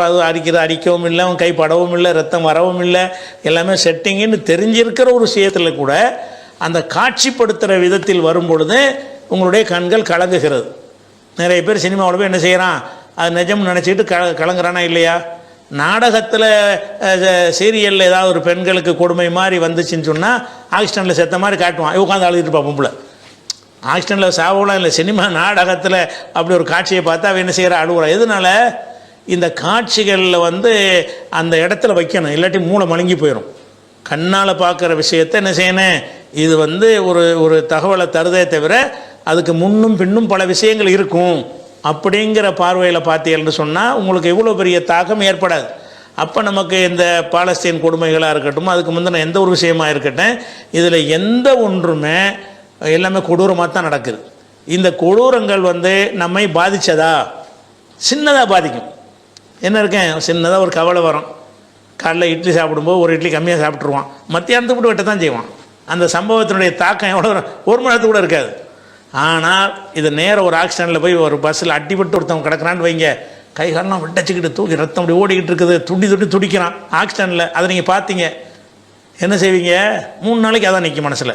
அது அடிக்கவும் இல்லை, அவன் கை படவும் இல்லை, ரத்தம் வரவும் இல்லை, எல்லாமே செட்டிங்குன்னு தெரிஞ்சிருக்கிற ஒரு விஷயத்தில் கூட அந்த காட்சிப்படுத்துகிற விதத்தில் வரும் பொழுது உங்களுடைய கண்கள் கலங்குகிறது. நிறைய பேர் சினிமாவில் போய் என்ன செய்கிறான், அது நிஜம்னு நினச்சிக்கிட்டு கலங்குறானா இல்லையா? நாடகத்தில் சீரியலில் ஏதாவது ஒரு பெண்களுக்கு கொடுமை மாதிரி வந்துச்சுன்னு சொன்னால் ஆக்சிடென்ட்டில் செத்த மாதிரி காட்டுவான், உட்காந்து அழுதுட்டு இருப்பான் பொம்பளை. ஆக்சிடென்ட்டில் சாவலாம் இல்லை, சினிமா நாடகத்தில் அப்படி ஒரு காட்சியை பார்த்தா அவன் என்ன செய்கிறா, அழுகுறா. எதனால? இந்த காட்சிகளில் வந்து அந்த இடத்துல வைக்கணும், இல்லாட்டி மூளை மழுங்கி போயிடும். கண்ணால் பார்க்குற விஷயத்தை என்ன செய்யணும், இது வந்து ஒரு தகவலை தருதே தவிர அதுக்கு முன்னும் பின்னும் பல விஷயங்கள் இருக்கும் அப்படிங்கிற பார்வையில் பார்த்தீங்கன்னு சொன்னால் உங்களுக்கு இவ்வளோ பெரிய தாக்கம் ஏற்படாது. அப்போ நமக்கு இந்த பாலஸ்தீன் கொடுமைகளாக இருக்கட்டும், அதுக்கு முந்தின எந்த ஒரு விஷயமாக இருக்கட்டும், இதில் எந்த ஒன்றுமே எல்லாமே கொடூரமாக தான் நடக்குது. இந்த கொடூரங்கள் வந்து நம்மை பாதித்ததா? சின்னதாக பாதிக்கும். என்ன இருக்கேன், சின்னதாக ஒரு கவலை வரும். காலைல இட்லி சாப்பிடும்போது ஒரு இட்லி கம்மியாக சாப்பிட்ருவான், மத்தியானத்துக்கு கூட வெட்ட தான் செய்வான். அந்த சம்பவத்தினுடைய தாக்கம் எவ்வளோ 1 மணி நேரத்துக்கு கூட இருக்காது. ஆனால் இது நேரம் ஒரு ஆக்சிடென்ட்டில் போய் ஒரு பஸ்ஸில் அடிபட்டு ஒருத்தவங்க கிடக்கிறான்னு வைங்க, கை காலெலாம் விட்டச்சிக்கிட்டு தூக்கி ரத்தம் அப்படி ஓடிக்கிட்டு இருக்குது, துடிக்கிறான் ஆக்சிடென்ட்டில். அதை நீங்கள் பார்த்தீங்க, என்ன செய்வீங்க? 3 நாளைக்கு அதான் நிற்கும் மனசில்.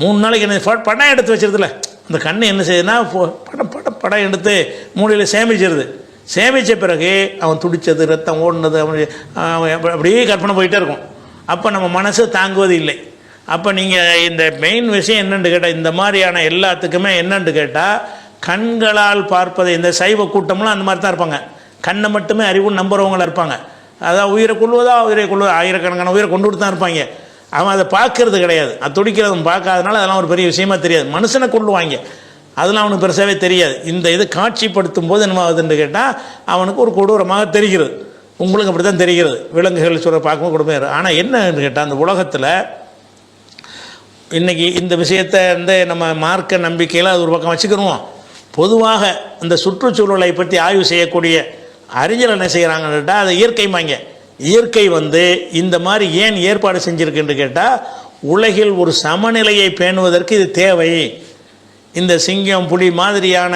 3 நாளைக்கு என்ன படம் எடுத்து வச்சிருதுல, அந்த கண்ணு என்ன செய்யுதுன்னா படம் எடுத்து மூளையில் சேமிச்சிருது. சேமித்த பிறகு அவன் துடித்தது, ரத்தம் ஓடினது, அவன் அப்படியே கற்பனை போயிட்டே இருக்கும். அப்போ நம்ம மனசு தாங்குவது இல்லை. அப்போ நீங்கள் இந்த மெயின் விஷயம் என்னென்னு கேட்டால், இந்த மாதிரியான எல்லாத்துக்குமே என்னென்னு கேட்டால், கண்களால் பார்ப்பது. இந்த சைவ கூட்டம்லாம் அந்த மாதிரி தான் இருப்பாங்க, கண்ணை மட்டுமே அறிவுன்னு நம்புறவங்களாக இருப்பாங்க. அதான் உயிரை கொள்வதா ஆயிரக்கணக்கான உயிரை கொண்டு தான் இருப்பாங்க. அவன் அதை பார்க்கறது கிடையாது, அது துடிக்கிறதும் பார்க்காதனால அதெல்லாம் ஒரு பெரிய விஷயமா தெரியாது. மனுஷனை கொள்ளுவாங்க, அதெல்லாம் அவனுக்கு பெருசாகவே தெரியாது. இந்த இது காட்சிப்படுத்தும் போது என்ன ஆகுதுன்னு கேட்டால் அவனுக்கு ஒரு கொடூரமாக தெரிகிறது. உங்களுக்கு அப்படி தான் தெரிகிறது, விலங்குகள் சொல்ல பார்க்கும்போது கொடுமையாக. ஆனால் என்னன்னு கேட்டால் அந்த உலகத்தில் இன்றைக்கி இந்த விஷயத்தை வந்து நம்ம மார்க்க நம்பிக்கையில் அது ஒரு பக்கம் வச்சுக்கிறோம். பொதுவாக இந்த சுற்றுச்சூழலை பற்றி ஆய்வு செய்யக்கூடிய அறிஞர்கள் என்ன செய்கிறாங்கன்னு கேட்டால் அதை இயற்கைமாங்க. இயற்கை வந்து இந்த மாதிரி ஏன் ஏற்பாடு செஞ்சுருக்குன்னு கேட்டால் உலகில் ஒரு சமநிலையை பேணுவதற்கு இது தேவை. இந்த சிங்கம் புலி மாதிரியான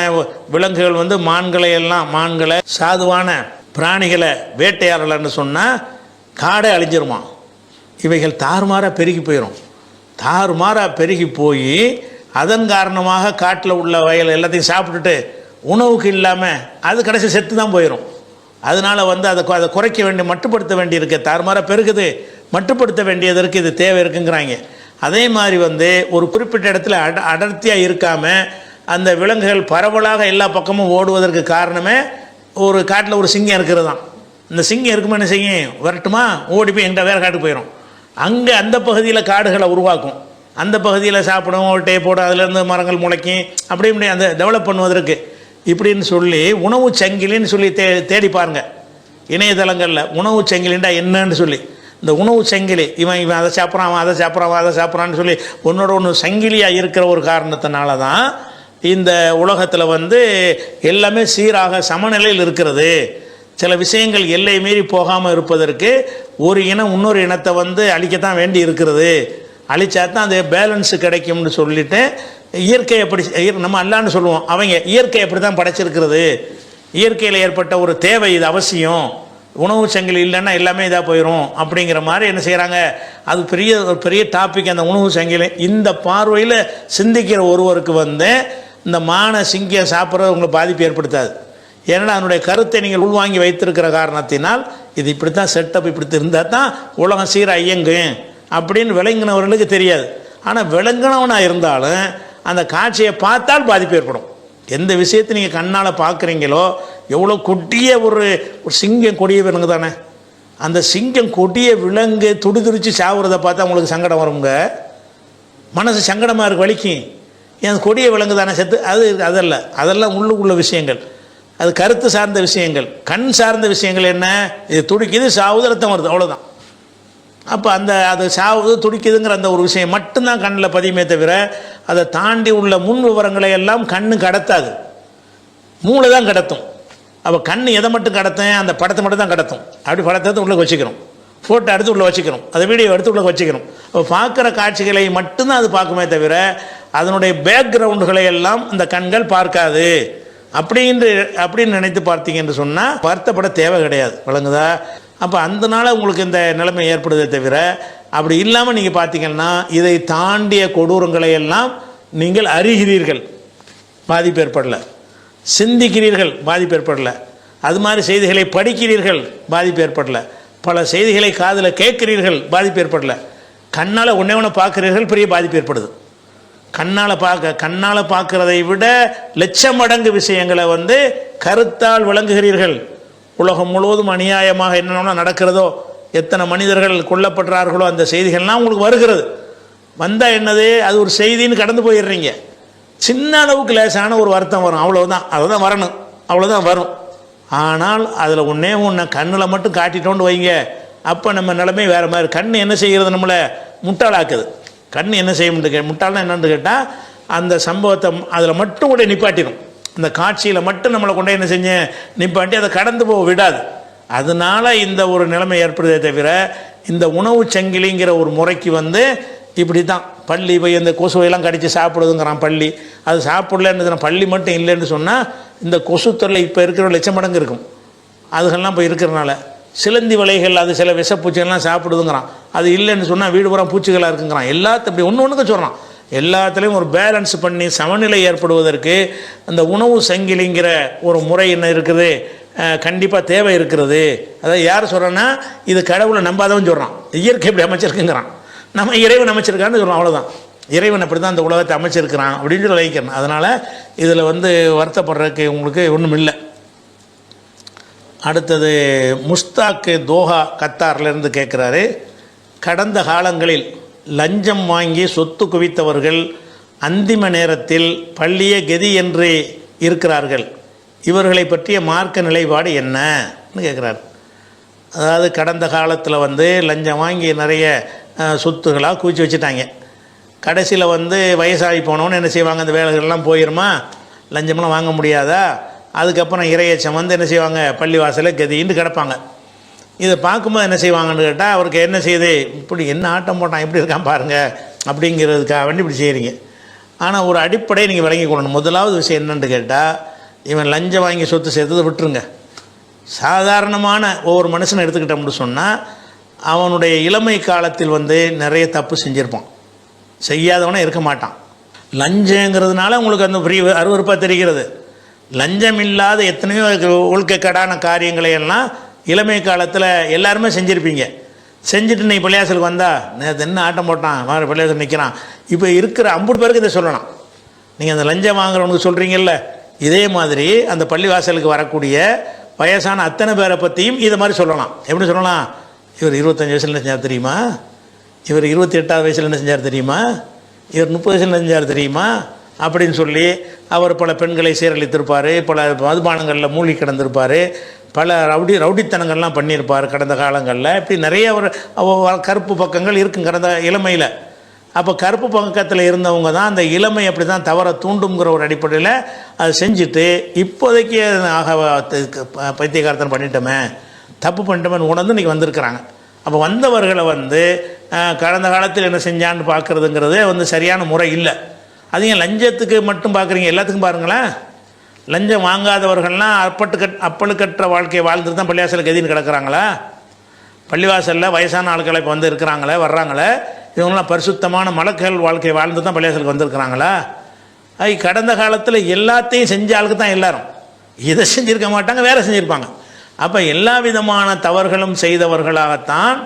விலங்குகள் வந்து மான்களை சாதுவான பிராணிகளை வேட்டையாடலன்னு சொன்னால் காடை அழிஞ்சிருமா. இவைகள் தாறுமாறாக பெருகி போயிடும். தாறுமாறாக பெருகி போய் அதன் காரணமாக காட்டில் உள்ள வயல் எல்லாத்தையும் சாப்பிட்டுட்டு உணவுக்கு இல்லாமல் அது கடைசி செத்து தான் போயிடும். அதனால் வந்து அதை குறைக்க மட்டுப்படுத்த வேண்டியிருக்கு. தாறுமாறாக பெருகுது, மட்டுப்படுத்த வேண்டியதற்கு இது தேவை இருக்குங்கிறாங்க. அதே மாதிரி வந்து ஒரு குறிப்பிட்ட இடத்துல அடர்த்தியாக இருக்காமல் அந்த விலங்குகள் பரவலாக எல்லா பக்கமும் ஓடுவதற்கு காரணமே ஒரு காட்டில் ஒரு சிங்கம் இருக்கிறது தான். இந்த சிங்கம் இருக்குமே என்ன செய்யும், வரட்டுமா ஓடி போய் எங்கே வேறு காட்டுக்கு போயிடும். அங்கே அந்த பகுதியில் காடுகளை உருவாக்கும், அந்த பகுதியில் சாப்பிடும், ஓட்டையை போடும், அதுலேருந்து மரங்கள் முளைக்கும், அப்படி இப்படி அந்த டெவலப் பண்ணுவதற்கு இப்படின்னு சொல்லி உணவு சங்கிலின்னு சொல்லி தேடி பாருங்கள் இணையதளங்களில். உணவு சங்கிலின்டா என்னன்னு சொல்லி இந்த உணவு சங்கிலி இவன் அதை சாப்பிட்றான், அவன் அதை சாப்பிட்றான், அவன் அதை சாப்பிட்றான்னு சொல்லி ஒன்னோட ஒன்று சங்கிலியாக இருக்கிற ஒரு காரணத்தினால தான் இந்த உலகத்தில் வந்து எல்லாமே சீராக சமநிலையில் இருக்கிறது. சில விஷயங்கள் எல்லை மீறி போகாமல் இருப்பதற்கு ஒரு இனம் இன்னொரு இனத்தை வந்து அழிக்கத்தான் வேண்டி இருக்கிறது. அழிச்சா தான் அது பேலன்ஸு கிடைக்கும்னு சொல்லிட்டு இயற்கை எப்படி நம்ம அல்லான்னு சொல்லுவோம், அவங்க இயற்கை எப்படி தான் படைச்சிருக்கிறது. இயற்கையில் ஏற்பட்ட ஒரு தேவை, இது அவசியம். உணவு சங்கிலி இல்லைன்னா எல்லாமே இதாக போயிடும் அப்படிங்கிற மாதிரி என்ன செய்கிறாங்க. அது ஒரு பெரிய டாபிக் அந்த உணவு சங்கிலி. இந்த பார்வையில் சிந்திக்கிற ஒருவருக்கு வந்து இந்த சிங்கம் சாப்பிட்றது உங்களுக்கு பாதிப்பு ஏற்படுத்தாது. ஏன்னா அதனுடைய கருத்தை நீங்கள் உள்வாங்கி வைத்திருக்கிற காரணத்தினால் இது இப்படி தான் செட்டப், இப்படி இருந்தால் தான் உலகம் சீராக இயங்கும் அப்படின்னு விளங்கினவர்களுக்கு தெரியாது. ஆனால் விளங்கினவனாக இருந்தாலும் அந்த காட்சியை பார்த்தால் பாதிப்பு ஏற்படும். எந்த விஷயத்தை நீங்கள் கண்ணால் பார்க்குறீங்களோ, எவ்வளோ கொடிய ஒரு சிங்கம் கொடிய விலங்கு தானே, அந்த சிங்கம் கொடிய விலங்கு துடிதுடிச்சு சாவுறதை பார்த்தா உங்களுக்கு சங்கடம் வருங்க, மனசு சங்கடமாக இருக்கு, வலிக்கும். ஏன் கொடிய விலங்கு தானே செத்து, அதெல்லாம் உள்ளுக்குள்ள விஷயங்கள், அது கருத்து சார்ந்த விஷயங்கள். கண் சார்ந்த விஷயங்கள் என்ன, இது துடிக்குது சாவுது ரத்தம் வருது, அவ்வளோதான். அப்போ அது சாவுது துடிக்குதுங்கிற அந்த ஒரு விஷயம் மட்டும்தான் கண்ணில் பதியுமே தவிர அதை தாண்டி உள்ள முன் விவரங்களை எல்லாம் கண்ணு கடத்தாது, மூளை தான் கடத்தும். அப்போ கண் எதை மட்டும் கடத்தேன், அந்த படத்தை மட்டும் தான் கடத்தும். அப்படி படத்தை உள்ளே வச்சுக்கிறோம், ஃபோட்டோ எடுத்து உள்ளே வச்சுக்கிறோம், அதை வீடியோ எடுத்து உள்ளே வச்சுக்கிறோம். அப்போ பார்க்குற காட்சிகளை மட்டும்தான் அது பார்க்குமே தவிர அதனுடைய பேக்ரவுண்டுகளை எல்லாம் இந்த கண்கள் பார்க்காது. அப்படின்னு நினைத்து பார்த்தீங்கன்னு சொன்னால் வருத்தப்பட தேவை கிடையாது, வழங்குதா? அப்போ அதனால உங்களுக்கு இந்த நிலைமை ஏற்படுதே தவிர அப்படி இல்லாமல் நீங்கள் பார்த்தீங்கன்னா இதை தாண்டிய கொடூரங்களை எல்லாம் நீங்கள் அறிகிறீர்கள், பாதிப்பு ஏற்படலை. சிந்திக்கிறீர்கள், பாதிப்பு ஏற்படலை. அது மாதிரி செய்திகளை படிக்கிறீர்கள், பாதிப்பு ஏற்படலை. பல செய்திகளை காதில் கேட்கிறீர்கள், பாதிப்பு ஏற்படலை. கண்ணால் ஒன்றே பார்க்குறீர்கள், பெரிய பாதிப்பு ஏற்படுது. கண்ணால் பார்க்குறதை விட லட்சம் மடங்கு விஷயங்களை வந்து கருத்தால் விளங்குகிறீர்கள். உலகம் முழுவதும் அநியாயமாக என்னென்ன நடக்கிறதோ, எத்தனை மனிதர்கள் கொல்லப்படுறார்களோ அந்த செய்திகள்லாம் உங்களுக்கு வருகிறது. வந்தால் என்னது, அது ஒரு செய்தின்னு கடந்து போயிடுறீங்க. சின்ன அளவுக்கு லேசான ஒரு வருத்தம் வரும், அவ்வளோதான் வரணும், அவ்வளோதான் வரும். ஆனால் அதில் ஒன்று கண்ணில் மட்டும் காட்டிட்டோன்னு வைங்க, அப்போ நம்ம நிலைமை வேறு மாதிரி. கண் என்ன செய்கிறது, நம்மளை முட்டாளாக்குது. கண் என்ன செய்ய முட்டாள்னா என்னன்னு கேட்டால் அந்த சம்பவத்தை அதில் மட்டும் கூட நிப்பாட்டிடும், அந்த காட்சியில் மட்டும் நம்மளை கொண்டே என்ன செஞ்ச நிப்பாட்டி அதை கடந்து போக விடாது. அதனால் இந்த ஒரு நிலைமை ஏற்படுதே தவிர இந்த உணவு சங்கிலிங்கிற ஒரு முறைக்கு வந்து இப்படி தான் பள்ளி போய் இந்த கொசுவையெல்லாம் கடித்து சாப்பிடுதுங்கிறான். பள்ளி அது சாப்பிடலன்னு பள்ளி மட்டும் இல்லைன்னு சொன்னால் இந்த கொசு தொல்லை இப்போ இருக்கிற லட்சம் மடங்கு இருக்கும். அதுகள்லாம் இப்போ இருக்கிறனால சிலந்தி வலைகள் அது சில விஷப்பூச்சிகள்லாம் சாப்பிடுதுங்கிறான். அது இல்லைன்னு சொன்னால் வீடு பூரா பூச்சிகளாக இருக்குங்கிறான். எல்லாத்தையும் இப்படி ஒன்று சொல்கிறான். எல்லாத்துலேயும் ஒரு பேலன்ஸ் பண்ணி சமநிலை ஏற்படுவதற்கு அந்த உணவு சங்கிலிங்கிற ஒரு முறை என்ன இருக்குது, கண்டிப்பாக தேவை இருக்கிறது. அதாவது யார் சொல்கிறேன்னா இது கடவுளை நம்பாதவன் சொல்கிறான், இயற்கை இப்படி அமைச்சிருக்குங்கிறான். நம்ம இறைவன் அமைச்சிருக்கான்னு சொல்கிறோம், அவ்வளோதான். இறைவன் அப்படி தான் இந்த உலகத்தை அமைச்சிருக்கிறான் அப்படின்னு சொல்லி வைக்கிறேன். அதனால் இதில் வந்து வருத்தப்படுறதுக்கு உங்களுக்கு ஒன்றும் இல்லை. அடுத்தது முஸ்தாக்கு தோஹா கத்தார்லேருந்து கேட்குறாரு, கடந்த காலங்களில் லஞ்சம் வாங்கி சொத்து குவித்தவர்கள் அந்திம நேரத்தில் பள்ளியே கதி என்று இருக்கிறார்கள். இவர்களை பற்றிய மார்க்க நிலைப்பாடு என்னன்னு கேட்குறாரு. அதாவது கடந்த காலத்தில் வந்து லஞ்சம் வாங்கி நிறைய சொத்துக்களாக குவிச்சு வச்சுட்டாங்க. கடைசியில் வந்து வயசாகி போனவொன்னு என்ன செய்வாங்க, அந்த வேலைகள்லாம் போயிருமா, லஞ்சம்லாம் வாங்க முடியாதா, அதுக்கப்புறம் இறையச்சம் வந்து என்ன செய்வாங்க, பள்ளி வாசலில் கதின்னு கிடப்பாங்க. இதை பார்க்கும்போது என்ன செய்வாங்கன்னு கேட்டால், அவருக்கு என்ன செய்யுது, இப்படி என்ன ஆட்டம் போட்டான், எப்படி இருக்கான் பாருங்கள் அப்படிங்கிறதுக்காக வேண்டி இப்படி செய்கிறீங்க. ஆனால் ஒரு அடிப்படையை நீங்கள் விளங்கி கொள்ளணும். முதலாவது விஷயம் என்னென்னு கேட்டால், இவன் லஞ்சம் வாங்கி சொத்து சேர்த்ததை விட்டுருங்க. சாதாரணமான ஒவ்வொரு மனுஷனை எடுத்துக்கிட்டோம்னு சொன்னால், அவனுடைய இளமை காலத்தில் வந்து நிறைய தப்பு செஞ்சுருப்பான், செய்யாதவனே இருக்க மாட்டான். லஞ்சங்கிறதுனால உங்களுக்கு அந்த பெரிய அருவருப்பாக தெரிகிறது. லஞ்சம் இல்லாத எத்தனையோ ஒழுக்கக்கடான காரியங்களை எல்லாம் இளமை காலத்தில் எல்லாருமே செஞ்சுருப்பீங்க. செஞ்சுட்டு நீ பள்ளியாசலுக்கு வந்தா, நேற்று என்ன ஆட்டம் போட்டான், வேறு பள்ளியாசல் நிற்கிறான், இப்போ இருக்கிற 50 பேருக்கு இதை சொல்லலாம். நீங்கள் அந்த லஞ்சம் வாங்குறவனுக்கு சொல்கிறீங்கல்ல, இதே மாதிரி அந்த பள்ளிவாசலுக்கு வரக்கூடிய வயசான அத்தனை பேரை பற்றியும் இதை மாதிரி சொல்லலாம். எப்படி சொல்லலாம், இவர் 25 வயசில் என்ன செஞ்சார் தெரியுமா, இவர் 28வது வயசில் என்ன செஞ்சார் தெரியுமா, இவர் 30 வயசில் என்ன செஞ்சார் தெரியுமா அப்படின்னு சொல்லி அவர் பல பெண்களை சீரழித்திருப்பார், பல மதுபானங்களில் மூழ்கி கிடந்திருப்பார், பல ரவுடித்தனங்கள்லாம் பண்ணியிருப்பார் கடந்த காலங்களில். இப்படி நிறைய ஒரு கருப்பு பக்கங்கள் இருக்கும் கடந்த இளமையில். அப்போ கருப்பு பக்கத்தில் இருந்தவங்க தான் அந்த இளமை அப்படி தான் தவற தூண்டுங்கிற ஒரு அடிப்படையில் அதை செஞ்சுட்டு இப்போதைக்கு ஆக பைத்தியகாரத்தனம் பண்ணிட்டோமே, தப்பு பண்ணிட்டோமேன்னு உணர்ந்து இன்றைக்கி வந்திருக்கிறாங்க. அப்போ வந்தவர்களை வந்து கடந்த காலத்தில் என்ன செஞ்சான்னு பார்க்குறதுங்கிறதே வந்து சரியான முறை இல்லை. அதையும் லஞ்சத்துக்கு மட்டும் பார்க்குறீங்க, எல்லாத்துக்கும் பாருங்களேன். லஞ்சம் வாங்காதவர்கள்லாம் அப்பழுக்கற்ற வாழ்க்கையை வாழ்ந்துட்டு தான் பள்ளிவாசலுக்கு எதின்னு கிடக்கிறாங்களா? பள்ளிவாசலில் வயசான ஆட்களை இப்போ வந்து இருக்கிறாங்களே, வர்றாங்களே, இவங்களாம் பரிசுத்தமான மலக்குகள் வாழ்க்கையை வாழ்ந்து தான் பள்ளிவாசலுக்கு வந்திருக்கிறாங்களா? கடந்த காலத்தில் எல்லாத்தையும் செஞ்ச ஆளுக்கு தான் எல்லாரும் இதை செஞ்சுருக்க மாட்டாங்க, வேறு செஞ்சுருப்பாங்க. அப்போ எல்லா விதமான தவறுகளும் செய்தவர்களாகத்தான்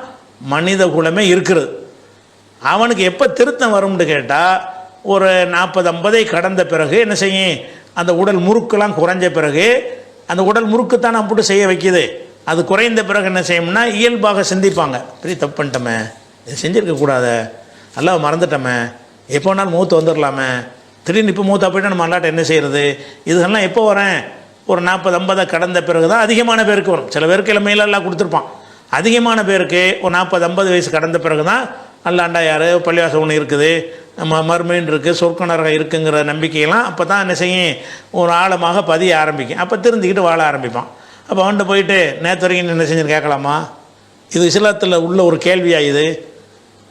மனித குலமே இருக்கிறது. அவனுக்கு எப்போ திருத்தம் வரும்னு கேட்டால், ஒரு 40-50 கடந்த பிறகு என்ன செய்யும், அந்த உடல் முறுக்கெல்லாம் குறைஞ்ச பிறகு, அந்த உடல் முறுக்கு தான் நம்ம போட்டு செய்ய வைக்கிது, அது குறைந்த பிறகு என்ன செய்யும்னா இயல்பாக சிந்திப்பாங்க, பெரிய தப்பு பண்ணிட்டோமே, இது செஞ்சுருக்கக்கூடாது, நல்லா மறந்துட்டோமே, எப்போ வேணாலும் மூத்து வந்துடலாமே, திடீர்னு இப்போ மூத்தா போய்ட்டு நம்ம அல்லாட்ட என்ன செய்கிறது, இதுகெல்லாம் எப்போ வரேன், ஒரு 40-50 கடந்த பிறகு தான் அதிகமான பேருக்கு வரும். சில பேருக்கு இளமையிலெல்லாம் கொடுத்துருப்பான், அதிகமான பேருக்கு ஒரு 40-50 வயசு கடந்த பிறகு தான் அல்லாண்டா யார், பள்ளிவாசல் ஒன்று இருக்குது, நம்ம மறுமையின் இருக்குது, சொர்க்க நரகம் இருக்குங்கிற நம்பிக்கையெல்லாம் அப்போ தான் என்ன செய்யும், ஒரு ஆழமாக பதிய ஆரம்பிக்கும். அப்போ திருந்திக்கிட்டு வாழ ஆரம்பிப்பான். அப்போ அவன்கிட்ட போயிட்டு நேற்று வரைக்கும் என்ன செஞ்சுன்னு கேட்கலாமா? இது இஸ்லாத்தில் உள்ள ஒரு கேள்வியாக இது.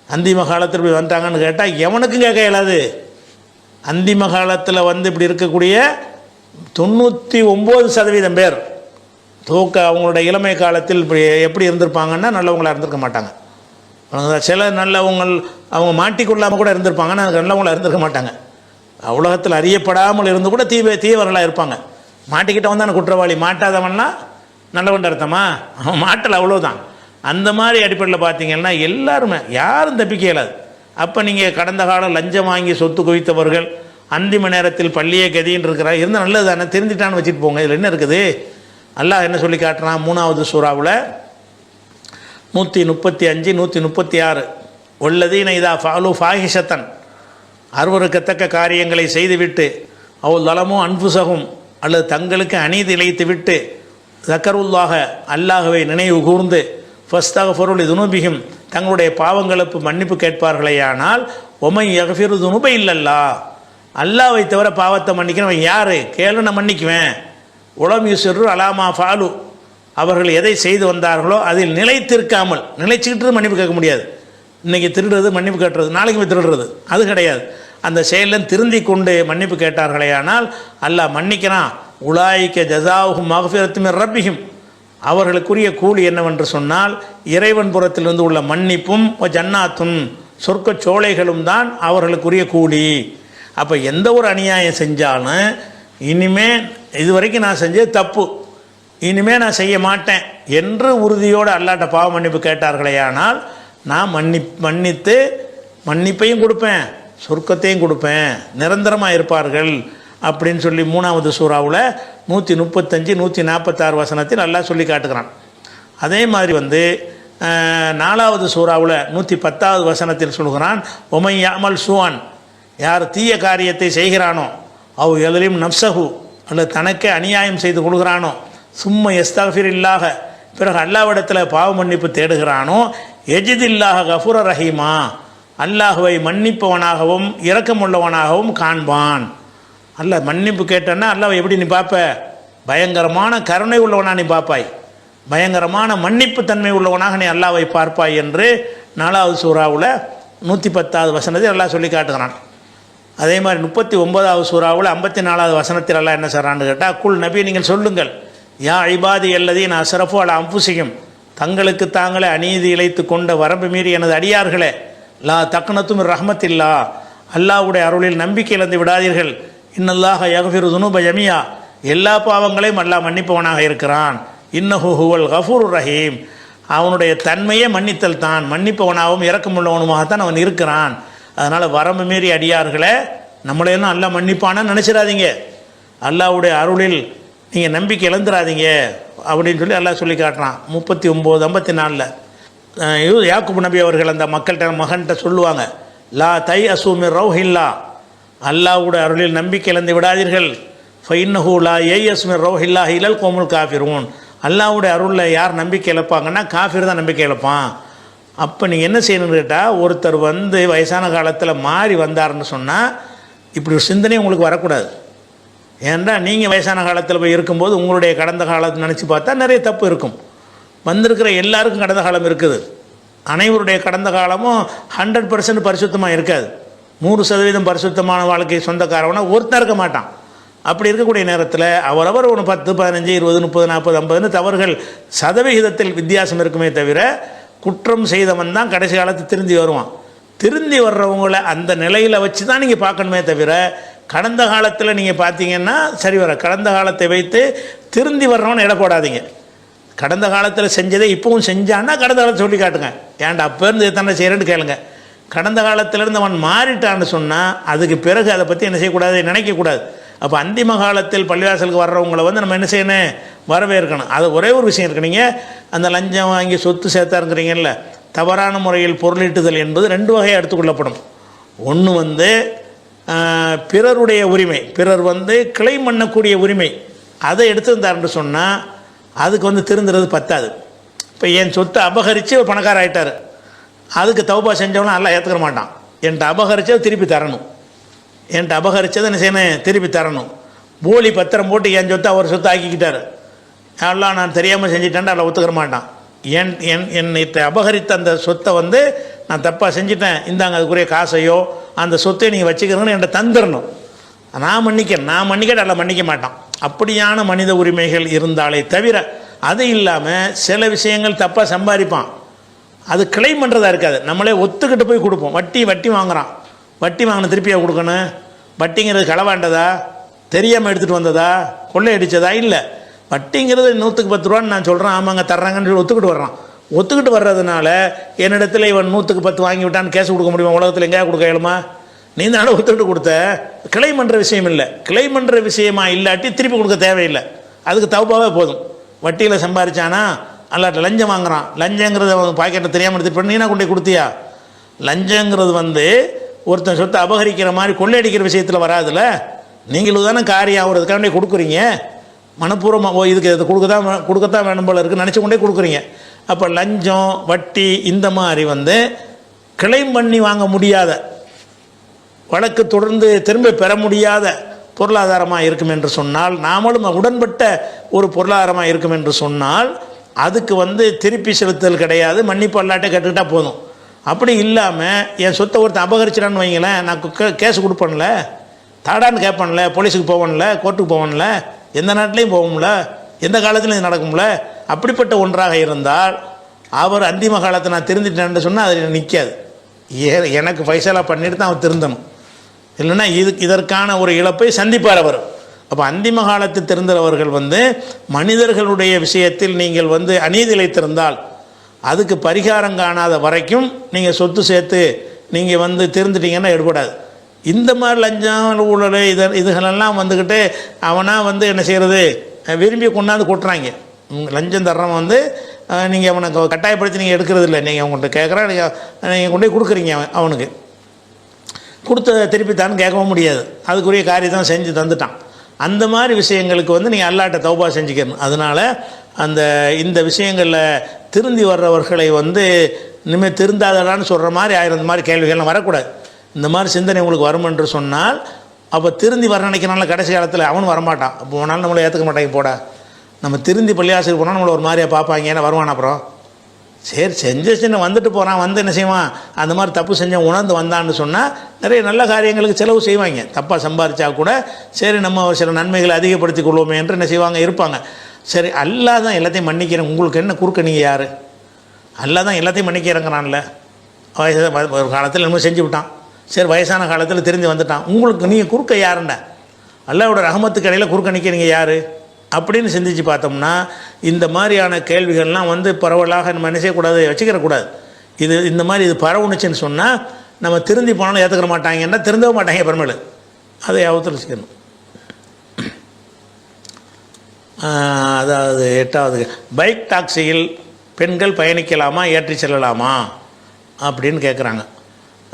அந்திம காலத்தில் போய் வந்துட்டாங்கன்னு கேட்டால் எவனுக்கும் கேட்க இயலாது. அந்திம காலத்தில் வந்து இப்படி இருக்கக்கூடிய 99% பேர் அவங்களோட இளமை காலத்தில் இப்படி எப்படி இருந்திருப்பாங்கன்னா நல்லவங்களாக இருந்திருக்க மாட்டாங்க. சில நல்லவங்க அவங்க மாட்டிக்கொள்ளாமல் கூட இருந்திருப்பாங்க, ஆனால் நல்லவங்களாக இருந்திருக்க மாட்டாங்க. உலகத்தில் அறியப்படாமல் இருந்து கூட தீவர்களாக இருப்பாங்க. மாட்டிக்கிட்டவன் தான் குற்றவாளி, மாட்டாதவன்லாம் நல்லவன் அர்த்தமா? அவன் மாட்டலை, அவ்வளோதான். அந்த மாதிரி அடிப்படையில் பார்த்தீங்கன்னா எல்லாருமே யாரும் தப்பிக்க இயலாது. அப்போ நீங்கள் கடந்த காலம் லஞ்சம் வாங்கி சொத்து குவித்தவர்கள் அந்திம நேரத்தில் பள்ளியே கதின்னு இருக்கிறா இருந்தால் நல்லது தானே, தெரிஞ்சிட்டான்னு வச்சுட்டு போங்க. இதில் என்ன இருக்குது? அல்லாஹ் என்ன சொல்லி காட்டுறான் 3வது சூறாவில் 135, 136, வல்லதீன இதா ஃபாலு ஃபாஹிஷத்தன், அருவருக்கத்தக்க காரியங்களை செய்துவிட்டு, அவள் தலமும் அன்புசகும், அல்லது தங்களுக்கு அநீதி இழைத்து விட்டு, தக்கருல்லாக அல்லாஹ்வை நினைவு கூர்ந்து, ஃபஸ்தகஃபருல் துனுபிஹிம், தங்களுடைய பாவங்களுக்கு மன்னிப்பு கேட்பார்களேயானால், ஒமை யக்ஃபிரு துனுப இல்லல்லா, அல்லாஹ்வை தவிர பாவத்தை மன்னிக்கிறவன் யார்? கேளு, நான் மன்னிக்குவேன். உலம் யுஸ்ரு அலாமா ஃபாலு, அவர்கள் எதை செய்து வந்தார்களோ அதில் நிலைத்திருக்காமல், நிலைச்சிக்கிட்டு மன்னிப்பு கேட்க முடியாது. இன்றைக்கி திருடுறது மன்னிப்பு கேட்டுறது, நாளைக்கு போய் திருடுறது அது கிடையாது. அந்த செயலில் திருந்தி கொண்டு மன்னிப்பு கேட்டார்களேயானால் அல்லாஹ் மன்னிக்கிறான். உலாயிக்க ஜஸாவுஹும் மக்ஃபிரத்தும் மிர் ரப்பிஹிம், அவர்களுக்குரிய கூலி என்னவென்று சொன்னால் இறைவன் புறத்திலிருந்து உள்ள மன்னிப்பும் ஜன்னாத்தும், சொர்க்க சோலைகளும் தான் அவர்களுக்குரிய கூலி. அப்போ எந்த ஒரு அநியாயம் செஞ்சாலும் இனிமேல் இதுவரைக்கும் நான் செஞ்சது தப்பு, இனிமேல் நான் செய்ய மாட்டேன் என்று உறுதியோடு அல்லாட்ட பாவ மன்னிப்பு கேட்டார்களேயானால் நான் மன்னித்து மன்னிப்பையும் கொடுப்பேன், சொர்க்கத்தையும் கொடுப்பேன், நிரந்தரமாக இருப்பார்கள் அப்படின்னு சொல்லி 3வது சூறாவில் 135, 146 வசனத்தில் அல்லாஹ் சொல்லி காட்டுகிறான். அதே மாதிரி வந்து 4வது சூறாவில் 110வது வசனத்தில் சொல்கிறான், ஒமை யாமல் சுவான், யார் தீய காரியத்தை செய்கிறானோ, அவ் எதிலும் நப்சகு, அல்லது தனக்கே அநியாயம் செய்து கொள்கிறானோ, சும்ம எஸ்தஃபிர் இல்லாக, பிறகு அல்லாஹ்விடத்தில் பாவ மன்னிப்பு தேடுகிறானோ எஜிதில்லாஹ கஃபூர ரஹீமா, அல்லாஹுவை மன்னிப்பவனாகவும் இரக்கமுள்ளவனாகவும் காண்பான். அல்லாஹ் மன்னிப்பு கேட்டேன்னா அல்லாஹ் எப்படி நீ பார்ப்ப? பயங்கரமான கருணை உள்ளவனா நீ பார்ப்பாய், பயங்கரமான மன்னிப்பு தன்மை உள்ளவனாக நீ அல்லாஹ்வை பார்ப்பாய் என்று 4வது சூறாவில் 110வது வசனத்தில் அல்லாஹ் சொல்லி காட்டுகிறான். அதே மாதிரி 39வது சூறாவில் 54வது வசனத்தில் அல்லாஹ் என்ன சொல்கிறான்னு கேட்டால், குல் நபி நீங்கள் சொல்லுங்கள், யா இபாதி அல்லதீன அஸ்ரஃபு அலா அன்ஃபுஸிஹிம், தங்களுக்கு தாங்களே அநீதி இழைத்து கொண்ட வரம்பு மீறி எனது அடியார்களே, லா தக்னத்து மின் ரஹ்மத்தில்லா, அல்லாஹ்வுடைய அருளில் நம்பிக்கை இழந்து விடாதீர்கள். இன்னல்லாஹ யக்ஃபிரு துனூப ஜமியா, எல்லா பாவங்களையும் அல்லாஹ் மன்னிப்பவனாக இருக்கிறான். இன்னஹு ஹுவல் கஃபூருர் ரஹீம், அவனுடைய தன்மையே மன்னித்தல் தான், மன்னிப்பவனாகவும் இரக்கமுள்ளவனுமாகத்தான் அவன் இருக்கிறான். அதனால் வரம்பு மீறி அடியார்களே, நம்மளையெல்லாம் அல்லாஹ் மன்னிப்பானான்னு நினச்சிடாதீங்க, அல்லாஹ்வுடைய அருளில் நீங்கள் நம்பிக்கை இழந்துடாதீங்க அப்படின்னு சொல்லி அல்லாஹ் சொல்லி காட்டுறான். 39, 54 யாக்கூப் நபி அவர்கள் அந்த மக்கள்கிட்ட மகன்கிட்ட சொல்லுவாங்க, லா தை அசூமிர் ரௌஹில்லா, அல்லாஹ்வுடைய அருளில் நம்பிக்கை இழந்து விடாதீர்கள். ஃபைன்னஹு லா யஸ்மிர் ரௌஹில்லா இலல் கௌமுல் காஃபிரூன், அல்லாஹ்வுடைய அருளில் யார் நம்பிக்கை இழப்பாங்கன்னா காஃபிர் தான் நம்பிக்கை இழப்பான். அப்போ நீங்கள் என்ன செய்யணும்னு கேட்டால், ஒருத்தர் வந்து வயசான காலத்தில் மாறி வந்தார்னு சொன்னால் இப்படி ஒரு சிந்தனை உங்களுக்கு வரக்கூடாது. ஏன்னா நீங்கள் வயசான காலத்தில் போய் இருக்கும்போது உங்களுடைய கடந்த காலத்தை நினச்சி பார்த்தா நிறைய தப்பு இருக்கும். வந்திருக்கிற எல்லாருக்கும் கடந்த காலம் இருக்குது, அனைவருடைய கடந்த காலமும் 100% பரிசுத்தமாக இருக்காது. 100% பரிசுத்தமான வாழ்க்கை சொந்தக்காரவனா ஒருத்தர் இருக்க மாட்டான். அப்படி இருக்கக்கூடிய நேரத்தில் அவரவர் ஒன்று 10, 15, 20, 30, 40, 50 தவறுகள் சதவிகிதத்தில் வித்தியாசம் இருக்குமே தவிர, குற்றம் செய்தவன் தான் கடைசி காலத்தில் திருந்தி வருவான். திருந்தி வர்றவங்களை அந்த நிலையில் வச்சு தான் நீங்கள் பார்க்கணுமே தவிர, கடந்த காலத்தில் நீங்கள் பார்த்தீங்கன்னா சரி வர, கடந்த காலத்தை வைத்து திருந்தி வர்றவனை இட போடாதீங்க. கடந்த காலத்தில் செஞ்சதை இப்போவும் செஞ்சான்னா கடந்த காலத்தை சொல்லி காட்டுங்க, ஏன்டா அப்போ இருந்து எத்தனை செய்கிறேன்னு கேளுங்க. கடந்த காலத்திலேருந்து அவன் மாறிட்டான்னு சொன்னால் அதுக்கு பிறகு அதை பற்றி என்ன செய்யக்கூடாது, நினைக்கக்கூடாது. அப்போ அந்திம காலத்தில் பள்ளிவாசலுக்கு வர்றவங்களை வந்து நம்ம என்ன செய்யணும், வரவேற்கணும். அது ஒரே ஒரு விஷயம் இருக்குது, நீங்கள் அந்த லஞ்சம் வாங்கி சொத்து சேர்த்தாருங்கிறீங்கல்ல, தவறான முறையில் பொருளீட்டுதல் என்பது 2 வகையாக எடுத்துக்கொள்ளப்படும். ஒன்று வந்து பிறருடைய உரிமை, பிறர் வந்து கிளைம் பண்ணக்கூடிய உரிமை, அதை எடுத்துருந்தாருன்னு சொன்னால் அதுக்கு வந்து திருந்துறது பத்தாது. இப்போ என் சொத்தை அபகரித்து ஒரு பணக்கார ஆகிட்டார், அதுக்கு தௌபா செஞ்சவனா எல்லாம் ஏற்றுக்க மாட்டான். என்கிட்ட அபகரித்ததை திருப்பி தரணும், என்கிட்ட அபகரித்ததை என்ன செய்யணும், திருப்பி தரணும். போலி பத்திரம் போட்டு என் சொத்தை அவர் சொத்தை ஆக்கிக்கிட்டார், எல்லாம் நான் தெரியாமல் செஞ்சிட்டேன்ட்டு அதில் ஒத்துக்கிற மாட்டான். என்னை அபகரித்த அந்த சொத்தை வந்து நான் தப்பாக செஞ்சிட்டேன், இந்தாங்க அதுக்குரிய காசையோ அந்த சொத்தை நீங்கள் வச்சுக்கிறேன்னு என்கிட்ட தந்துடணும், நான் மன்னிக்க அதில் மன்னிக்க மாட்டான். அப்படியான மனித உரிமைகள் இருந்தாலே தவிர, அது இல்லாமல் சில விஷயங்கள் தப்பாக சம்பாதிப்பான், அது கிளைம் பண்ணுறதா இருக்காது, நம்மளே ஒத்துக்கிட்டு போய் கொடுப்போம். வட்டி வாங்குறான், வட்டி வாங்கின திருப்பியாக கொடுக்கணும். வட்டிங்கிறது களவாண்டதா, தெரியாமல் எடுத்துகிட்டு வந்ததா, கொள்ளை அடித்ததா? இல்லை, வட்டிங்கிறது 100க்கு 10 ரூபான்னு நான் சொல்கிறேன், ஆமாங்க தர்றாங்கன்னு சொல்லி ஒத்துக்கிட்டு வர்றான். ஒத்துக்கிட்டு வர்றதுனால என்னிடத்துல இவன் 100க்கு 10 வாங்கி விட்டான்னு கேஸ் கொடுக்க முடியுமா? உலகத்தில் எங்கேயா கொடுக்க இயலுமா? நீ தானே ஒத்துக்கிட்டு கொடுத்த. கிளைம் பண்ணுற விஷயம் இல்லை, கிளைம் பண்ணுற விஷயமா இல்லாட்டி திருப்பி கொடுக்க தேவையில்லை, அதுக்கு தௌபாவே போதும். வட்டியில் சம்பாதிச்சானா அல்லாட்ட லஞ்சம் வாங்குறான், லஞ்சங்கிறது அவன் பாக்கெட்டை தெரியாமல் எடுத்துகிட்டு பண்ணி நீனா கொண்டு போய் கொடுத்தியா? லஞ்சங்கிறது வந்து ஒருத்தன் சொத்தை அபகரிக்கிற மாதிரி கொள்ளையடிக்கிற விஷயத்தில் வராதுல்ல. நீங்களும் தானே காரியம் ஆகுறதுக்காண்டி கொடுக்குறீங்க, மனப்பூர்வமாக இதுக்கு இது கொடுக்கத்தான் வேணும் போல இருக்குது நினச்சி கொண்டே கொடுக்குறீங்க. அப்போ லஞ்சம், வட்டி இந்த மாதிரி வந்து கிளைம் பண்ணி வாங்க முடியாத, வழக்கு தொடர்ந்து திரும்ப பெற முடியாத பொருளாதாரமாக இருக்கும் என்று சொன்னால், நாமளும் உடன்பட்ட ஒரு பொருளாதாரமாக இருக்கும் என்று சொன்னால், அதுக்கு வந்து திருப்பி செலுத்தல் கிடையாது, மன்னிப்பு அல்லாட்டே கேட்டுக்கிட்டால் போதும். அப்படி இல்லாமல் என் சொத்தை ஒருத்தன் அபகரிச்சிடான்னு வைங்களேன், நான் கேஸ் கொடுப்பேன்ல, தாடான்னு கேட்பேன்ல, போலீஸுக்கு போவேன்ல, கோர்ட்டுக்கு போவேன்ல, எந்த நாட்டிலையும் போகும்ல, எந்த காலத்துலையும் நடக்கும்ல. அப்படிப்பட்ட ஒன்றாக இருந்தால் அவர் அந்திம காலத்தை நான் திருந்திட்டேன்னு சொன்னால் அதில் நிற்காது. எனக்கு ஃபைசலா பண்ணிட்டு தான் அவர் திருந்தணும், இல்லைன்னா இதற்கான ஒரு இழப்பை சந்திப்பார் அவர். அப்போ அந்திம காலத்து திருந்தவர்கள் வந்து மனிதர்களுடைய விஷயத்தில் நீங்கள் வந்து அநீதி இழைத்திருந்தால் அதுக்கு பரிகாரம் காணாத வரைக்கும் நீங்கள் சொத்து சேர்த்து நீங்கள் வந்து திருந்துட்டீங்கன்னா எடுபடாது. இந்த மாதிரி லஞ்சம் ஊழல் இதுகளெல்லாம் வந்துக்கிட்டு அவனாக வந்து என்ன செய்கிறது, விரும்பி கொண்டாந்து கொட்டுறாங்க. லஞ்சம் தர்றவன் வந்து நீங்கள் அவனை கட்டாயப்படுத்தி நீங்கள் எடுக்கிறது இல்லை, நீங்கள் அவங்கள்ட்ட கேட்குறா, நீங்கள் கொண்டு போய் கொடுக்குறீங்க, அவனுக்கு கொடுத்த திருப்பி தான் கேட்கவும் முடியாது, அதுக்குரிய காரியம் தான் செஞ்சு தந்துட்டான். அந்த மாதிரி விஷயங்களுக்கு வந்து நீங்கள் அல்லாட்ட தௌபா செஞ்சுக்கணும். அதனால் அந்த இந்த விஷயங்களில் திருந்தி வர்றவர்களை வந்து இனிமேல் திருந்தாதடான்னு சொல்கிற மாதிரி ஆயிரம் மாதிரி கேள்விகள்லாம் வரக்கூடாது. இந்த மாதிரி சிந்தனை உங்களுக்கு வரும் என்று சொன்னால் அப்போ திருந்தி வர நினைக்கிறாங்கள கடைசி காலத்தில் அவனும் வரமாட்டான். அப்போ போனாலும் நம்மளை ஏற்றுக்க மாட்டாங்க. போட நம்ம திருந்தி பள்ளியாசிரியர் போனால் நம்மளை ஒரு மாதிரியாக பார்ப்பாங்க. ஏன்னா வருவான். அப்புறம் சரி செஞ்ச சின்ன வந்துட்டு போகிறான், வந்து என்ன செய்வான், அந்த மாதிரி தப்பு செஞ்ச உணர்ந்து வந்தான்னு சொன்னால் நிறைய நல்ல காரியங்களுக்கு செலவு செய்வாங்க. தப்பாக சம்பாதிச்சா கூட சரி நம்ம சில நன்மைகளை அதிகப்படுத்தி கொள்வோமே என்று என்ன செய்வாங்க இருப்பாங்க. சரி அல்லாஹ் தான் எல்லாத்தையும் மன்னிக்கிறேன், உங்களுக்கு என்ன குறுக்க நீங்கள் யார்? அல்லாஹ் தான் எல்லாத்தையும் மன்னிக்கிறேங்கிறான்ல. ஒரு காலத்தில் நம்ம செஞ்சு விட்டான், சரி வயசான காலத்தில் திரும்பி வந்துட்டான், உங்களுக்கு நீங்கள் குறுக்க யாருண்டா? அல்லாஹ்வோட ரஹமத்துக்கு இடையில் குறுக்க நிற்கிறீங்க யார் அப்படின்னு சிந்திச்சு பார்த்தோம்னா இந்த மாதிரியான கேள்விகள்லாம் வந்து பரவலாக நம்ம என்ன செய்யக்கூடாது, வச்சுக்கிறக்கூடாது. இது இந்த மாதிரி இது பரவுனுச்சுன்னு சொன்னால் நம்ம திருந்தி போனாலும் ஏற்றுக்கிற மாட்டாங்கன்னா திருந்தவே மாட்டாங்க. பெருமளு அதை அவத்தில் வச்சுக்கணும். அதாவது 8வது, பைக் டாக்ஸியில் பெண்கள் பயணிக்கலாமா, ஏற்றி செல்லலாமா அப்படின்னு கேட்குறாங்க.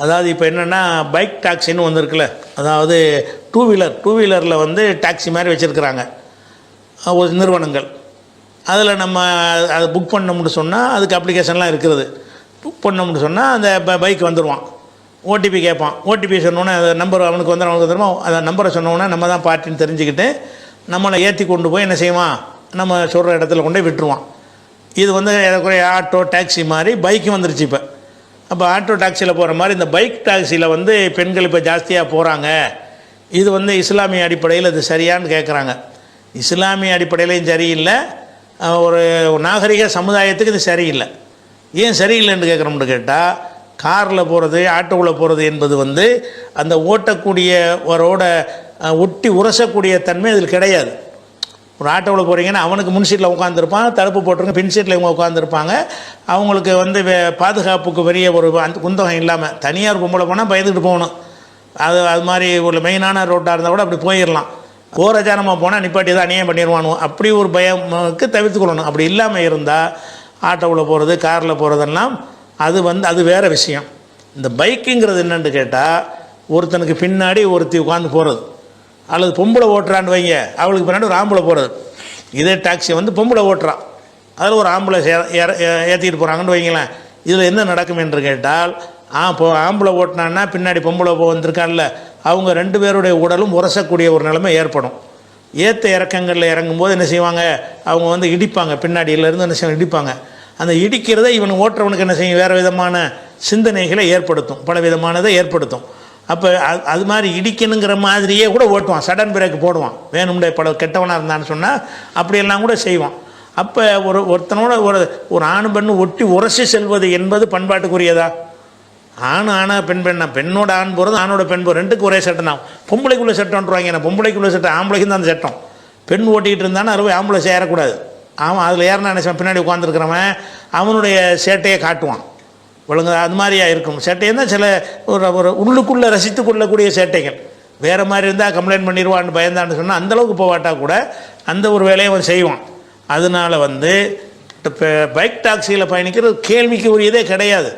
அதாவது இப்போ என்னென்னா பைக் டாக்ஸின்னு ஒன்று இருக்குல்ல, அதாவது டூ வீலரில் வந்து டாக்ஸி மாதிரி வச்சுருக்குறாங்க ஒரு நிறுவனங்கள். அதில் நம்ம அதை புக் பண்ணோம்னு சொன்னால் அதுக்கு அப்ளிகேஷன்லாம் இருக்கிறது. புக் பண்ணோம்னு சொன்னால் அந்த பைக் வந்துடுவான், ஓடிபி கேட்பான். ஓடிபி சொன்னோன்னே அந்த நம்பர் அவனுக்கு வந்துடுமா, அந்த நம்பரை சொன்னோன்னே நம்ம தான் பார்ட்டின்னு தெரிஞ்சுக்கிட்டு நம்மளை ஏற்றி கொண்டு போய் என்ன செய்வான், நம்ம சொல்கிற இடத்துல கொண்டு போய் விட்டுருவான். இது வந்து ஏறக்குறைய ஆட்டோ டாக்ஸி மாதிரி பைக்கும் வந்துருச்சு இப்போ. அப்போ ஆட்டோ டாக்ஸியில் போகிற மாதிரி இந்த பைக் டாக்ஸியில் வந்து பெண்கள் இப்போ ஜாஸ்தியாக போகிறாங்க. இது வந்து இஸ்லாமிய அடிப்படையில் இது சரியான்னு கேட்குறாங்க. இஸ்லாமிய அடிப்படையிலையும் சரியில்லை, ஒரு நாகரிக சமுதாயத்துக்கு இது சரியில்லை. ஏன் சரியில்லைன்னு கேட்குறோம்னு கேட்டால் காரில் போகிறது ஆட்டோவில் போகிறது என்பது வந்து அந்த ஓட்டக்கூடியவரோட ஒட்டி உரசக்கூடிய தன்மை அதில் கிடையாது. ஒரு ஆட்டோவில் போகிறீங்கன்னா அவனுக்கு முன் சீட்டில் உட்காந்துருப்பான், தடுப்பு போட்டிருங்க, பின் சீட்டில் இவங்க உட்காந்துருப்பாங்க. அவங்களுக்கு வந்து பாதுகாப்புக்கு பெரிய ஒரு அந்த குந்தகம் இல்லாமல் தனியார் பொம்பளை போனால் பயந்துக்கிட்டு போகணும். அது மாதிரி ஒரு மெயினான ரோட்டாக இருந்தால் கூட அப்படி போயிடலாம். ஓரஜானமாக போனால் நிப்பாட்டி தான் அநியாயம் பண்ணிடுவானுவோம். அப்படி ஒரு பயமுக்கு தவிர்த்துக்கொள்ளணும். அப்படி இல்லாமல் இருந்தால் ஆட்டோவில் போகிறது காரில் போகிறதெல்லாம் அது வந்து அது வேறு விஷயம். இந்த பைக்குங்கிறது என்னென்னு கேட்டால் ஒருத்தனுக்கு பின்னாடி ஒருத்தி உட்காந்து போகிறது, அல்லது பொம்பளை ஓட்டுறான்னு வைங்க, அவளுக்கு பின்னாடி ஒரு ஆம்பளை போகிறது. இதே டாக்ஸி வந்து பொம்பளை ஓட்டுறான், அதில் ஒரு ஆம்பளை ஏற்றிக்கிட்டு போகிறாங்கன்னு வைங்களேன். இதில் என்ன நடக்கும் என்று கேட்டால் இப்போ ஆம்பளை ஓட்டினான்னா பின்னாடி பொம்பளை வந்திருக்கான்ல, அவங்க 2 பேருடைய உடலும் உரசக்கூடிய ஒரு நிலைமை ஏற்படும். ஏற்ற இறக்கங்களில் இறங்கும்போது என்ன செய்வாங்க, அவங்க வந்து இடிப்பாங்க, பின்னாடியிலேருந்து என்ன செய்வாங்க இடிப்பாங்க. அந்த இடிக்கிறத இவன் ஓட்டுறவனுக்கு என்ன செய்யும், வேறு விதமான சிந்தனைகளை ஏற்படுத்தும், பல விதமானதை ஏற்படுத்தும். அப்போ அது மாதிரி இடிக்கணுங்கிற மாதிரியே கூட ஓட்டுவான், சடன் பிரேக் போடுவான், வேணும்டைய பல கெட்டவனாக இருந்தான்னு சொன்னால் அப்படியெல்லாம் கூட செய்வான். அப்போ ஒருத்தனோட ஒரு ஆணு பெண்ணு ஒட்டி உரசி செல்வது என்பது பண்பாட்டுக்குரியதா? ஆணா பெண்ணா, பெண்ணோட ஆண் போகிறது ஆணோட பெண் போகிறது, ரெண்டுக்கு ஒரே சட்டம் தான். பொம்பளைக்குள்ளே சட்டம்ன்றாங்க, ஏன்னா பொம்பளைக்குள்ளே சட்டம், ஆம்பளைக்கு தான் அந்த சட்டம். பெண் ஓட்டிகிட்டு இருந்தானே அறுவை ஆம்பளை சேரக்கூடாது. அவன் அதில் ஏறினா நினைச்சான் பின்னாடி உட்காந்துருக்கிறவன் அவனுடைய சேட்டையை காட்டுவான். ஒழுங்கு அது மாதிரியாக இருக்கும். சேட்டையை தான் சில ஒரு உள்ளுக்குள்ளே ரசித்து கொள்ளக்கூடிய சேட்டைகள். வேறு மாதிரி இருந்தால் கம்ப்ளைண்ட் பண்ணிடுவான்னு பயந்தான்னு சொன்னால் அந்தளவுக்கு போவாட்டா கூட அந்த ஒரு வேலையை அவன் செய்வான். அதனால் வந்து இப்போ பைக் டாக்ஸியில் பயணிக்கிறது கேள்விக்கு உரியதே கிடையாது.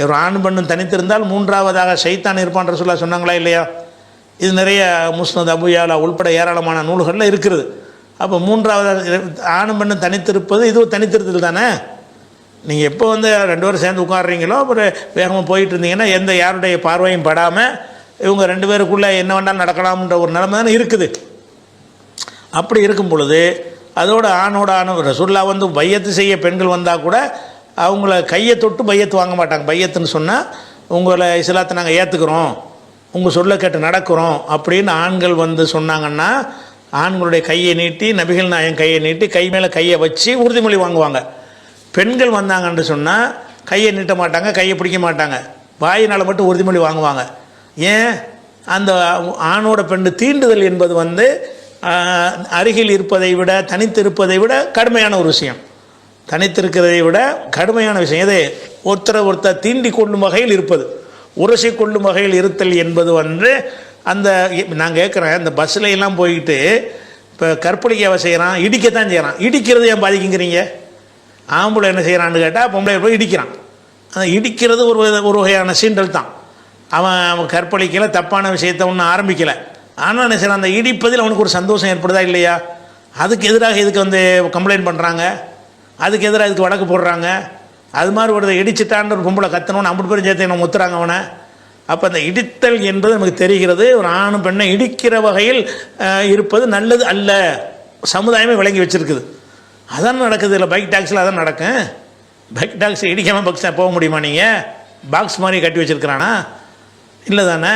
ஒரு ஆண் பெண்ணும் தனித்திருந்தால் 3ஆவதாக ஷைத்தான் இருப்பான்ற சொல்ல சொன்னாங்களா இல்லையா? இது நிறைய முஸ்னத் அபு யாலா உள்பட ஏராளமான நூல்களில் இருக்கிறது. அப்போ 3ஆவதாக ஆணும் பெண்ணும் தனித்திருப்பது இது தனித்திருத்தல் தானே. நீங்கள் எப்போ வந்து 2 பேரும் சேர்ந்து உட்காடுறீங்களோ அப்புறம் வேகமாக போயிட்டு இருந்தீங்கன்னா எந்த யாருடைய பார்வையும் படாமல் இவங்க 2 பேருக்குள்ளே என்ன வேண்டாலும் நடக்கலாம்ன்ற ஒரு நிலைமை தானே இருக்குது. அப்படி இருக்கும் பொழுது அதோட ஆணோட ரசூல்லா வந்து பையத்து செய்ய பெண்கள் வந்தால் கூட அவங்கள கையை தொட்டு பையத்து வாங்க மாட்டாங்க. பையத்துன்னு சொன்னால் உங்களை இஸ்லாத்தை நாங்கள் ஏற்றுக்கிறோம், உங்கள் சொல்ல கேட்டு நடக்கிறோம் அப்படின்னு ஆண்கள் வந்து சொன்னாங்கன்னா ஆண்களுடைய கையை நீட்டி, நபிகள் நாயன் கையை நீட்டி கை மேலே கையை வச்சு உறுதிமொழி வாங்குவாங்க. பெண்கள் வந்தாங்கன்னு சொன்னால் கையை நீட்ட மாட்டாங்க, கையை பிடிக்க மாட்டாங்க, வாயினால் மட்டும் உறுதிமொழி வாங்குவாங்க. ஏன்? அந்த ஆணோட பெண்ணு தீண்டுதல் என்பது வந்து அருகில் இருப்பதை விட தனித்து இருப்பதை விட கடுமையான ஒரு விஷயம். தனித்திருக்கிறதை விட கடுமையான விஷயம் எது? ஒருத்தர் தீண்டி கொள்ளும் வகையில் இருப்பது, உரசி கொள்ளும் வகையில் இருத்தல் என்பது வந்து அந்த நான் கேட்குறேன், இந்த பஸ்ஸில் எல்லாம் போய்கிட்டு இப்போ கற்பழிக்க செய்கிறான், இடிக்கத்தான் செய்கிறான். இடிக்கிறது ஏன் பாதிக்குங்கிறீங்க? ஆம்பளை என்ன செய்கிறான்னு கேட்டால் பொம்பளை போய் இடிக்கிறான். அந்த இடிக்கிறது ஒரு வகையான சீண்டல் தான். அவன் கற்பழிக்கலை, தப்பான விஷயத்தை ஒன்றும் ஆரம்பிக்கலை. ஆனால் என்ன செய்யறான், அந்த இடிப்பதில் அவனுக்கு ஒரு சந்தோஷம் ஏற்படுதா இல்லையா? அதுக்கு எதிராக இதுக்கு வந்து கம்ப்ளைண்ட் பண்ணுறாங்க, அதுக்கு எதிராக இதுக்கு வழக்கு போடுறாங்க. அது மாதிரி ஒரு இடிச்சிட்டான்னு ஒரு பொம்பளை கத்தணும்னு ஐம்பது பேரும் சேர்த்து நம்ம முத்துறாங்க அவனை. அப்போ அந்த இடித்தல் என்பது நமக்கு தெரிகிறது, ஒரு ஆணும் பெண்ணை இடிக்கிற வகையில் இருப்பது நல்லது அல்ல, சமுதாயமே விளங்கி வச்சுருக்குது. அதான் நடக்குது. இல்லை பைக் டாக்ஸில் அதான் நடக்கும். பைக் டாக்ஸி இடிக்காமல் பக்ஸ் போக முடியுமா? நீங்கள் பாக்ஸ் மாதிரி கட்டி வச்சுருக்கிறானா? இல்லை தானே.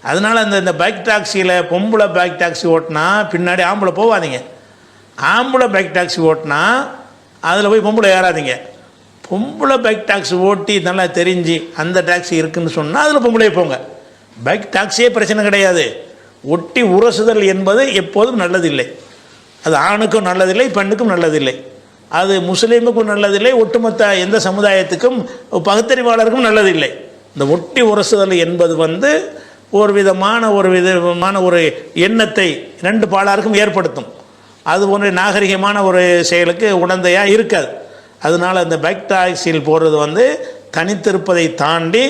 அதனால் இந்த பைக் டாக்ஸியில் பொம்பளை பைக் டாக்ஸி ஓட்டினா பின்னாடி ஆம்பளை போகாதீங்க. ஆம்பளை பைக் டாக்ஸி ஓட்டினா அதில் போய் பொம்பளை ஏறாதீங்க. பொம்பளை பைக் டாக்ஸி ஓட்டி நல்லா தெரிஞ்சு அந்த டாக்ஸி இருக்குதுன்னு சொன்னால் அதில் பொம்பளை போங்க. பைக் டாக்ஸியே பிரச்சனை கிடையாது. ஒட்டி உரசுதல் என்பது எப்போதும் நல்லதில்லை. அது ஆணுக்கும் நல்லதில்லை, பெண்ணுக்கும் நல்லதில்லை. அது முஸ்லீமுக்கும் நல்லதில்லை, ஒட்டுமொத்த எந்த சமுதாயத்துக்கும் பகுத்தறிவாளருக்கும் நல்லதில்லை. இந்த ஒட்டி உரசுதல் என்பது ஒரு விதமான ஒரு எண்ணத்தை ரெண்டு பாலாருக்கும் ஏற்படுத்தும். அது ஒரு நாகரிகமான ஒரு செயலுக்கு உடந்தையாக இருக்காது. அதனால் அந்த பைக் டாக்ஸியில் போகிறது தனித்திருப்பதை தாண்டி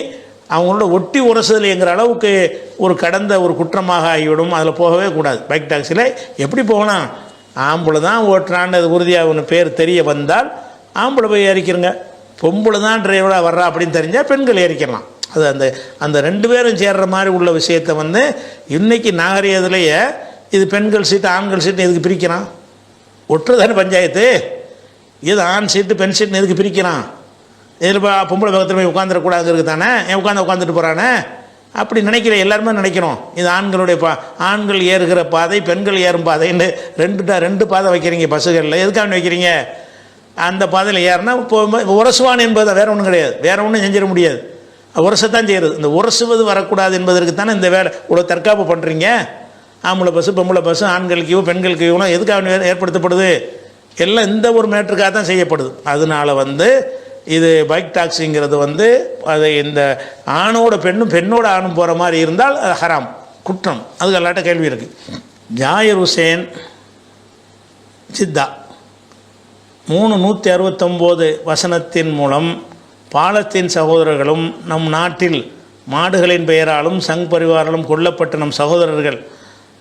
அவங்களோட ஒட்டி உரசுதல் என்கிற அளவுக்கு ஒரு கடந்த ஒரு குற்றமாக ஆகிவிடும். அதில் போகவே கூடாது. பைக் டாக்ஸியில் எப்படி போகலாம்? ஆம்பளை தான் ஓட்டுறான்னு அது உறுதியாக ஒன்று பேர் தெரிய வந்தால் ஆம்பளை போய் ஏறிக்கிறங்க. பொம்பளை தான் டிரைவராக வர்றா அப்படின்னு தெரிஞ்சால் பெண்கள் ஏறிக்கலாம். அது அந்த ரெண்டு பேரும் சேர்ற மாதிரி உள்ள விஷயத்தை இன்றைக்கி நாகரிகத்திலேயே இது பெண்கள் சீட்டு ஆண்கள் சீட்டு எதுக்கு பிரிக்கிறான்? ஒட்டுறதானே பஞ்சாயத்து. இது ஆண் சீட்டு பெண் சீட்டுன்னு எதுக்கு பிரிக்கிறான்? இதில் பொம்பளை பக்கத்தில் போய் உட்காந்துடக்கூடாதுங்கிறது தானே. உட்காந்துட்டு போகிறானே அப்படி நினைக்கிற எல்லாருமே நினைக்கிறோம். இது ஆண்களுடைய ஆண்கள் ஏறுகிற பாதை, பெண்கள் ஏறும் பாதைன்னு ரெண்டு பாதை வைக்கிறீங்க பஸ்ஸுகளில். எதுக்காக வைக்கிறீங்க? அந்த பாதையில் ஏறினா இப்போ உரசுவான் என்பது வேறு ஒன்றும் கிடையாது. வேறு ஒன்றும் செஞ்சிட முடியாது. உரசத்தான் செய்கிறது. இந்த உரசுவது வரக்கூடாது என்பதற்கு தானே இந்த வேலை இவ்வளோ தற்காப்பு பண்ணுறீங்க. ஆம்பளை பஸ்ஸு பொம்பளை பஸ்ஸு ஆண்களுக்கு பெண்களுக்கு எதுக்காக ஏற்படுத்தப்படுது? எல்லாம் இந்த ஒரு மேட்டருக்காக தான் செய்யப்படுது. அதனால் இது பைக் டாக்ஸிங்கிறது அது இந்த ஆணோட பெண்ணோட ஆணும் போகிற மாதிரி இருந்தால் அது ஹராம், குற்றம். அதுக்கு எல்லாட்ட கேள்வி இருக்குது. ஜாயிர் ஹுசேன் ஜித்தா 369 வசனத்தின் மூலம் பாலஸ்தீன் சகோதரர்களும் நம் நாட்டில் மாடுகளின் பெயராலும் சங் பரிவாராலும் கொல்லப்பட்ட நம் சகோதரர்கள்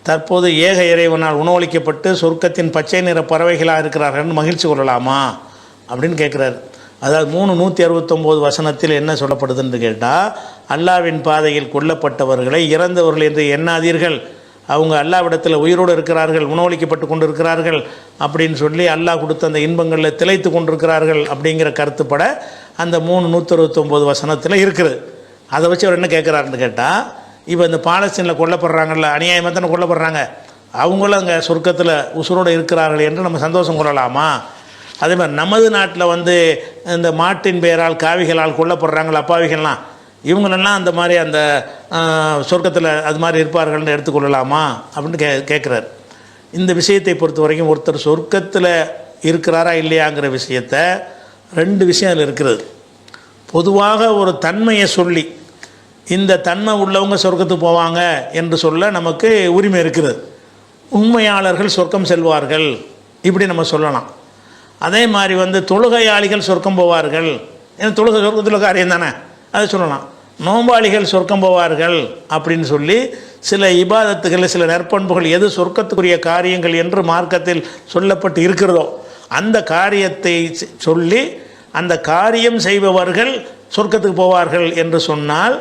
தற்போது ஏக இறைவனால் உணவளிக்கப்பட்டு சொர்க்கத்தின் பச்சை நிற பறவைகளாக இருக்கிறார்கள் மகிழ்ச்சி கொள்ளலாமா அப்படின்னு கேட்குறாரு. அதாவது 369 வசனத்தில் என்ன சொல்லப்படுதுன்னு கேட்டால், அல்லாவின் பாதையில் கொல்லப்பட்டவர்களை இறந்தவர்கள் என்று எண்ணாதீர்கள், அவங்க அல்லாவிடத்தில் உயிரோடு இருக்கிறார்கள், உணவளிக்கப்பட்டு கொண்டு இருக்கிறார்கள் அப்படின்னு சொல்லி அல்லாஹ் கொடுத்த அந்த இன்பங்களில் திளைத்து கொண்டிருக்கிறார்கள் அப்படிங்கிற கருத்துப்பட அந்த 369 வசனத்தில் இருக்குது. அதை வச்சு அவர் என்ன கேட்குறாருன்னு கேட்டால், இப்போ இந்த பாலஸ்தீனில் கொல்லப்படுறாங்கல்ல, அநியாயமாக தானே கொல்லப்படுறாங்க, அவங்களும் அங்கே சொர்க்கத்தில் உசுரோடு இருக்கிறார்கள் என்று நம்ம சந்தோஷம் கொள்ளலாமா? அதே மாதிரி நமது நாட்டில் இந்த மாட்டின் பெயரால் காவிகளால் கொல்லப்படுறாங்கள அப்பாவிகள்லாம், இவங்களெல்லாம் அந்த மாதிரி அந்த சொர்க்கத்தில் அது மாதிரி இருப்பார்கள்னு எடுத்துக்கொள்ளலாமா அப்படின்னு கேட்குறாரு. இந்த விஷயத்தை பொறுத்த வரைக்கும் ஒருத்தர் சொர்க்கத்தில் இருக்கிறாரா இல்லையாங்கிற விஷயத்தை ரெண்டு விஷயம் அதில் இருக்கிறது. பொதுவாக ஒரு தன்மையை சொல்லி இந்த தன்மை உள்ளவங்க சொர்க்கத்துக்கு போவாங்க என்று சொல்ல நமக்கு உரிமை இருக்கிறது. உண்மையாளர்கள் சொர்க்கம் செல்வார்கள் இப்படி நம்ம சொல்லலாம். அதே மாதிரி தொழுகையாளிகள் சொர்க்கம் போவார்கள், ஏன்னா தொழுகை சொர்க்கத்தில் காரியம் தானே, அதை சொல்லலாம். நோம்பாளிகள் சொர்க்கம் போவார்கள் அப்படின்னு சொல்லி சில இபாதத்துகள் சில நற்பண்புகள் எது சொர்க்கத்துக்குரிய காரியங்கள் என்று மார்க்கத்தில் சொல்லப்பட்டு இருக்கிறதோ அந்த காரியத்தை சொல்லி அந்த காரியம் செய்பவர்கள் சொர்க்கத்துக்கு போவார்கள் என்று சொன்னால்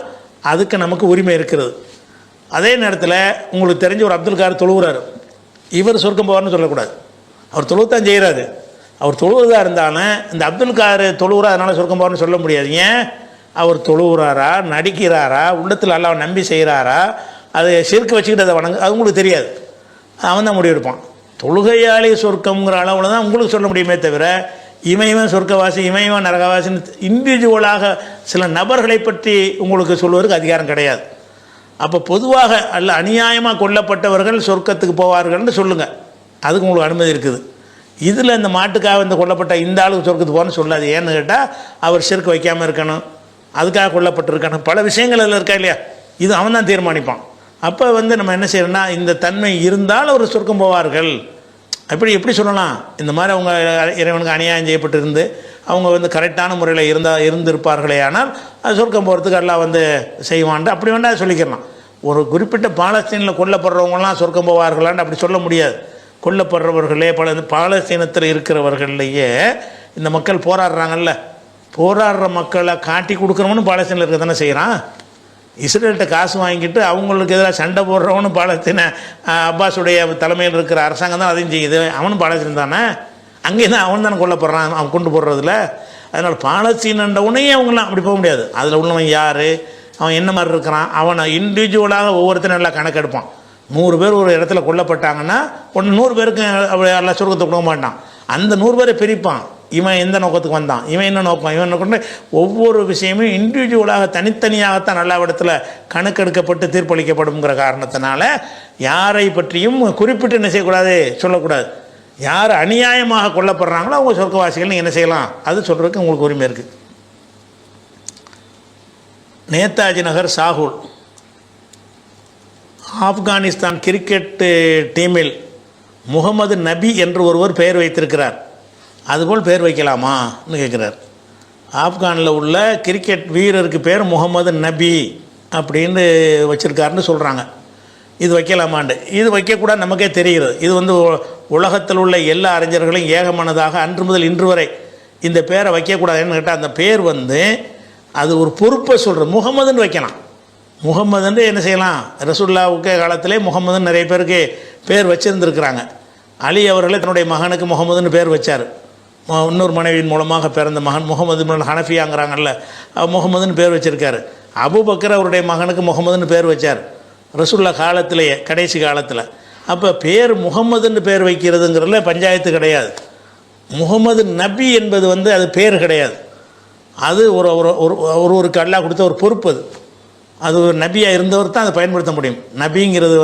அதுக்கு நமக்கு உரிமை இருக்கிறது. அதே நேரத்தில் உங்களுக்கு தெரிஞ்ச ஒரு அப்துல் கார் தொழுகிறார், இவர் சொர்க்கம் போவார்னு சொல்லக்கூடாது. அவர் தொழுத்தான் செய்கிறாரு. அவர் தொழுவதாக இருந்தாலும் இந்த அப்துல் கார் தொழுகிறா அதனால் சொர்க்கம் போவார்னு சொல்ல முடியாது. ஏன்? அவர் தொழுகிறாரா, நடிக்கிறாரா, உள்ளத்தில் அல்லாஹ்வை நம்பி செய்கிறாரா, அது சிறுக்கு வச்சுக்கிட்டு அதை அது உங்களுக்கு தெரியாது. அவன் தான் முடிவெடுப்பான். தொழுகையாளி சொர்க்கங்கிற அளவில் தான் உங்களுக்கு சொல்ல முடியுமே தவிர இமயவன் சொர்க்கவாசி இமயவன் நரகவாசின்னு இண்டிவிஜுவலாக சில நபர்களை பற்றி உங்களுக்கு சொல்வதற்கு அதிகாரம் கிடையாது. அப்போ பொதுவாக அநியாயமாக கொல்லப்பட்டவர்கள் சொர்க்கத்துக்கு போவார்கள்னு சொல்லுங்கள், அதுக்கு உங்களுக்கு அனுமதி இருக்குது. இதில் இந்த மாட்டுக்காக கொல்லப்பட்ட இந்த ஆளுக்கு சொர்க்கத்துக்கு போகணும்னு சொல்லாது. ஏன்னு கேட்டால் அவர் சிறுக்கு வைக்காமல் இருக்கணும், அதுக்காக கொல்லப்பட்டிருக்கணும், பல விஷயங்கள் அதில் இருக்கா இல்லையா, இது அவன் தான் தீர்மானிப்பான். அப்போ நம்ம என்ன செய்யணும்னா இந்த தன்மை இருந்தால் அவர் சொர்க்கம் போவார்கள் எப்படி சொல்லலாம்? இந்த மாதிரி அவங்க இறைவனுக்கு அநியாயம் செய்யப்பட்டிருந்து அவங்க கரெக்டான முறையில் இருந்திருப்பார்களே ஆனால் அது சொர்க்கம் போகிறதுக்கு எல்லாம் செய்வான்ட்டு அப்படி வேண்டாம் சொல்லிக்கலாம். ஒரு குறிப்பிட்ட பாலஸ்தீனில் கொல்லப்படுறவங்களாம் சொர்க்கம் போவார்களான்னு அப்படி சொல்ல முடியாது. கொல்லப்படுறவர்களே பாலஸ்தீனத்தில் இருக்கிறவர்களையே இந்த மக்கள் போராடுறாங்கல்ல, போராடுற மக்களை காட்டி கொடுக்குறவனு பாலஸ்தீனில் இருக்க தானே செய்கிறான். இஸ்ரேல்கிட்ட காசு வாங்கிட்டு அவங்களுக்கு எதிராக சண்டை போடுறவனு பாலஸ்தீன அப்பாஸுடைய தலைமையில் இருக்கிற அரசாங்கம் தான் அதையும் செய்யுது. அவனும் பாலஸ்தீன் தானே, அங்கே தான் அவன் தானே கொல்லப்படுறான் அவன் கொண்டு போடுறதில்ல. அதனால் பாலஸ்தீனன்ற உடனே அவங்களாம் அப்படி போக முடியாது. அதில் உள்ளவன் யார், அவன் என்ன மாதிரி இருக்கிறான், அவனை இண்டிவிஜுவலாக ஒவ்வொருத்தரும் நல்லா கணக்கெடுப்பான். 100 பேர் ஒரு இடத்துல கொல்லப்பட்டாங்கன்னா 100 பேருக்கு எல்லாம் சொர்க்கத்தை கொடுக்க மாட்டான். அந்த 100 பேரை பிரிப்பான். இவன் எந்த நோக்கத்துக்கு வந்தான், இவன் என்ன நோக்கம், இவன் கொண்டு ஒவ்வொரு விஷயமும் இண்டிவிஜுவலாக தனித்தனியாகத்தான் நல்ல இடத்துல கணக்கெடுக்கப்பட்டு தீர்ப்பளிக்கப்படுங்கிற காரணத்தினால யாரை பற்றியும் குறிப்பிட்டு என்ன செய்யக்கூடாது, சொல்லக்கூடாது. யார் அநியாயமாக கொல்லப்படுறாங்களோ அவங்க சொர்க்கவாசிகள் நீங்கள் என்ன செய்யலாம், அது சொல்கிறதுக்கு உங்களுக்கு உரிமை இருக்குது. நேதாஜி நகர் சாகுல் ஆப்கானிஸ்தான் கிரிக்கெட் டீமில் முகமது நபி என்று ஒருவர் பெயர் வைத்திருக்கிறார். அதுபோல் பெயர் வைக்கலாமான்னு கேட்குறார். ஆப்கானில் உள்ள கிரிக்கெட் வீரருக்கு பேர் முகமது நபி அப்படின்னு வச்சுருக்காருன்னு சொல்கிறாங்க. இது வைக்கலாமாண்டு, இது வைக்கக்கூடாது நமக்கே தெரிகிறது. இது உலகத்தில் உள்ள எல்லா அறிஞர்களையும் ஏகமானதாக அன்று முதல் இன்று வரை இந்த பேரை வைக்கக்கூடாதுன்னு கேட்டால், அந்த பேர் அது ஒரு பொறுப்பை சொல்கிற முகமதுன்னு வைக்கலாம். முகமதுன்னு என்ன செய்யலாம், ரசூலுல்லாஹ்வுக்கு காலத்திலே முகமதுன்னு நிறைய பேருக்கு பேர் வச்சுருந்துருக்குறாங்க. அலி அவர்களே தன்னுடைய மகனுக்கு முகமதுன்னு பேர் வச்சார். இன்னொரு மனைவியின் மூலமாக பிறந்த மகன் முகமது இப்னு ஹனஃபியாங்கிறாங்கல்ல, முகமதுன்னு பேர் வச்சுருக்காரு. அபூபக்கர் அவருடைய மகனுக்கு முகமதுன்னு பேர் வச்சார் ரசூலுல்லாஹ் காலத்திலேயே, கடைசி காலத்தில். அப்போ பேர் முகமதுன்னு பேர் வைக்கிறதுங்கிறதுல பஞ்சாயத்து கிடையாது. முகமது நபி என்பது அது பேர் கிடையாது. அது ஒருவருக்கு அல்லாஹ் கொடுத்த ஒரு பொறுப்பு. அது ஒரு நபியாக இருந்தவர் தான் அதை பயன்படுத்த முடியும். நபிங்கிறது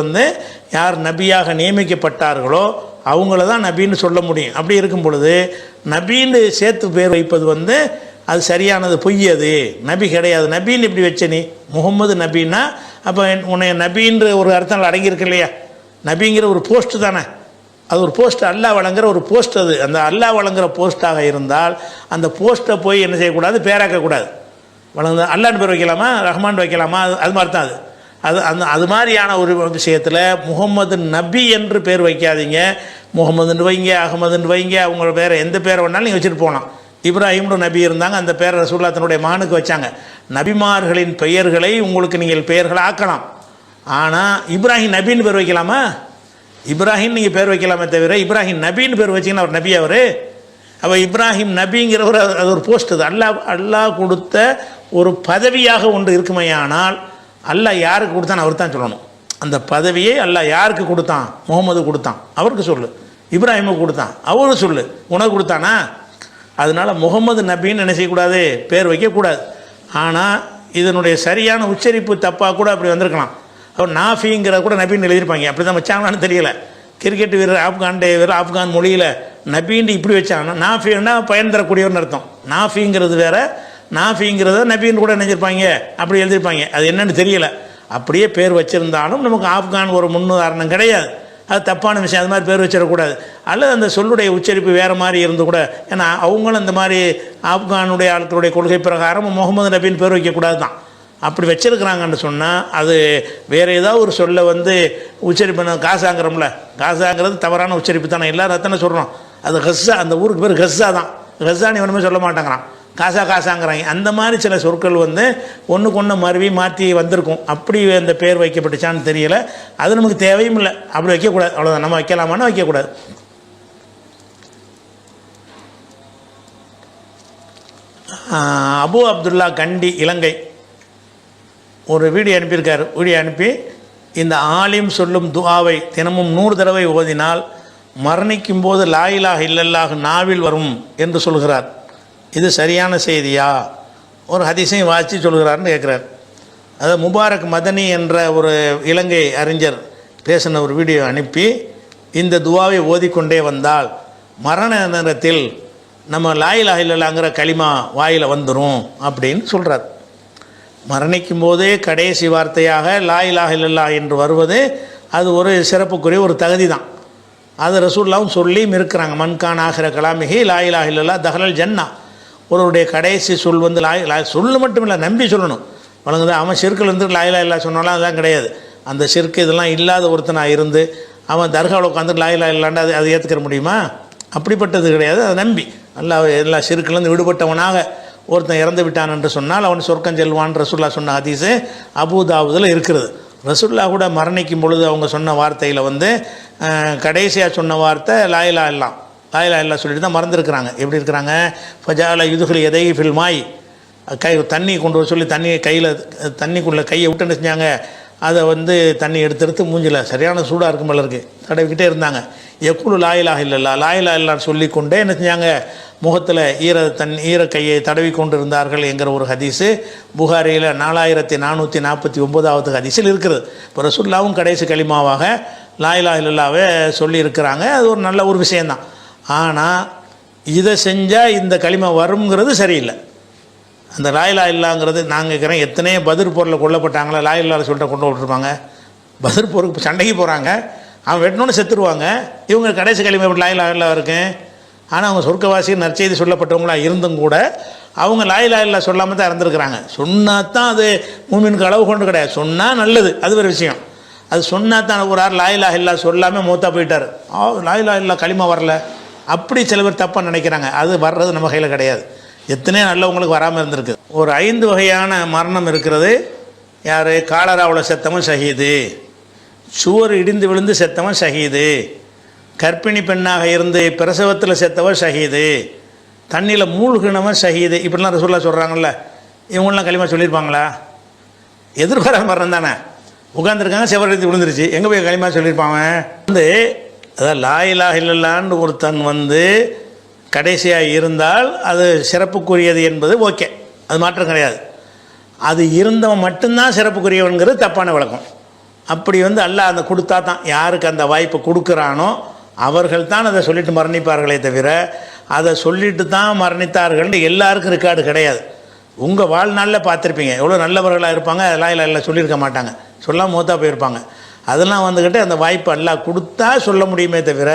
யார் நபியாக நியமிக்கப்பட்டார்களோ அவங்கள தான் நபின்னு சொல்ல முடியும். அப்படி இருக்கும் பொழுது நபின்னு சேர்த்து பேர் வைப்பது அது சரியானது, பொய். அது நபி கிடையாது. நபின்னு இப்படி வச்ச நீ முகமது நபின்னா அப்போ உன்னை நபின்ற ஒரு அர்த்தம் அடங்கியிருக்கு இல்லையா. நபிங்கிற ஒரு போஸ்ட்டு தானே, அது ஒரு போஸ்ட், அல்லாஹ் வழங்குற ஒரு போஸ்ட். அது அந்த அல்லாஹ் வழங்குற போஸ்ட்டாக இருந்தால் அந்த போஸ்ட்டை போய் என்ன செய்யக்கூடாது, பேராக்கக்கூடாது. வழங்க அல்லான்னு பேர் வைக்கலாமா, ரஹ்மான் வைக்கலாமா, அது மாதிரி தான் அது மாதிரியான ஒரு விஷயத்தில் முகமது நபி என்று பேர் வைக்காதீங்க. முகமதுன்னு வைங்க, அகமதுன்னு வைங்க, அவங்களோட பேரை எந்த பேரை வேணாலும் நீங்கள் வச்சுட்டு போகலாம். இப்ராஹிம்னு நபி இருந்தாங்க, அந்த பேரை ரசூலுல்லாஹ் தன்னுடைய மகனுக்கு வச்சாங்க. நபிமார்களின் பெயர்களை உங்களுக்கு நீங்கள் பெயர்களை ஆக்கலாம். ஆனால் இப்ராஹிம் நபின்னு பேர் வைக்கலாமா, இப்ராஹிம் நீங்கள் பேர் வைக்கலாமே தவிர இப்ராஹிம் நபின்னு பேர் வச்சிங்கன்னா அவர் நபி அவர். அப்போ இப்ராஹிம் நபிங்கிறவர் அது ஒரு போஸ்ட். அது அல்லாஹ் கொடுத்த ஒரு பதவியாக ஒன்று இருக்குமையானால் அல்லாஹ் யாருக்கு கொடுத்தான் அவர் தான் சொல்லணும். அந்த பதவியை அல்லாஹ் யாருக்கு கொடுத்தான், முகமது கொடுத்தான், அவருக்கு சொல்லு. இப்ராஹிமுக்கு கொடுத்தான், அவரு சொல்லு. உனக்கு கொடுத்தானா? அதனால் முகமது நபின்னு என்ன செய்யக்கூடாது, பேர் வைக்கக்கூடாது. ஆனால் இதனுடைய சரியான உச்சரிப்பு தப்பாக கூட அப்படி வந்திருக்கலாம். அவர் நாஃபிங்கிறத கூட நபின்னு எழுதியிருப்பாங்க. அப்படி தான் வச்சாங்களான்னு தெரியல. கிரிக்கெட் வீரர் ஆப்கான் மொழியில் நபின்னு இப்படி வச்சாங்கன்னா, நாஃபின்னா பயன் தரக்கூடியவர்னு அர்த்தம். நாஃபிங்கிறது வேறு, நாஃபிங்கிறத நபின்னு கூட நினைச்சிருப்பாங்க, அப்படி எழுதியிருப்பாங்க. அது என்னென்னு தெரியல. அப்படியே பேர் வச்சுருந்தாலும் நமக்கு ஆப்கான் ஒரு முன்னுதாரணம் கிடையாது. அது தப்பான விஷயம். அது மாதிரி பேர் வச்சிடக்கூடாது. அல்லது அந்த சொல்லுடைய உச்சரிப்பு வேறு மாதிரி இருந்து கூட, ஏன்னா அவங்களும் இந்த மாதிரி ஆப்கானுடைய ஆட்களுடைய கொள்கை பிரகாரம் முகமது நபின்னு பேர் வைக்கக்கூடாது தான். அப்படி வச்சிருக்கிறாங்கன்னு சொன்னால் அது வேறு ஏதாவது ஒரு சொல்ல உச்சரிப்பு. காசாங்கிறோம்ல, காசாங்கிறது தவறான உச்சரிப்பு தானே, எல்லோரும் அத்தனை சொல்கிறோம். அது கஸ்ஸா, அந்த ஊருக்கு பேர் கஸ்ஸா தான். கஸ்ஸான்னு இவனுமே சொல்ல மாட்டேங்கிறான், காசாங்கிறாங்க. அந்த மாதிரி சில சொற்கள் ஒன்றுக்கு ஒன்று மருவி மாற்றி வந்திருக்கும். அப்படி அந்த பேர் வைக்கப்பட்டுச்சான்னு தெரியல. அது நமக்கு தேவையும் இல்லை. அப்படி வைக்கக்கூடாது, அவ்வளோதான். நம்ம வைக்கலாமான்னா வைக்கக்கூடாது. அபு அப்துல்லா கண்டி, இலங்கை, ஒரு வீடியோ அனுப்பியிருக்கார். வீடியோ அனுப்பி இந்த ஆலிம் சொல்லும் துஆவை தினமும் 100 தடவை ஓதினால் மரணிக்கும் போது லா இலாஹ இல்லல்லாஹ் நாவில் வரும் என்று சொல்கிறார். இது சரியான செய்தியா? ஒரு ஹதீஸையும் வாசித்து சொல்கிறார்னு கேட்குறார். அது முபாரக் மதனி என்ற ஒரு இலங்கை அறிஞர் பேசின ஒரு வீடியோ அனுப்பி இந்த துஆவை ஓதிக்கொண்டே வந்தால் மரண நேரத்தில் நம்ம லா இலாஹ இல்லல்லாஹ்ங்கிற களிமா வாயில் வந்துடும் அப்படின்னு சொல்கிறார். மரணிக்கும் போதே கடைசி வார்த்தையாக லா இலாஹ இல்லல்லாஹ் என்று வருவது அது ஒரு சிறப்புக்குரிய ஒரு தகுதி தான். அது ரசூலுல்லாஹ்வும் சொல்லியும் இருக்கிறாங்க. மன்கான் ஆகிற கலாமிஹி லா இலாஹ இல்லல்லாஹ் தஹலல் ஜன்னா. ஒருவருடைய கடைசி சொல் லா சொல்லு மட்டும் இல்லை, நம்பி சொல்லணும். வழங்குது அவன் ஷிர்கில் இருந்து லா இலாஹ இல்லல்லாஹ் சொன்னாலும் அதுதான் கிடையாது. அந்த ஷிர்க்கு இதெல்லாம் இல்லாத ஒருத்தனாக இருந்து அவன் தர்காவில் உட்காந்து லா இலாஹ இல்லல்லாஹ்னு அதை ஏற்றுக்கிற முடியுமா? அப்படிப்பட்டது கிடையாது. அதை நம்பி அல்லாஹ் எல்லா ஷிர்க்லேருந்து விடுபட்டவனாக ஒருத்தன் இறந்து விட்டான் என்று சொன்னால் அவன் சொர்க்கம் செல்வான் ரசூலுல்லாஹ் சொன்ன ஹதீஸு அபூதாவுதில் இருக்கிறது. ரசூலுல்லாஹ் கூட மரணிக்கும் பொழுது அவங்க சொன்ன வார்த்தையில் கடைசியாக சொன்ன வார்த்தை லா இலாஹ இல்லல்லாஹ், லா இலாஹ இல்லல்லாஹ் சொல்லிட்டு தான் மறந்துருக்கிறாங்க. எப்படி இருக்கிறாங்க? ஃபஜால யுதுகுல் எதைஹி ஃபில் மாய், தண்ணி கொண்டு வர சொல்லி தண்ணிக்குள்ளே கையை விட்டு என்ன செஞ்சாங்க, அதை தண்ணி எடுத்து மூஞ்சில் சரியான சூடாக இருக்கும் போல இருக்குது தடவிக்கிட்டே இருந்தாங்க. எக்குழு லா இலாஹ இல்லல்லாஹ், லா இலாஹ இல்லல்லாஹ்னு சொல்லிக்கொண்டே என்ன செஞ்சாங்க, முகத்தில் ஈர கையை தடவி கொண்டு இருந்தார்கள் என்கிற ஒரு ஹதீஸு புகாரியில் 4449வது ஹதீஸில் இருக்கிறது. இப்போ ரசூலுல்லாஹ்வும் கடைசி கலிமாவாக லா இலாஹ இல்லல்லாஹ்வை சொல்லி இருக்கிறாங்க. அது ஒரு நல்ல ஒரு விஷயந்தான். ஆனால் இதை செஞ்சால் இந்த கலிமா வருங்கிறது சரியில்லை. அந்த லா இலாஹ இல்லல்லாஹ்ங்கிறது நான் கேட்குறேன், எத்தனையோ பதிர் போரில் கொல்லப்பட்டாங்களா லா இலாஹ இல்லல்லாஹ் சொல்லிட்டு கொண்டு விட்டுருப்பாங்க. பதிர் போருக்கு சண்டைக்கு போகிறாங்க, அவன் வெட்டணுன்னு செத்துருவாங்க. இவங்க கடைசி கலிமா எப்படி லா இலாஹ இல்லல்லாஹ் இருக்கும்? ஆனால் அவங்க சொர்க்கவாசி நற்செய்தி சொல்லப்பட்டவங்களாக இருந்தும் கூட அவங்க லா இலாஹ இல்லல்லாஹ் சொல்லாமல் தான் இறந்துருக்குறாங்க. சொன்னால் தான் அது மூமினுக்கு அளவு கொண்டு கிடையாது. சொன்னால் நல்லது, அது ஒரு விஷயம். அது சொன்னால் தான் ஒரு ஆள் லா இலாஹ இல்லல்லாஹ் சொல்லாமல் மூத்தா போயிட்டார், லா இலாஹ இல்லல்லாஹ் கலிமா வரல, அப்படி சில பேர் தப்பாக நினைக்கிறாங்க. அது வர்றது நம்ம கையில் கிடையாது. எத்தனையோ நல்லவங்களுக்கு வராமல் இருந்திருக்கு. ஒரு 5 வகையான மரணம் இருக்கிறது. யார்? காலராவில் செத்தவன் ஷஹீது, சுவர் இடிந்து விழுந்து செத்தவன் ஷஹீது, கர்ப்பிணி பெண்ணாக இருந்து பிரசவத்தில் செத்தவன் ஷஹீது, தண்ணியில் மூழ்கினவன் ஷஹீது. இப்படிலாம் ரசூலுல்லாஹ் சொல்கிறாங்கல்ல, இவங்களாம் களிமா சொல்லியிருப்பாங்களா? எதிர்பாராத மரணம் தானே. உட்காந்துருக்காங்க, செவர் எடுத்து விழுந்துருச்சு, எங்கே போய் களிமா சொல்லியிருப்பாங்க? அதான் லா இலாஹ இல்லல்லாஹ்னு ஒருத்தன் கடைசியாக இருந்தால் அது சிறப்புக்குரியது என்பது ஓகே, அது மாற்றம் கிடையாது. அது இருந்தவன் மட்டும்தான் சிறப்புக்குரியவன்கிறது தப்பான விளக்கம். அப்படி அல்லாஹ் அந்த கொடுத்தா தான், யாருக்கு அந்த வாய்ப்பை கொடுக்குறானோ அவர்கள் தான் அதை சொல்லிட்டு மரணிப்பார்களே தவிர அதை சொல்லிட்டு தான் மரணித்தார்கள் எல்லாருக்கும் ரெக்கார்டு கிடையாது. உங்கள் வாழ்நாளில் பார்த்துருப்பீங்க, எவ்வளோ நல்லவர்களாக இருப்பாங்க, லா இலாஹ இல்லல்லாஹ் சொல்லியிருக்க மாட்டாங்க, சொல்லாமல் மூத்தா போயிருப்பாங்க. அதெல்லாம் அந்த வாய்ப்பு அல்லாஹ் கொடுத்தா சொல்ல முடியுமே தவிர,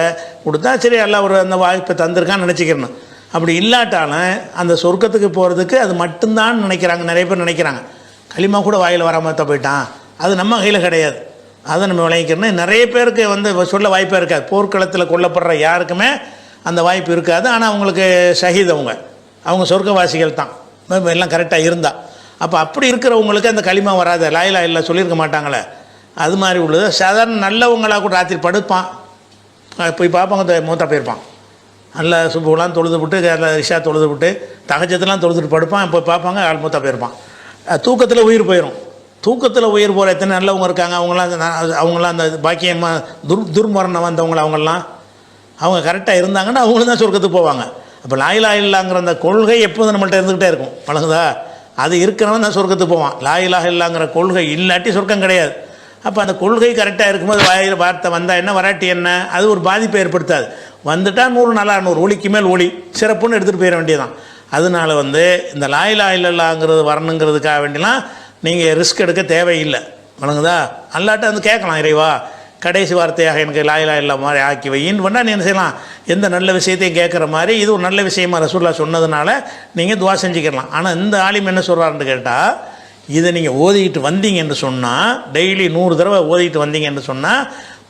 கொடுத்தா சரி அல்லாஹ் ஒரு அந்த வாய்ப்பை தந்திருக்கான்னு நினச்சிக்கிறணும். அப்படி இல்லாட்டாலும் அந்த சொர்க்கத்துக்கு போகிறதுக்கு அது மட்டும்தான் நினைக்கிறாங்க. நிறைய பேர் நினைக்கிறாங்க களிமா கூட வாயில் வராமல் தான் போயிட்டான், அது நம்ம கையில் கிடையாது. அதை நம்ம விளங்கிக்கிறோம். நிறைய பேருக்கு சொல்ல வாய்ப்பாக இருக்காது. போர்க்களத்தில் கொல்லப்படுற யாருக்குமே அந்த வாய்ப்பு இருக்காது. ஆனால் அவங்களுக்கு ஷஹீத், அவங்க சொர்க்கவாசிகள் தான் எல்லாம் கரெக்டாக இருந்தால். அப்போ அப்படி இருக்கிறவங்களுக்கு அந்த களிமா வராது, லா இலாஹ இல்லல்லாஹ் சொல்லியிருக்க மாட்டாங்களே. அது மாதிரி உள்ளது. சாதாரண நல்லவங்களாக கூட ராத்திரி படுப்பான், போய் பார்ப்பாங்க, மூத்தா போயிருப்பான். நல்லா சுப்புலாம் தொழுது விட்டு, ரிஷா தொழுது விட்டு, தகஜத்தெல்லாம் தொழுதுட்டு படுப்பான், போய் பார்ப்பாங்க, ஆள் மூத்தா போயிருப்பான். தூக்கத்தில் உயிர் போயிடும். தூக்கத்தில் உயிர் போகிற எத்தனை நல்லவங்க இருக்காங்க. அவங்களாம் அந்த பாக்கியமாக துர்மரணம் வந்தவங்களாம் அவங்க கரெக்டாக இருந்தாங்கன்னா அவங்களும் தான் சொர்க்கத்துக்கு போவாங்க. அப்போ லா இலாஹ இல்லல்லாஹ்ங்கிற அந்த கொள்கை எப்போதும் நம்மள்ட்ட இருந்துக்கிட்டே இருக்கும், பழகுதா? அது இருக்கிறவன் தான் சொர்க்கத்துக்கு போவான். லா இலாஹ இல்லல்லாஹ்ங்கிற கொள்கை இல்லாட்டி சொர்க்கம் கிடையாது. அப்போ அந்த கொள்கை கரெக்டாக இருக்கும்போது வாயில் வார்த்தை வந்தால் என்ன, வராட்டி என்ன, அது ஒரு பாதிப்பை ஏற்படுத்தாது. வந்துட்டால் 100 நல்லா 100 ஒளிக்கு மேல் ஒளி சிறப்புன்னு எடுத்துகிட்டு போயிட வேண்டியதான். அதனால் இந்த லா இலாஹ இல்லல்லாஹ்ங்கிறது வரணுங்கிறதுக்காக வேண்டிலாம் நீங்கள் ரிஸ்க் எடுக்க தேவையில்லை, வணங்குதா? அல்லாட்ட கேட்கலாம், இறைவா கடைசி வார்த்தையாக எனக்கு லா இலாஹ இல்லல்லாஹ் மாதிரி ஆக்கி வையின்னு வேணால் நீ என்ன செய்யலாம், எந்த நல்ல விஷயத்தையும் கேட்குற மாதிரி இது ஒரு நல்ல விஷயமா ரசூலுல்லாஹ் சொன்னதுனால நீங்கள் துவா செஞ்சுக்கலாம். ஆனால் இந்த ஆலிம் என்ன சொல்கிறாருன்னு கேட்டால், இதை நீங்கள் ஓதிக்கிட்டு வந்தீங்கன்னு சொன்னால், டெய்லி 100 தடவை ஓதிக்கிட்டு வந்தீங்கன்னு சொன்னால்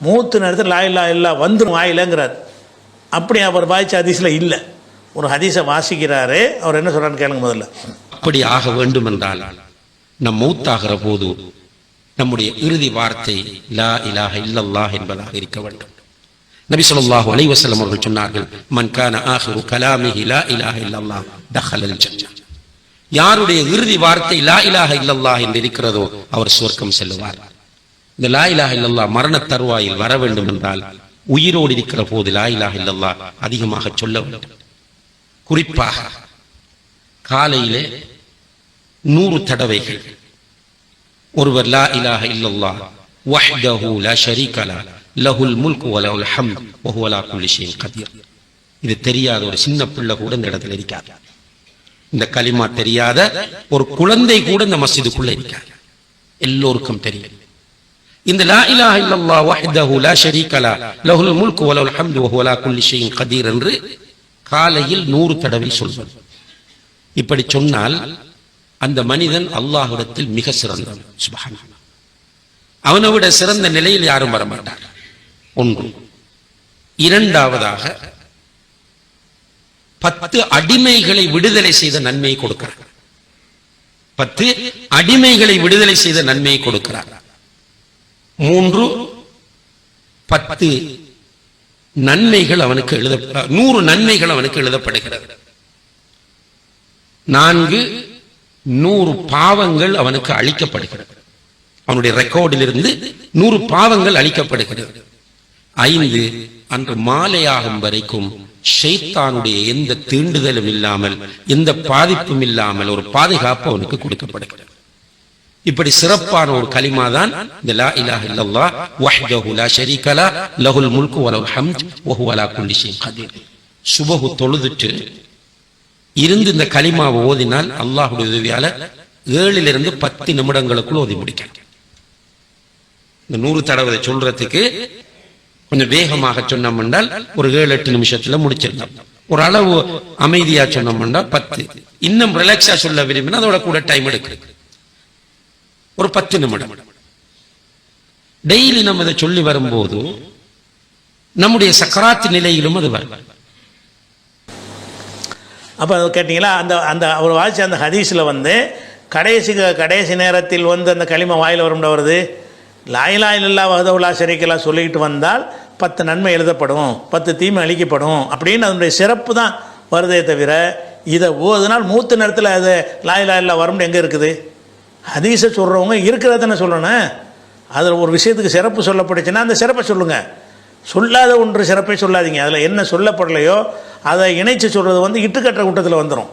மூத்து நேரத்தில் லா இலாஹ இல்லல்லாஹ் வந்துடும் வாயிலங்கிறார். அப்படி அவர் பாய்ச்ச ஹதீஸில் இல்லை. ஒரு ஹதீஸை வாசிக்கிறாரு, அவர் என்ன சொல்கிறான்னு கேளுங்க முதல்ல. அப்படி ஆக வேண்டும் என்றால் நம் மௌத்தாகிற போது நம்முடைய இறுதி வார்த்தை லா இலாஹ இல்லல்லாஹ் என்பதாக இருக்க வேண்டும். நபி ஸல்லல்லாஹு அலைஹி வஸல்லம் அவர்கள் சொன்னார்கள், மன் கான ஆகிரு கலாமிஹி லா இலாஹ இல்லல்லாஹ் தஹலல் ஜன்னah. யாருடைய இறுதி வார்த்தை லா இலாஹ இல்லல்லாஹ் என்று இருக்கிறதோ அவர் சொர்க்கம் செல்லுவார். இந்த லா இலாஹ இல்லல்லாஹ் மரண தருவாயில் வர வேண்டும் என்றால் உயிரோடு இருக்கிற போது லா இலாஹ இல்லல்லாஹ் அதிகமாக சொல்ல வேண்டும். குறிப்பாக காலையிலே 100 தடவைகள் ஒருவர் லா இலாஹ இல்லல்லாஹ் வஹ்தஹு லா ஷரீக லஹு லஹுல் முல்கு வ லஹுல் ஹம்து வ ஹுவ அலா குல்லி ஷைஇன் கதீர். இது தெரியாத ஒரு சின்ன பிள்ளை கூட இந்த இடத்துல இருக்காது. இந்த கலிமா தெரியாத ஒரு குழந்தை கூட இந்த மஸ்ஜிதுக்குள்ள இருக்காது. எல்லோருக்கும் தெரியும். இந்த லா இலாஹ இல்லல்லாஹ் வஹ்தஹு லா ஷரீக லஹு லஹுல் முல்கு வ லஹுல் ஹம்து வ ஹுவ அலா குல்லி ஷைஇன் கதீர் என்று காலையில் 100 தடவை சொல்வது. இப்படி சொன்னால் அந்த மனிதன் அல்லாஹ்விடத்தில் மிக சிறந்தவன். சுப்ஹானல்லாஹ். அவனை விட சிறந்த நிலையில் யாரும் வரமாட்டார். ஒன்று. இரண்டாவதாக 10 அடிமைகளை விடுதலை செய்த நன்மையை கொடுக்கிறார். 10 அடிமைகளை விடுதலை செய்த நன்மையை கொடுக்கிறார். 3, 10 நன்மைகள் அவனுக்கு 100 நன்மைகள் அவனுக்கு எழுதப்படுகிறது. 4, 100 பாவங்கள் அவனுக்கு அளிக்கப்படுகிறது. அவனுடைய ரெக்கார்டில் இருந்து 100 பாவங்கள் அளிக்கப்படுகிறது. 5, அன்று மாலையாகும் வரைக்கும் ஷைத்தானுடைய எந்த தீண்டுதலும் இல்லாமல், எந்த பாதிப்பும் இல்லாமல் ஒரு பாதுகாப்பு அவனுக்கு கொடுக்கப்படுகிறது. இப்படி சிறப்பான ஒரு கலிமா தான் இந்த லா இலாஹ இல்லல்லாஹ் வஹ்தஹு லா ஷரீக லஹ் லஹுல் முல்கு வ லஹுல் ஹம்த் வ ஹுவ அலா குல்லி ஷைஇன் கதீர். சுபஹு தொழுதுட்டு இருந்து இந்த கலிமாவை ஓதினால் அல்லாஹ்வுடைய உதவியால 7 to 10 நிமிடங்களுக்குள் ஓதி முடிக்கலாம். இந்த 100 தடவை சொல்றதுக்கு கொஞ்சம் வேகமாக சொன்னோம் என்றால் ஒரு 7-8 நிமிஷத்துல முடிச்சிடலாம். ஒரு அளவு அமைதியா சொன்னோம் என்றால் 10. இன்னும் ரிலாக்ஸா சொல்ல விரும்பினா அதோட கூட டைம் எடுக்கு. ஒரு 10 நிமிடம் டெய்லி நம்ம இதை சொல்லி வரும்போது நம்முடைய சக்கராத்து நிலையிலும் அது வரும். அப்போ அது கேட்டிங்களா, அந்த அந்த அவர் வாய்ச்ச அந்த ஹதீஸில் வந்து கடைசி நேரத்தில் வந்து அந்த களிமா வாயில் வரும்ட வருது. லா இலாஹ இல்லல்லாஹ் வஹ்தஹு லா ஷரீக லஹ் சொல்லிக்கிட்டு வந்தால் 10 நன்மை எழுதப்படும், 10 தீமை அளிக்கப்படும் அப்படின்னு அதனுடைய சிறப்பு தான் வருதே தவிர, இதை ஓதுனால் மூத்த நேரத்தில் அது லா இலாஹ இல்லல்லாஹ் வரும்னு எங்கே இருக்குது? ஹதீஸை சொல்கிறவங்க இருக்கிறதானே சொல்லணும். அதில் ஒரு விஷயத்துக்கு சிறப்பு சொல்லப்பட்டுச்சுன்னா அந்த சிறப்பை சொல்லுங்கள். சொல்லாத ஒன்று சிறப்பை சொல்லாதீங்க. அதில் என்ன சொல்லப்படலையோ அதை இணைச்சு சொல்கிறது வந்து இட்டுக்கட்டுற கூட்டத்தில் வந்துடும்.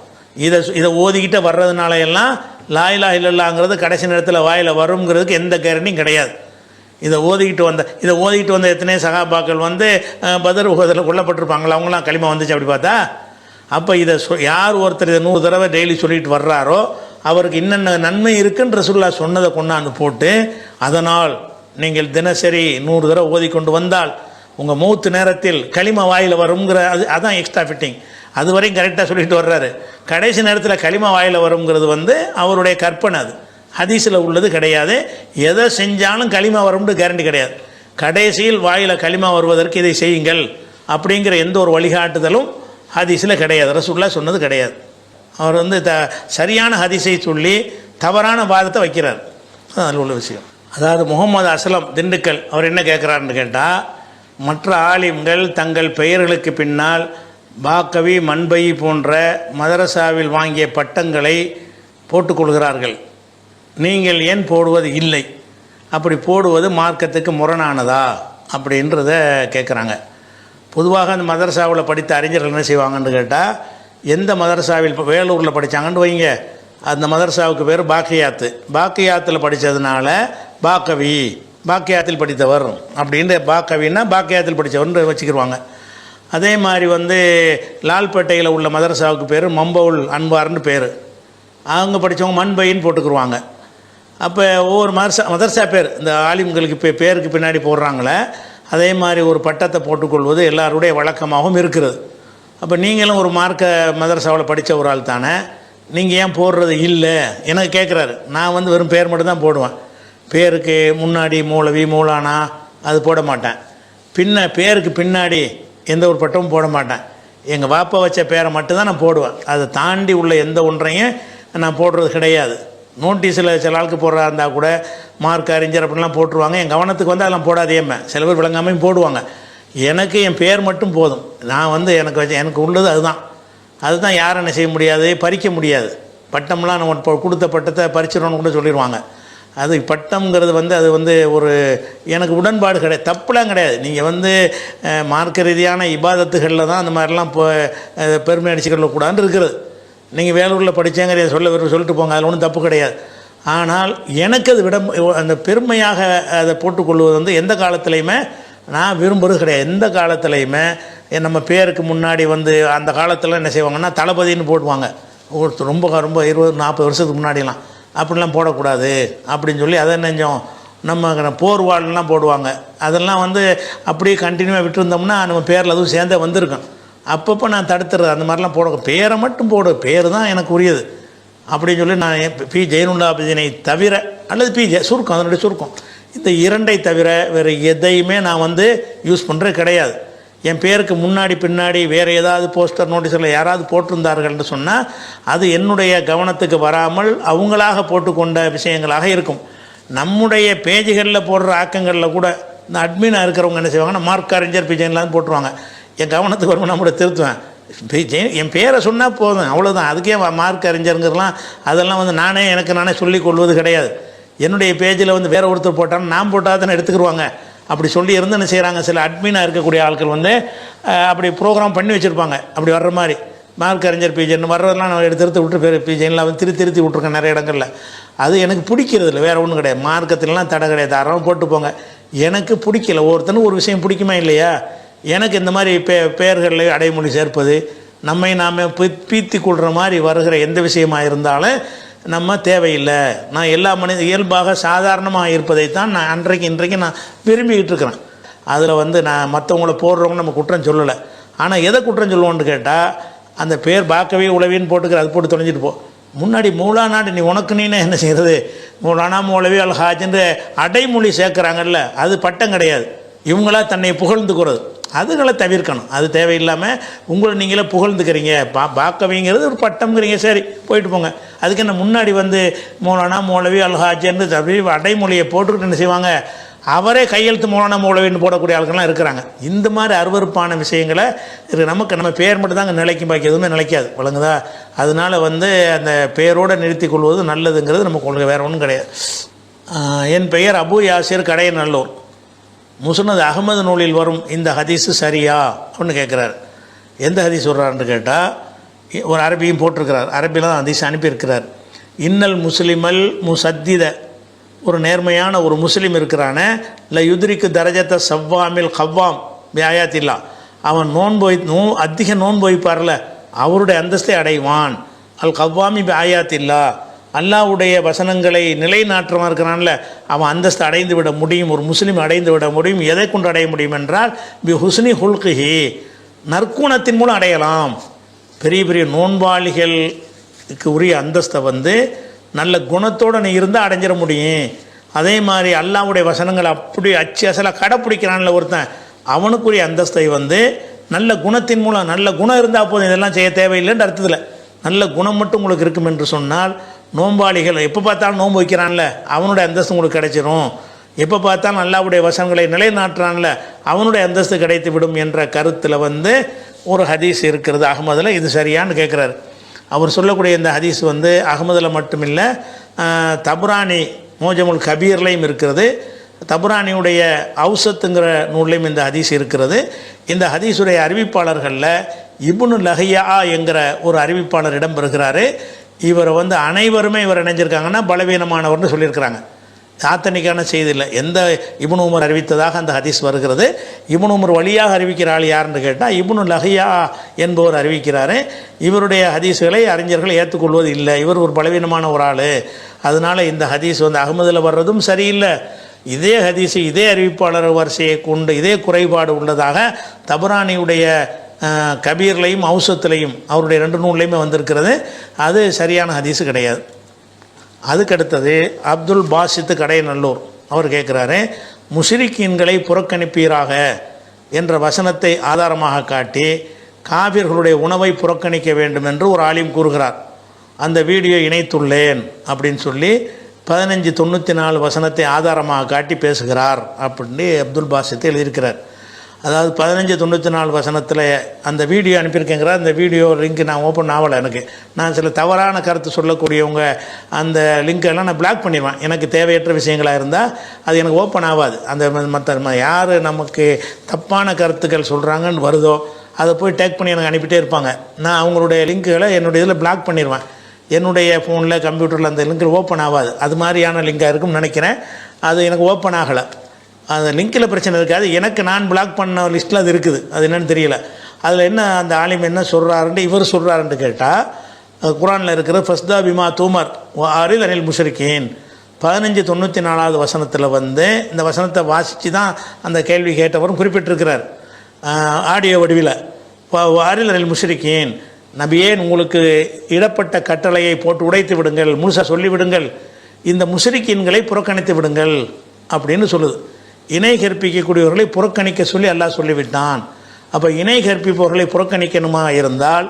இதை ஓதிக்கிட்ட வர்றதுனால எல்லாம் லா இலாஹ இல்லல்லாஹ்ங்கிறது கடைசி நேரத்தில் வாயில் வருங்கிறதுக்கு எந்த கேரண்டியும் கிடையாது. இதை ஓதிக்கிட்டு வந்த எத்தனை சகாபாக்கள் வந்து பத்ர் உஹதில் கொல்லப்பட்டிருப்பாங்களா? அவங்களாம் களிமா வந்துச்சு அப்படி பார்த்தா. அப்போ இதை யார் ஒருத்தர் இதை 100 தடவை டெய்லி சொல்லிட்டு வர்றாரோ அவருக்கு இன்னென்ன நன்மை இருக்குன்னு ரசூலுல்லாஹ் சொன்னதை கொண்டாந்து போட்டு, அதனால் நீங்கள் தினசரி 100 தடவை ஓதிக்கொண்டு வந்தால் உங்கள் மௌத்து நேரத்தில் களிமா வாயில் வருங்கிற அதான் எக்ஸ்ட்ரா ஃபிட்டிங். அது வரையும் கரெக்டாக சொல்லிட்டு வர்றாரு. கடைசி நேரத்தில் களிமா வாயில் வருங்கிறது வந்து அவருடைய கற்பனை. அது ஹதீஸில் உள்ளது கிடையாது. எதை செஞ்சாலும் களிமா வரும்னு கேரண்டி கிடையாது. கடைசியில் வாயில் களிமா வருவதற்கு இதை செய்யுங்கள் அப்படிங்கிற எந்த ஒரு வழிகாட்டுதலும் ஹதீஸில் கிடையாது. ரசூலுல்லாஹ் சொன்னது கிடையாது. அவர் வந்து சரியான ஹதீஸை சொல்லி தவறான வாதத்தை வைக்கிறார். அதில் உள்ள விஷயம். அதாவது முகமது அஸ்லம் திண்டுக்கல் அவர் என்ன கேட்குறாருன்னு கேட்டால், மற்ற ஆலிம்கள் தங்கள் பெயர்களுக்கு பின்னால் பாக்கவி மண்பை போன்ற மதரசாவில் வாங்கிய பட்டங்களை போட்டுக்கொள்கிறார்கள். நீங்கள் ஏன் போடுவது இல்லை? அப்படி போடுவது மார்க்கத்துக்கு முரணானதா அப்படின்றத கேட்குறாங்க. பொதுவாக அந்த மதரசாவில் படித்த அறிஞர்கள் என்ன செய்வாங்கன்னு கேட்டால், எந்த மதரசாவில் இப்போ வேலூரில் படித்தாங்கன்னு வைங்க, அந்த மதரசாவுக்கு பேர் பாக்கியாத்தில் படித்ததுனால பாக்கியாத்தில் படித்தவர் அப்படின்ற பாக்கவின்னா பாக்கியாத்தில் படித்தவர்னு வச்சுக்கிடுவாங்க. அதே மாதிரி வந்து லால்பேட்டையில் உள்ள மதரசாவுக்கு பேர் மம்பவுல் அன்வார்னு பேர், அவங்க படித்தவங்க மண்பைன்னு போட்டுக்குருவாங்க. அப்போ ஒவ்வொரு மதரசா பேர் இந்த ஆலிம்களுக்கு பேருக்கு பின்னாடி போடுறாங்களே, அதே மாதிரி ஒரு பட்டத்தை போட்டுக்கொள்வது எல்லாருடைய வழக்கமாகவும் இருக்கிறது. அப்போ நீங்களும் ஒரு மார்க்க மதரசாவில் படித்த ஒரு ஆள் தானே, நீங்கள் ஏன் போடுறது இல்லை எனக்கு கேட்குறாரு. நான் வந்து வெறும் பேர் மட்டும்தான் போடுவேன். பேருக்கு முன்னாடி மௌலவி மௌலானா அது போட மாட்டேன். பேருக்கு பின்னாடி எந்த ஒரு பட்டமும் போட மாட்டேன். எங்கள் வாப்பா வச்ச பேரை மட்டும்தான் நான் போடுவேன். அதை தாண்டி உள்ள எந்த ஒன்றையும் நான் போடுறது கிடையாது. நோட்டீஸில் சில ஆளுக்கு போடுறா இருந்தால் கூட மார்க் அறிஞர் அப்படின்லாம் போட்டுருவாங்க. என் கவனத்துக்கு வந்து அதெல்லாம் போடாதேம்மை. சில பேர் விளங்காமையும் போடுவாங்க. எனக்கு என் பேர் மட்டும் போதும். நான் வந்து எனக்கு உள்ளது அதுதான் யாரும் என்ன செய்ய முடியாது, பறிக்க முடியாது. பட்டம்லாம் நம்ம கொடுத்த பட்டத்தை பறிச்சிடணும்னு கூட சொல்லிடுவாங்க. அது பட்டம்ங்கிறது வந்து அது வந்து ஒரு எனக்கு உடன்பாடு கிடையாது, தப்புலாம் கிடையாது. நீங்கள் வந்து மார்க்க ரீதியான இபாதத்துகளில் தான் அந்த மாதிரிலாம் பெருமை அடிச்சுக்கொள்ளக்கூடாதுன்னு இருக்கிறது. நீங்கள் வேலூரில் படித்தேங்கிற சொல்லிட்டு போங்க, அதில் ஒன்றும் தப்பு கிடையாது. ஆனால் எனக்கு அது அந்த பெருமையாக அதை போட்டுக்கொள்வது வந்து எந்த காலத்துலையுமே நான் விரும்புகிறது கிடையாது. எந்த காலத்துலையுமே நம்ம பேருக்கு முன்னாடி வந்து அந்த காலத்தில் என்ன செய்வாங்கன்னா தளபதின்னு போடுவாங்க. ரொம்ப 20-40 வருஷத்துக்கு முன்னாடிலாம் அப்படிலாம் போடக்கூடாது அப்படின்னு சொல்லி அதை நெஞ்சம் நம்ம போர்வாள்லாம் போடுவாங்க. அதெல்லாம் வந்து அப்படியே கண்டினியூவாக விட்டுருந்தோம்னா நம்ம பேரில் அதுவும் சேர்ந்தே வந்திருக்கோம். அப்பப்போ நான் தடுத்துறது, அந்த மாதிரிலாம் பேரை மட்டும் போடு, பேர் தான் எனக்கு உரியது அப்படின்னு சொல்லி நான் பி ஜெயினுல்லா அபிதீனை தவிர அல்லது சுருக்கம், அதனுடைய சுருக்கம் இந்த இரண்டை தவிர வேறு எதையுமே நான் வந்து யூஸ் பண்ணுறது கிடையாது. என் பேருக்கு முன்னாடி பின்னாடி வேறு ஏதாவது போஸ்டர் நோட்டீஸில் யாராவது போட்டிருந்தார்கள்னு சொன்னால் அது என்னுடைய கவனத்துக்கு வராமல் அவங்களாக போட்டுக்கொண்ட விஷயங்களாக இருக்கும். நம்முடைய பேஜுகளில் போடுற ஆக்கங்களில் கூட இந்த அட்மினாக இருக்கிறவங்க என்ன செய்வாங்கன்னா மார்க் அறிஞர் பிஜைன்லாம் போட்டுருவாங்க. என் கவனத்துக்கு வரும்போது நான் கூட திருத்துவேன். என் பேரை சொன்னால் போதும், அவ்வளோதான். அதுக்கே மார்க் அறிஞருங்கிறலாம் அதெல்லாம் வந்து நானே சொல்லிக் கொள்வது கிடையாது. என்னுடைய பேஜில் வந்து வேறு ஒருத்தர் போட்டாலும் நான் போட்டால் தானே எடுத்துக்கிடுவாங்க. அப்படி சொல்லி இருந்து என்ன செய்கிறாங்க, சில அட்மினாக இருக்கக்கூடிய ஆட்கள் வந்து அப்படி ப்ரோக்ராம் பண்ணி வச்சுருப்பாங்க. அப்படி வர்ற மாதிரி மார்க் அறிஞர் பிஜைன்னு வர்றதெல்லாம் நான் எடுத்து விட்டு பேர் பிஜைன்லாம் வந்து திருத்தி விட்ருக்கேன் நிறைய இடங்களில். அது எனக்கு பிடிக்கிறது இல்லை, வேறு ஒன்றும் கிடையாது. மார்க்கத்திலலாம் தடை கிடையாது, தாராளமாக போட்டு போங்க. எனக்கு பிடிக்கல. ஒருத்தனுக்கு ஒரு விஷயம் பிடிக்குமா இல்லையா? எனக்கு இந்த மாதிரி பெயர்களில் அடைமொழி சேர்ப்பது, நம்மை நாம் பீத்தி கொள்கிற மாதிரி வருகிற எந்த விஷயமாக இருந்தாலும் நம்ம தேவையில்லை. நான் எல்லா மனித இயல்பாக சாதாரணமாக இருப்பதைத்தான் நான் இன்றைக்கு நான் விரும்பிக்கிட்டு இருக்கிறேன். அதில் வந்து நான் மற்றவங்கள போடுறவங்க நம்ம குற்றம் சொல்லலை. ஆனால் எதை குற்றம் சொல்லுவோன்னு கேட்டால், அந்த பேர் பார்க்கவே உளவின்னு போட்டுக்கிற, அது போட்டு தொலைஞ்சிட்டு போ. முன்னாடி மூலாநாடு நீ உனக்கு நீனே என்ன செய்கிறது, மூலானா மௌலவி அல்ஹாஜ்ன்ற அடைமொழி சேர்க்குறாங்கல்ல, அது பட்டம் கிடையாது. இவங்களா தன்னை புகழ்ந்துக்கிறது, அதுகளை தவிர்க்கணும். அது தேவையில்லாமல் உங்களை நீங்களே புகழ்ந்துக்கிறீங்க. பாக்கவிங்கிறது ஒரு பட்டம்ங்கிறீங்க, சரி போயிட்டு போங்க. அதுக்கு என்ன முன்னாடி வந்து மௌலானா மௌலவி அல்ஹாஜ்ன்னு அடைமொழியை போட்டுக்கிட்டு என்ன செய்வாங்க, அவரே கையெழுத்து மௌலானா மௌலவின்னு போடக்கூடிய ஆட்கள்லாம் இருக்கிறாங்க. இந்த மாதிரி அருவருப்பான விஷயங்களை நமக்கு நம்ம பேர் மட்டும் தாங்க நிலைக்கும், பாக்கி எதுவுமே நிலைக்காது. வழங்குதா? அதனால் வந்து அந்த பெயரோடு நிறுத்தி கொள்வது நல்லதுங்கிறது நமக்கு உங்களுக்கு வேறு ஒன்றும் கிடையாது. என் பெயர் அபு யாசிர் கடையநல்லூர். முஸ்னத் அகமது நூலில் வரும் இந்த ஹதீஸு சரியா அப்படின்னு கேட்குறாரு. எந்த ஹதீஸ் சொல்கிறாருன்னு கேட்டால், ஒரு அரபியும் போட்டிருக்கிறார், அரபியில் தான் ஹதீஸ் அனுப்பியிருக்கிறார். இன்னல் முஸ்லிமல் முசத்தித, ஒரு நேர்மையான ஒரு முஸ்லீம் இருக்கிறானே, இல்லை யுத்ரிக்கு தரஜத்தை சவ்வாமில் கவ்வாம் வியாயாத்தில்லா, அவன் அதிக நோன்பு வைப்பார்ல, அவருடைய அந்தஸ்தை அடைவான். அல் கவ்வாமி வியாயாத்தில்லா, அல்லாவுடைய வசனங்களை நிலைநாற்றமாக இருக்கிறான்ல, அவன் அந்தஸ்து அடைந்து விட முடியும். ஒரு முஸ்லீம் அடைந்து விட முடியும். எதை கொண்டு அடைய முடியும் என்றால், பி ஹுஸ்னி ஹுல்கிஹி, நற்குணத்தின் மூலம் அடையலாம். பெரிய பெரிய நோன்பாளிகளுக்கு உரிய அந்தஸ்தை வந்து நல்ல குணத்தோடு நீ இருந்தால் அடைஞ்சிட முடியும். அதே மாதிரி அல்லாவுடைய வசனங்களை அப்படி அச்சு அசலாக கடைப்பிடிக்கிறான்ல ஒருத்தன், அவனுக்குரிய அந்தஸ்தை வந்து நல்ல குணத்தின் மூலம், நல்ல குணம் இருந்தால் போதும், இதெல்லாம் செய்ய தேவையில்லைன்ற அர்த்தத்தில் நல்ல குணம் மட்டும் உங்களுக்கு இருக்கும் என்று சொன்னால், நோன்பாளிகள் எப்போ பார்த்தாலும் நோன்பு வைக்கிறான்ல, அவனுடைய அந்தஸ்து உங்களுக்கு கிடைச்சிரும். எப்போ பார்த்தாலும் அல்லாவுடைய வசனங்களை நிலைநாட்டுறான்ல, அவனுடைய அந்தஸ்து கிடைத்து விடும் என்ற கருத்தில் வந்து ஒரு ஹதீஸ் இருக்கிறது அகமதில். இது சரியான்னு கேட்குறாரு. அவர் சொல்லக்கூடிய இந்த ஹதீஸ் வந்து அகமதில் மட்டுமில்லை, தபுரானி மோஜமுல் கபீர்லையும் இருக்கிறது. தபுரானியுடைய அவுசத்துங்கிற நூல்லையும் இந்த ஹதீஸ் இருக்கிறது. இந்த ஹதீஸுடைய அறிவிப்பாளர்களில் இப்னு லஹியா என்கிற ஒரு அறிவிப்பாளர் இடம்பெறுகிறாரு. இவரை வந்து அனைவருமே இவர் இணைஞ்சிருக்காங்கன்னா பலவீனமானவர்னு சொல்லியிருக்கிறாங்க. ஆத்தனிக்கான செய்தி இல்லை. எந்த இப்னு உமர் அறிவித்ததாக அந்த ஹதீஸ் வருகிறது. இப்னு உமர் வழியாக அறிவிக்கிற ஆள் யாருன்னு கேட்டால் இப்னு லஹியா என்பவர் அறிவிக்கிறாரு. இவருடைய ஹதீஸ்களை அறிஞர்கள் ஏற்றுக்கொள்வது இல்லை. இவர் ஒரு பலவீனமான ஒரு ஆள். அதனால் இந்த ஹதீஸ் வந்து அகமதில் வர்றதும் சரியில்லை. இதே ஹதீஸு இதே அறிவிப்பாளர் வரிசையை கொண்டு இதே குறைபாடு உள்ளதாக தபுரானியுடைய கபீர்லையும் அவுசத்துலையும் அவருடைய 2 நூல்லையுமே வந்திருக்கிறது. அது சரியான ஹதீஸு கிடையாது. அதுக்கடுத்தது அப்துல் பாசித்து கடையநல்லூர் அவர் கேட்குறாரு, முஷ்ரிக்கீன்களை புறக்கணிப்பீராக என்ற வசனத்தை ஆதாரமாக காட்டி காபிர்களுடைய உணவை புறக்கணிக்க வேண்டும் என்று ஒரு ஆலிம் கூறுகிறார். அந்த வீடியோ இணைத்துள்ளேன் அப்படின்னு சொல்லி 1594 வசனத்தை ஆதாரமாக காட்டி பேசுகிறார் அப்படின்னு அப்துல் பாசித்து எழுதியிருக்கிறார். அதாவது 1594 வசனத்தில் அந்த வீடியோ அனுப்பியிருக்கேங்கிறார். அந்த வீடியோ லிங்க் நான் ஓப்பன் ஆகலை. எனக்கு நான் சில தவறான கருத்து சொல்லக்கூடியவங்க அந்த லிங்க்கெல்லாம் நான் பிளாக் பண்ணிடுவேன். எனக்கு தேவையற்ற விஷயங்களாக இருந்தால் அது எனக்கு ஓப்பன் ஆகாது. அந்த மற்ற யார் நமக்கு தப்பான கருத்துக்கள் சொல்கிறாங்கன்னு வருதோ அதை போய் டேக் பண்ணி எனக்கு அனுப்பிட்டே இருப்பாங்க. நான் அவங்களுடைய லிங்க்குகளை என்னுடைய இதில் பிளாக் பண்ணிடுவேன். என்னுடைய ஃபோனில் கம்ப்யூட்டரில் அந்த லிங்க்கில் ஓப்பன் ஆகாது. அது மாதிரியான லிங்காக இருக்கும்னு நினைக்கிறேன். அது எனக்கு ஓப்பன் ஆகலை. அந்த லிங்க்கில் பிரச்சனை இருக்காது. எனக்கு நான் பிளாக் பண்ண லிஸ்ட்டில் அது இருக்குது. அது என்னென்னு தெரியல. அதில் என்ன அந்த ஆலிம் என்ன சொல்கிறாருன்ட்டு இவர் சொல்கிறாருன்ட்டு கேட்டால், குரானில் இருக்கிற ஃபஸ்தா பிமா தூமர் ஆரில் அனில் முஷ்ரிக்கீன் 1594 வசனத்தில் வந்து இந்த வசனத்தை வாசித்து தான் அந்த கேள்வி கேட்டவரும் குறிப்பிட்டிருக்கிறார் ஆடியோ வடிவில். ஆரில் அனில் முஷ்ரிக்கீன், நபியே உங்களுக்கு இடப்பட்ட கட்டளையை போட்டு உடைத்து விடுங்கள், முழுசாக சொல்லிவிடுங்கள், இந்த முஷ்ரிக்கீன்களை புறக்கணித்து விடுங்கள் அப்படின்னு சொல்லுது. இணை கற்பிக்கக்கூடியவர்களை புறக்கணிக்க சொல்லி அல்லாஹ் சொல்லிவிட்டான். அப்போ இணை கற்பிப்பவர்களை புறக்கணிக்கணுமா இருந்தால்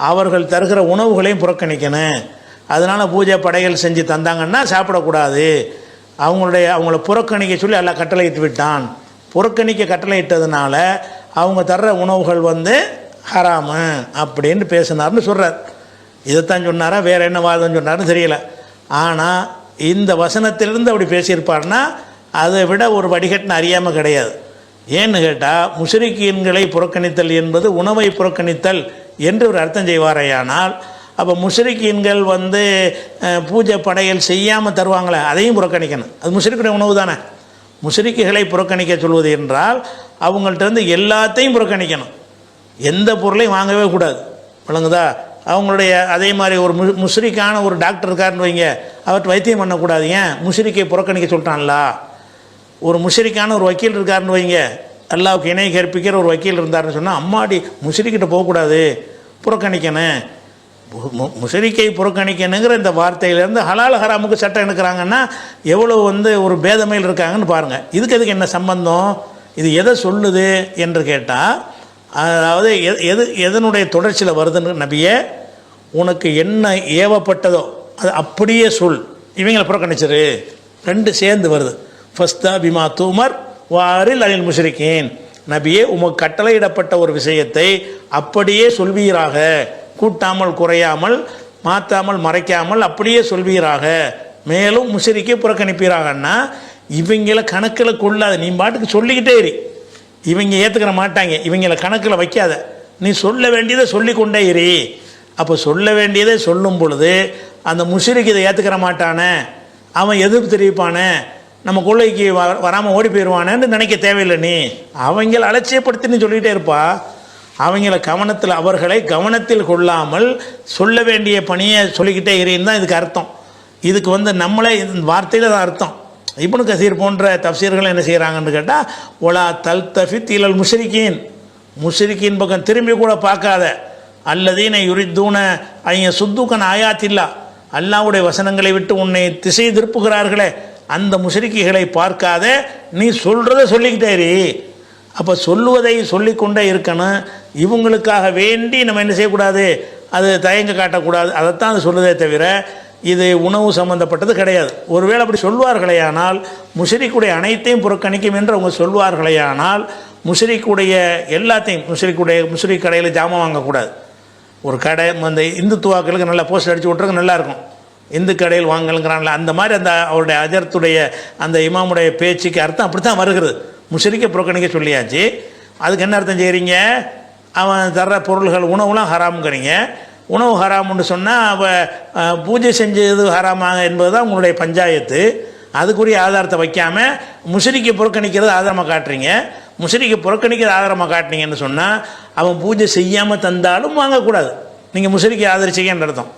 அவர்கள் தருகிற உணவுகளையும் புறக்கணிக்கணும். அதனால் பூஜை படைகள் செஞ்சு தந்தாங்கன்னா சாப்பிடக்கூடாது. அவங்கள புறக்கணிக்க சொல்லி அல்லாஹ் கட்டளையிட்டு விட்டான். புறக்கணிக்க கட்டளையிட்டதுனால அவங்க தர்ற உணவுகள் ஹராமு அப்படின்னு பேசினார்னு சொல்கிறார். இதைத்தான் சொன்னாரா வேறு என்ன வாதம் சொன்னார்னு தெரியல. ஆனால் இந்த வசனத்திலிருந்து அப்படி பேசியிருப்பார்னா அதை விட ஒரு வடிகட்டின அறியாமல் கிடையாது. ஏன்னு கேட்டால் முஷ்ரிக்கீன்களை புறக்கணித்தல் என்பது உணவை புறக்கணித்தல் என்று ஒரு அர்த்தம் செய்வாரையானால், அப்போ முஷ்ரிக்கீன்கள் பூஜை படையல் செய்யாமல் தருவாங்களே அதையும் புறக்கணிக்கணும். அது முஷ்ரிக்குடைய உணவு தானே. முஷ்ரிக்குகளை புறக்கணிக்க சொல்வது என்றால் அவங்கள்ட்ட எல்லாத்தையும் புறக்கணிக்கணும். எந்த பொருளையும் வாங்கவே கூடாது. விளங்குதா? அவங்களுடைய அதே மாதிரி ஒரு முஷ்ரிக்கான ஒரு டாக்டர் இருக்காருன்னு வைங்க, அவர்கிட்ட வைத்தியம் பண்ணக்கூடாது. ஏன்? முஷ்ரிக்கை புறக்கணிக்க சொல்லிட்டான்லா. ஒரு முஷ்ரிக்கான ஒரு வக்கீல் இருக்காருன்னு வைங்க, அல்லாவுக்கு இணை கற்பிக்கிற ஒரு வக்கீல் இருந்தாருன்னு சொன்னால் அம்மாடி முஷ்ரிக்கிட்ட போகக்கூடாது, புறக்கணிக்கணும். முஷ்ரிக்கை புறக்கணிக்கணுங்கிற இந்த வார்த்தையிலேருந்து ஹலால் ஹராமுக்கு சட்டம் எடுக்கிறாங்கன்னா எவ்வளோ ஒரு பேதமையில் இருக்காங்கன்னு பாருங்கள். இதுக்கு என்ன சம்பந்தம்? இது எதை சொல்லுது என்று கேட்டால், அதாவது எதனுடைய தொடர்ச்சியில் வருதுன்னு, நபியே உனக்கு என்ன ஏவப்பட்டதோ அது அப்படியே சொல், இவங்களை புறக்கணிச்சிரு. ரெண்டு சேர்ந்து வருது. ஃபஸ்தா பிமா தூமர் வாரில் அனில் முஷ்ரிக்கீன். நபியே உமக்கு கட்டளையிடப்பட்ட ஒரு விஷயத்தை அப்படியே சொல்வீராக, கூட்டாமல் குறையாமல் மாற்றாமல் மறைக்காமல் அப்படியே சொல்வீராக. மேலும் முஷ்ரிக்கை புறக்கணிப்பீராகன்னா இவங்கள கணக்கில் கொள்ளாத, நீ பாட்டுக்கு சொல்லிக்கிட்டே இரு. இவங்க ஏற்றுக்கிற மாட்டாங்க, இவங்களை கணக்கில் வைக்காத, நீ சொல்ல வேண்டியதை சொல்லிக்கொண்டே இரு. அப்போ சொல்ல வேண்டியதை சொல்லும் பொழுது அந்த முஷ்ரிக் இதை ஏற்றுக்கிற மாட்டானே, அவன் எதிர்ப்பு தெரிவிப்பானே, நம்ம கொள்ளைக்கு வராமல் ஓடி போயிடுவானேன்னு நினைக்க தேவையில்லை. நீ அவங்கள அலட்சியப்படுத்தின்னு சொல்லிகிட்டே இருப்பா. அவர்களை கவனத்தில் கொள்ளாமல் சொல்ல வேண்டிய பணியை சொல்லிக்கிட்டே இருந்து தான் இதுக்கு அர்த்தம். இதுக்கு நம்மளே இந்த வார்த்தையில் தான் அர்த்தம். இப்னு கசீர் போன்ற தஃப்சீர்கள் என்ன செய்கிறாங்கன்னு கேட்டால், ஒலா தல்தஃபித் இலல் முஷ்ரிக்கீன், முஷ்ரிக்கீன் பக்கம் திரும்பி கூட பார்க்காத. அல்லதீன யுரித்தூன ஐய சுத்தூக்கன் ஆயாத்தில்லா, அல்லாஹ்வுடைய வசனங்களை விட்டு உன்னை திசை திருப்புகிறார்களே அந்த முஷ்ரிக்குகளை பார்க்காத, நீ சொல்கிறத சொல்லிக்கிட்டே இரு. அப்போ சொல்லுவதை சொல்லிக்கொண்டே இருக்கணும். இவங்களுக்காக வேண்டி நம்ம என்ன செய்யக்கூடாது, அது தயங்க காட்டக்கூடாது. அதைத்தான் அது சொல்லுதே தவிர இது உணவு சம்பந்தப்பட்டது கிடையாது. ஒருவேளை அப்படி சொல்வார்களேயானால், முஷ்ரிக்குடைய அனைத்தையும் புறக்கணிக்கும் என்று அவங்க சொல்வார்களேயானால், முஷ்ரிக்குடைய எல்லாத்தையும் முஷ்ரிக் கடையில் ஜாமான் வாங்கக்கூடாது. ஒரு கடை அந்த இந்துத்துவாக்களுக்கு நல்லா போஸ்ட் அடித்து விட்றதுக்கு நல்லாயிருக்கும். இந்து கடையில் வாங்கலுங்கிறான்ல, அந்த மாதிரி அந்த அவருடைய அஜர்த்துடைய அந்த இமாமுடைய பேச்சுக்கு அர்த்தம் அப்படி தான் வருகிறது. முஷ்ரிக்கை புறக்கணிக்க சொல்லியாச்சு. அதுக்கு என்ன அர்த்தம் செய்கிறீங்க? அவன் தர்ற பொருள்கள் உணவுலாம் ஹராமுங்கிறீங்க. உணவு ஹராமுன்னு சொன்னால் அவள் பூஜை செஞ்சது ஹராமாக என்பது தான் உங்களுடைய பஞ்சாயத்து. அதுக்குரிய ஆதாரத்தை வைக்காமல் முஷ்ரிக்கை புறக்கணிக்கிறது ஆதாரமாக காட்டுறீங்க. முஷ்ரிக்கை புறக்கணிக்கிறது ஆதாரமாக காட்டினீங்கன்னு சொன்னால் அவன் பூஜை செய்யாமல் தந்தாலும் வாங்கக்கூடாது. நீங்கள் முஷ்ரிக்கை ஆதரிச்சிங்கன்னு அர்த்தம்.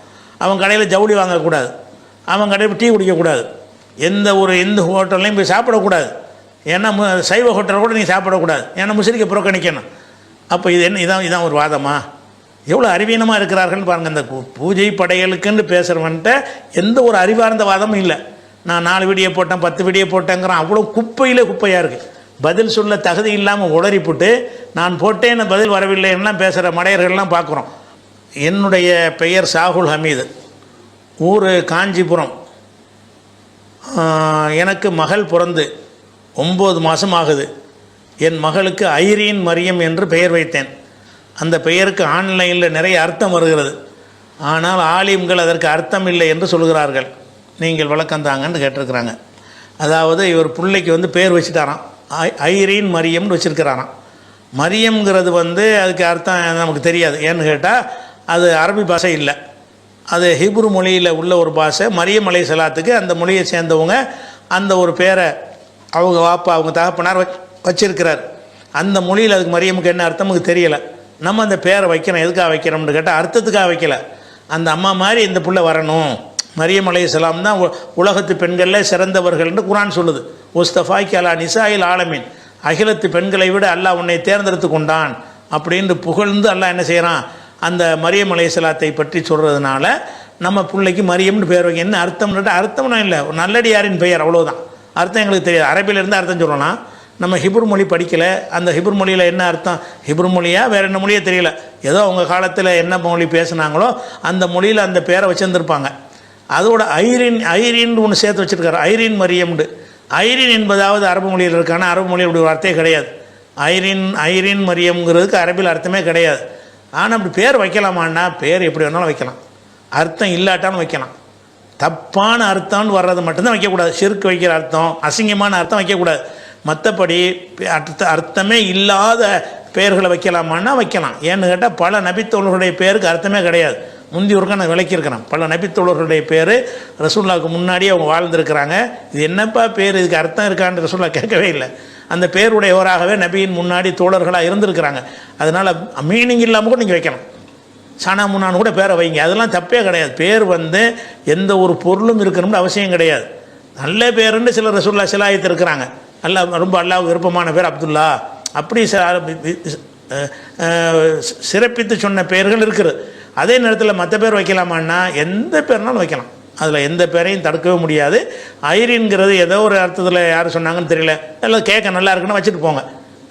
அவன் கடையில் ஜவுளி வாங்கக்கூடாது, அவன் கடையில் டீ குடிக்கக்கூடாது, எந்த ஹோட்டல்லையும் போய் சாப்பிடக்கூடாது. ஏன்னா சைவ ஹோட்டலில் கூட நீங்கள் சாப்பிடக்கூடாது, ஏன்னா முஷ்ரிக்கை புறக்கணிக்கணும். அப்போ இது என்ன, இதான் ஒரு வாதமா? எவ்வளோ அறிவீனமாக இருக்கிறார்கள்னு பாருங்கள். இந்த பூஜை படையலுக்குன்னு பேசுகிறவன்ட்ட எந்த ஒரு அறிவார்ந்த வாதமும் இல்லை. நான் 4 வீடியோ போட்டேன் 10 வீடியோ போட்டேங்கிறான். அவ்வளோ குப்பையாக இருக்குது. பதில் சொல்ல தகுதி இல்லாமல் உளறிப்புட்டு நான் போட்டேன்னு பதில் வரவில்லைன்னா பேசுகிற மடையர்கள்லாம் பார்க்குறோம். என்னுடைய பெயர் சாகுல் ஹமீது, ஊர் காஞ்சிபுரம். எனக்கு மகள் பிறந்து 9 மாதம் ஆகுது. என் மகளுக்கு ஐரீன் மரியம் என்று பெயர் வைத்தேன். அந்த பெயருக்கு ஆன்லைனில் நிறைய அர்த்தம் வருகிறது, ஆனால் ஆலிம்கள் அதற்கு அர்த்தம் இல்லை என்று சொல்கிறார்கள். நீங்கள் விளக்கம் தாங்கன்னு கேட்டிருக்கிறாங்க. அதாவது இவர் பிள்ளைக்கு பேர் வச்சுட்டாராம், ஐரீன் மரியம்னு வச்சுருக்கிறாராம். மரியம்ங்கிறது அதுக்கு அர்த்தம் நமக்கு தெரியாது. ஏன்னு கேட்டால் அது அரபி பாஷை இல்லை, அது ஹிப்ரு மொழியில் உள்ள ஒரு பாஷை. மரியம் அலைஹிஸ்ஸலாத்துக்கு அந்த மொழியை சேர்ந்தவங்க அந்த ஒரு பேரை அவங்க வாப்பா அவங்க தகப்பனார் வச்சிருக்கிறார். அந்த மொழியில் அதுக்கு மரியமுக்கு என்ன அர்த்தம் நமக்கு தெரியலை. நம்ம அந்த பேரை வைக்கிறோம், எதுக்காக வைக்கிறோம்னு கேட்டால் அர்த்தத்துக்காக வைக்கலை. அந்த அம்மா மாதிரி இந்த பிள்ளை வரணும். மரியம் அலைஹிஸ்ஸலாம் தான் உலகத்து பெண்களில் சிறந்தவர்கள்னு குர்ஆன் சொல்லுது. உஸ்தஃபாய்க்கு அலா நிசாயில் ஆலமீன், அகிலத்து பெண்களை விட அல்லாஹ் உன்னை தேர்ந்தெடுத்து கொண்டான் அப்படின்னு புகழ்ந்து அல்லாஹ் என்ன செய்கிறான், அந்த மரியம் அலைஹிஸ்ஸலாத்தை பற்றி சொல்கிறதுனால நம்ம பிள்ளைக்கு மரியம்னு பேர் வைக்க. என்ன அர்த்தம்னுட்டு அர்த்தம்னா இல்லை, ஒரு நல்லடியாரின் பெயர், அவ்வளோதான். அர்த்தம் எங்களுக்கு தெரியாது. அரபியிலேருந்து அர்த்தம் சொல்லலாம். நம்ம ஹிப்ரு மொழி படிக்கலை, அந்த ஹிப்ரு மொழியில் என்ன அர்த்தம், ஹிப்ரு மொழியா வேறு என்ன மொழியே தெரியல, ஏதோ அவங்க காலத்தில் என்ன மொழி பேசுனாங்களோ அந்த மொழியில் அந்த பேரை வச்சுருந்துருப்பாங்க. அதோட ஐரின் ஒன்று சேர்த்து வச்சுருக்காரு, ஐரின் மரியம்ண்டு. ஐரின் என்பதாவது அரபு மொழியில் இருக்கான, அரபு மொழியில் அப்படி ஒரு அர்த்தமே கிடையாது. ஐரின் மரியம்ங்கிறதுக்கு அரபியில் அர்த்தமே கிடையாது. ஆனால் அப்படி பேர் வைக்கலாமான்னா பேர் எப்படி வேணாலும் வைக்கலாம், அர்த்தம் இல்லாட்டாலும் வைக்கலாம். தப்பான அர்த்தம்னு வர்றது மட்டும்தான் வைக்கக்கூடாது. ஷிர்க் வைக்கிற அர்த்தம், அசிங்கமான அர்த்தம் வைக்கக்கூடாது. மற்றபடி அர்த்தமே இல்லாத பெயர்களை வைக்கலாமான்னா வைக்கலாம். ஏன்னு கேட்டால் பல நபித்தோழர்களுடைய பேருக்கு அர்த்தமே கிடையாது. முந்தி ஒருக்கா நான் விளக்கியிருக்கிறேன். பல நபித்தோழர்களுடைய பேர் ரசூலுல்லாஹ்வுக்கு முன்னாடியே அவங்க வாழ்ந்துருக்கிறாங்க. இது என்னப்பா பேர், இதுக்கு அர்த்தம் இருக்கான்னு ரசூலுல்லாஹ் கேட்கவே இல்லை. அந்த பேருடையவராகவே நபியின் முன்னாடி தோழர்களாக இருந்திருக்கிறாங்க. அதனால் மீனிங் இல்லாமல் கூட நீங்கள் வைக்கலாம். சானா முன்னான்னு கூட பேரை வைங்க, அதெல்லாம் தப்பே கிடையாது. பேர் எந்த ஒரு பொருளும் இருக்கணும்னு அவசியம் கிடையாது. நல்ல பேருன்னு சில ரசூலுல்லாஹ் சிலாயத்து இருக்கிறாங்க. ரொம்ப அல்லாஹ்வுக்கு விருப்பமான பேர் அப்துல்லா, அப்படி சிறப்பித்து சொன்ன பெயர்கள் இருக்குது. அதே நேரத்தில் மற்ற பேர் வைக்கலாமான்னா எந்த பேர்னாலும் வைக்கலாம், அதில் எந்த பேரையும் தடுக்கவே முடியாது. ஐரின்ங்கிறது ஏதோ ஒரு அர்த்தத்தில் யார் சொன்னாங்கன்னு தெரியல, எல்லாம் கேட்க நல்லா இருக்குன்னு வச்சுட்டு போங்க.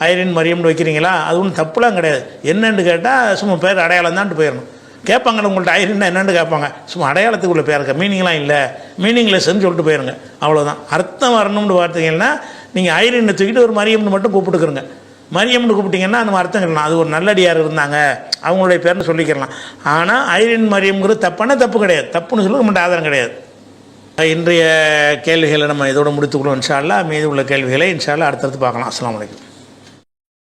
ஐரின் மரியம்னு வைக்கிறீங்களா, அது ஒன்றும் தப்புலாம் கிடையாது. என்னென்னு கேட்டால் சும்மா பேர் அடையாளம் தான்ட்டு போயிடணும். கேட்பாங்கள்ல உங்கள்கிட்ட ஐரின்னா என்னென்னு கேட்பாங்க, சும்மா அடையாளத்துக்குள்ள பேர் இருக்க, மீனிங்லாம் இல்லை, மீனிங்லெஸ்ன்னு சொல்லிட்டு போயிருங்க, அவ்வளோதான். அர்த்தம் வரணும்னு பார்த்தீங்கன்னா நீங்கள் ஐரினை தூக்கிட்டு ஒரு மரியம்னு மட்டும் கூப்பிட்டுக்கிறங்க. மரியம்னு கூப்பிட்டிங்கன்னா நம்ம அர்த்தம் சொல்லலாம், அது ஒரு நல்லடியார் இருந்தாங்க அவங்களுடைய பேர்னு சொல்லிக்கிறலாம். ஆனால் ஐரின் மரியம்ங்கிறது தப்பான தப்பு கிடையாது, தப்புன்னு சொல்லி நம்மகிட்ட ஆதாரம் கிடையாது. இன்றைய கேள்விகளை நம்ம இதோட முடித்துக்கொள்வோம். இன்ஷா அல்லாஹ் மீதி உள்ள கேள்விகளை இன்ஷா அல்லாஹ் அடுத்தடுத்து பார்க்கலாம். அஸ்ஸலாமு அலைக்கும்.